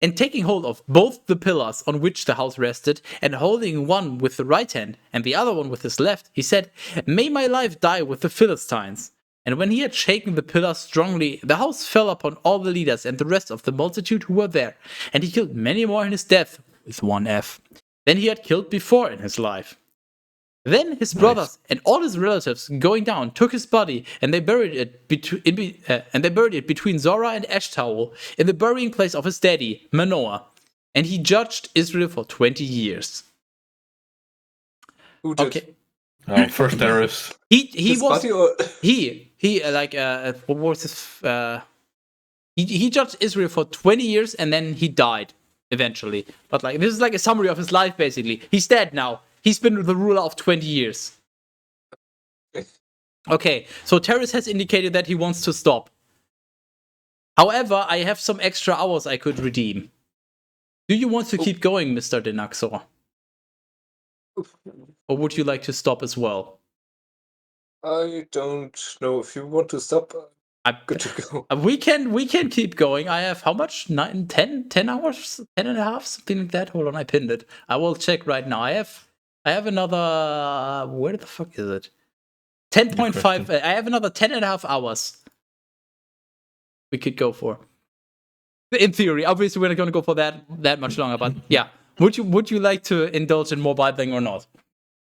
A: And taking hold of both the pillars on which the house rested, and holding one with the right hand and the other one with his left, he said, "May my life die with the Philistines." And when he had shaken the pillars strongly, the house fell upon all the leaders and the rest of the multitude who were there, and he killed many more in his death, with one F, than he had killed before in his life. Then his brothers and all his relatives, going down, took his body, and they buried it between Zorah and Eshtaol, in the burying place of his daddy Manoah. And he judged Israel for 20 years.
B: Who did?
A: Okay.
C: First Teras.
A: He was
B: body or...
A: what was his he judged Israel for 20 years and then he died eventually. But like, this is like a summary of his life basically. He's dead now. He's been the ruler of 20 years. Okay, so Teras has indicated that he wants to stop. However, I have some extra hours I could redeem. Do you want to keep going, Mr. Denaxor? Or would you like to stop as well?
B: I don't know. If you want to stop, I'm good to go.
A: We can keep going. I have how much? 9, 10 hours? 10 and a half? Something like that. Hold on, I pinned it. I will check right now. I have another... Where the fuck is it? 10.5. I have another 10 and a half hours we could go for. In theory. Obviously, we're not going to go for that much longer, but yeah. Would you like to indulge in more Bibling or not?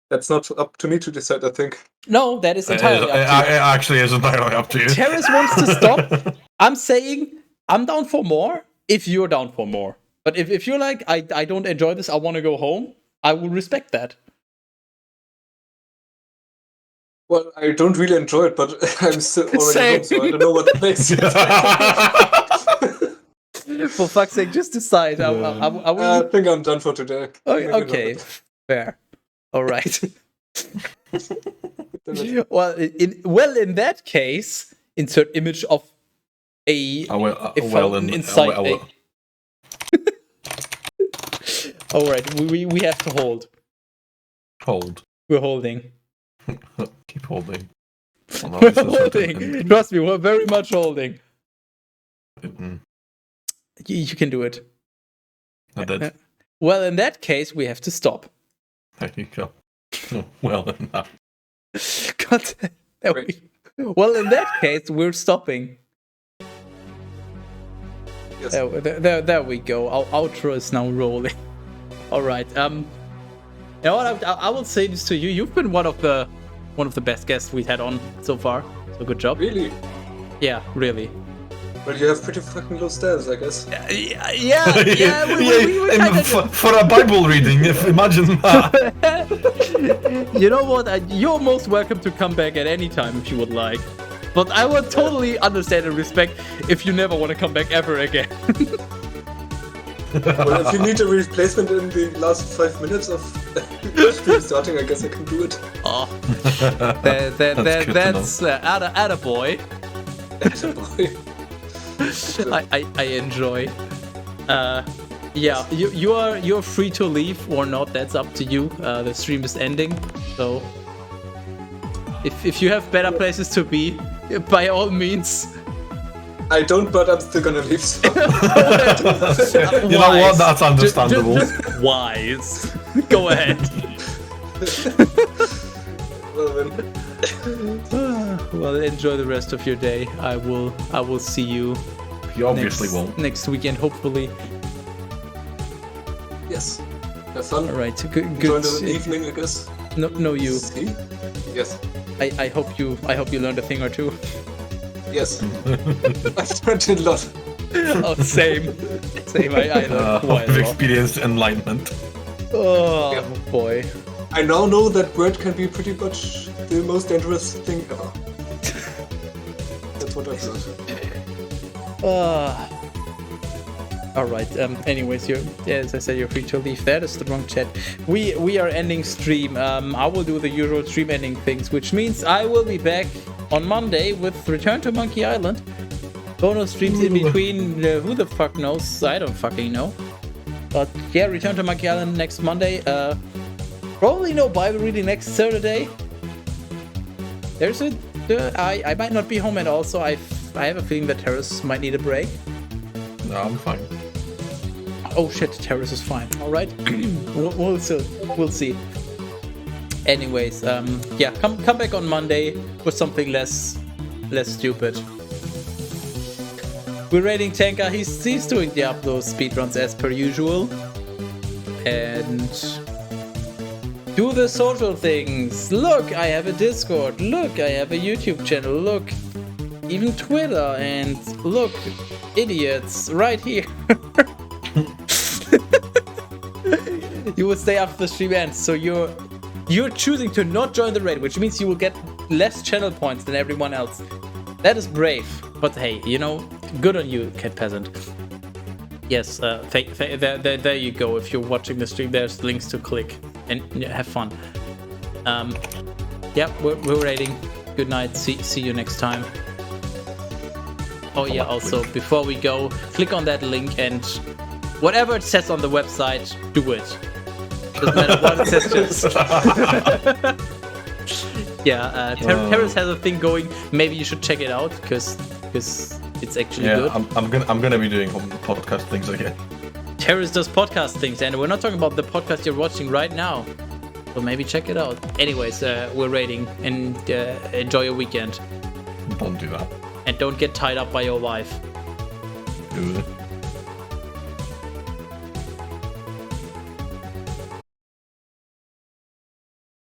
B: That's not up to me to decide, I think.
A: No, that is
C: It
A: entirely up to you.
C: actually is entirely up to you.
A: Terrace wants to stop. I'm saying I'm down for more if you're down for more. But if you're like, I don't enjoy this, I want to go home, I will respect that.
B: Well, I don't really enjoy it, but I'm still already
C: Same.
B: home, so I don't know what the place is.
A: For fuck's sake, just decide. Are
B: I
A: we...
B: think I'm done for today.
A: Okay, fair. All right. Well, in that case, insert image of a fountain inside a... All right, we have to hold.
C: Hold.
A: We're holding.
C: Keep holding.
A: We're holding. Trust me, we're very much holding. You can do it.
C: I did.
A: Well, in that case, we have to stop.
C: There you go. Well, then.
A: God, well, in that case, we're stopping.
B: Yes.
A: There we go. Our outro is now rolling. All right. You know what? I will say this to you. You've been one of the best guests we've had on so far. So good job.
B: Really?
A: Yeah, really.
B: Well, you have pretty fucking low standards, I guess.
A: Yeah. We kinda...
C: for a Bible reading, imagine that.
A: You know what? You're most welcome to come back at any time if you would like. But I would totally understand and respect if you never want to come back ever again.
B: Well, if you need a replacement in the last 5 minutes of starting, I guess I can do it.
A: Oh, that's attaboy.
B: Attaboy.
A: I enjoy. Yeah, you're free to leave or not. That's up to you. The stream is ending, so if you have better places to be, by all means.
B: I don't, but I'm still gonna leave. So.
C: You know what? That's understandable.
A: Just wise. Go ahead.
B: Well then.
A: Well, enjoy the rest of your day. I will see you.
C: You obviously won't.
A: Next weekend, hopefully.
B: Yes. Have fun.
A: All right. Good.
B: Enjoy the evening, I guess.
A: No, you.
B: See? Yes.
A: I hope you learned a thing or two.
B: Yes. I've learned a lot.
A: Oh, same. I learned quite a
C: I've
A: lot.
C: experienced enlightenment.
A: Oh
B: Yeah.
A: boy.
B: I now know that word can be pretty much the most dangerous thing ever. That's what I've learned.
A: All right. Anyways, as I said, you're free to leave. That is the wrong chat. We are ending stream. I will do the usual stream ending things, which means I will be back on Monday with Return to Monkey Island. Bonus streams in between. Who the fuck knows? I don't fucking know. But yeah, Return to Monkey Island next Monday. Probably no Bible reading next Saturday. There's a. I might not be home at all, so I have a feeling that Teras might need a break.
C: No, I'm fine.
A: Oh shit, Teras is fine. All right, we'll see. Anyways, yeah, come back on Monday with something less stupid. We're rating Tanka. He's doing Diablo speedruns as per usual, and do the social things. Look, I have a Discord. Look, I have a YouTube channel. Look, even Twitter. And look, idiots, right here. You will stay after the stream ends, so you're choosing to not join the raid, which means you will get less channel points than everyone else. That is brave, but hey, you know, good on you, Cat Peasant. Yes, there you go. If you're watching the stream, there's links to click and have fun. Yeah, we're raiding. Good night. See you next time. Oh yeah, also before we go, click on that link and whatever it says on the website, do it. Doesn't matter what it says, just. Yeah, Teras has a thing going. Maybe you should check it out because it's actually good.
C: I'm gonna be doing podcast things again.
A: Teras does podcast things, and we're not talking about the podcast you're watching right now. So maybe check it out. Anyways, we're raiding and enjoy your weekend.
C: Don't do that.
A: And don't get tied up by your wife.
C: Do it.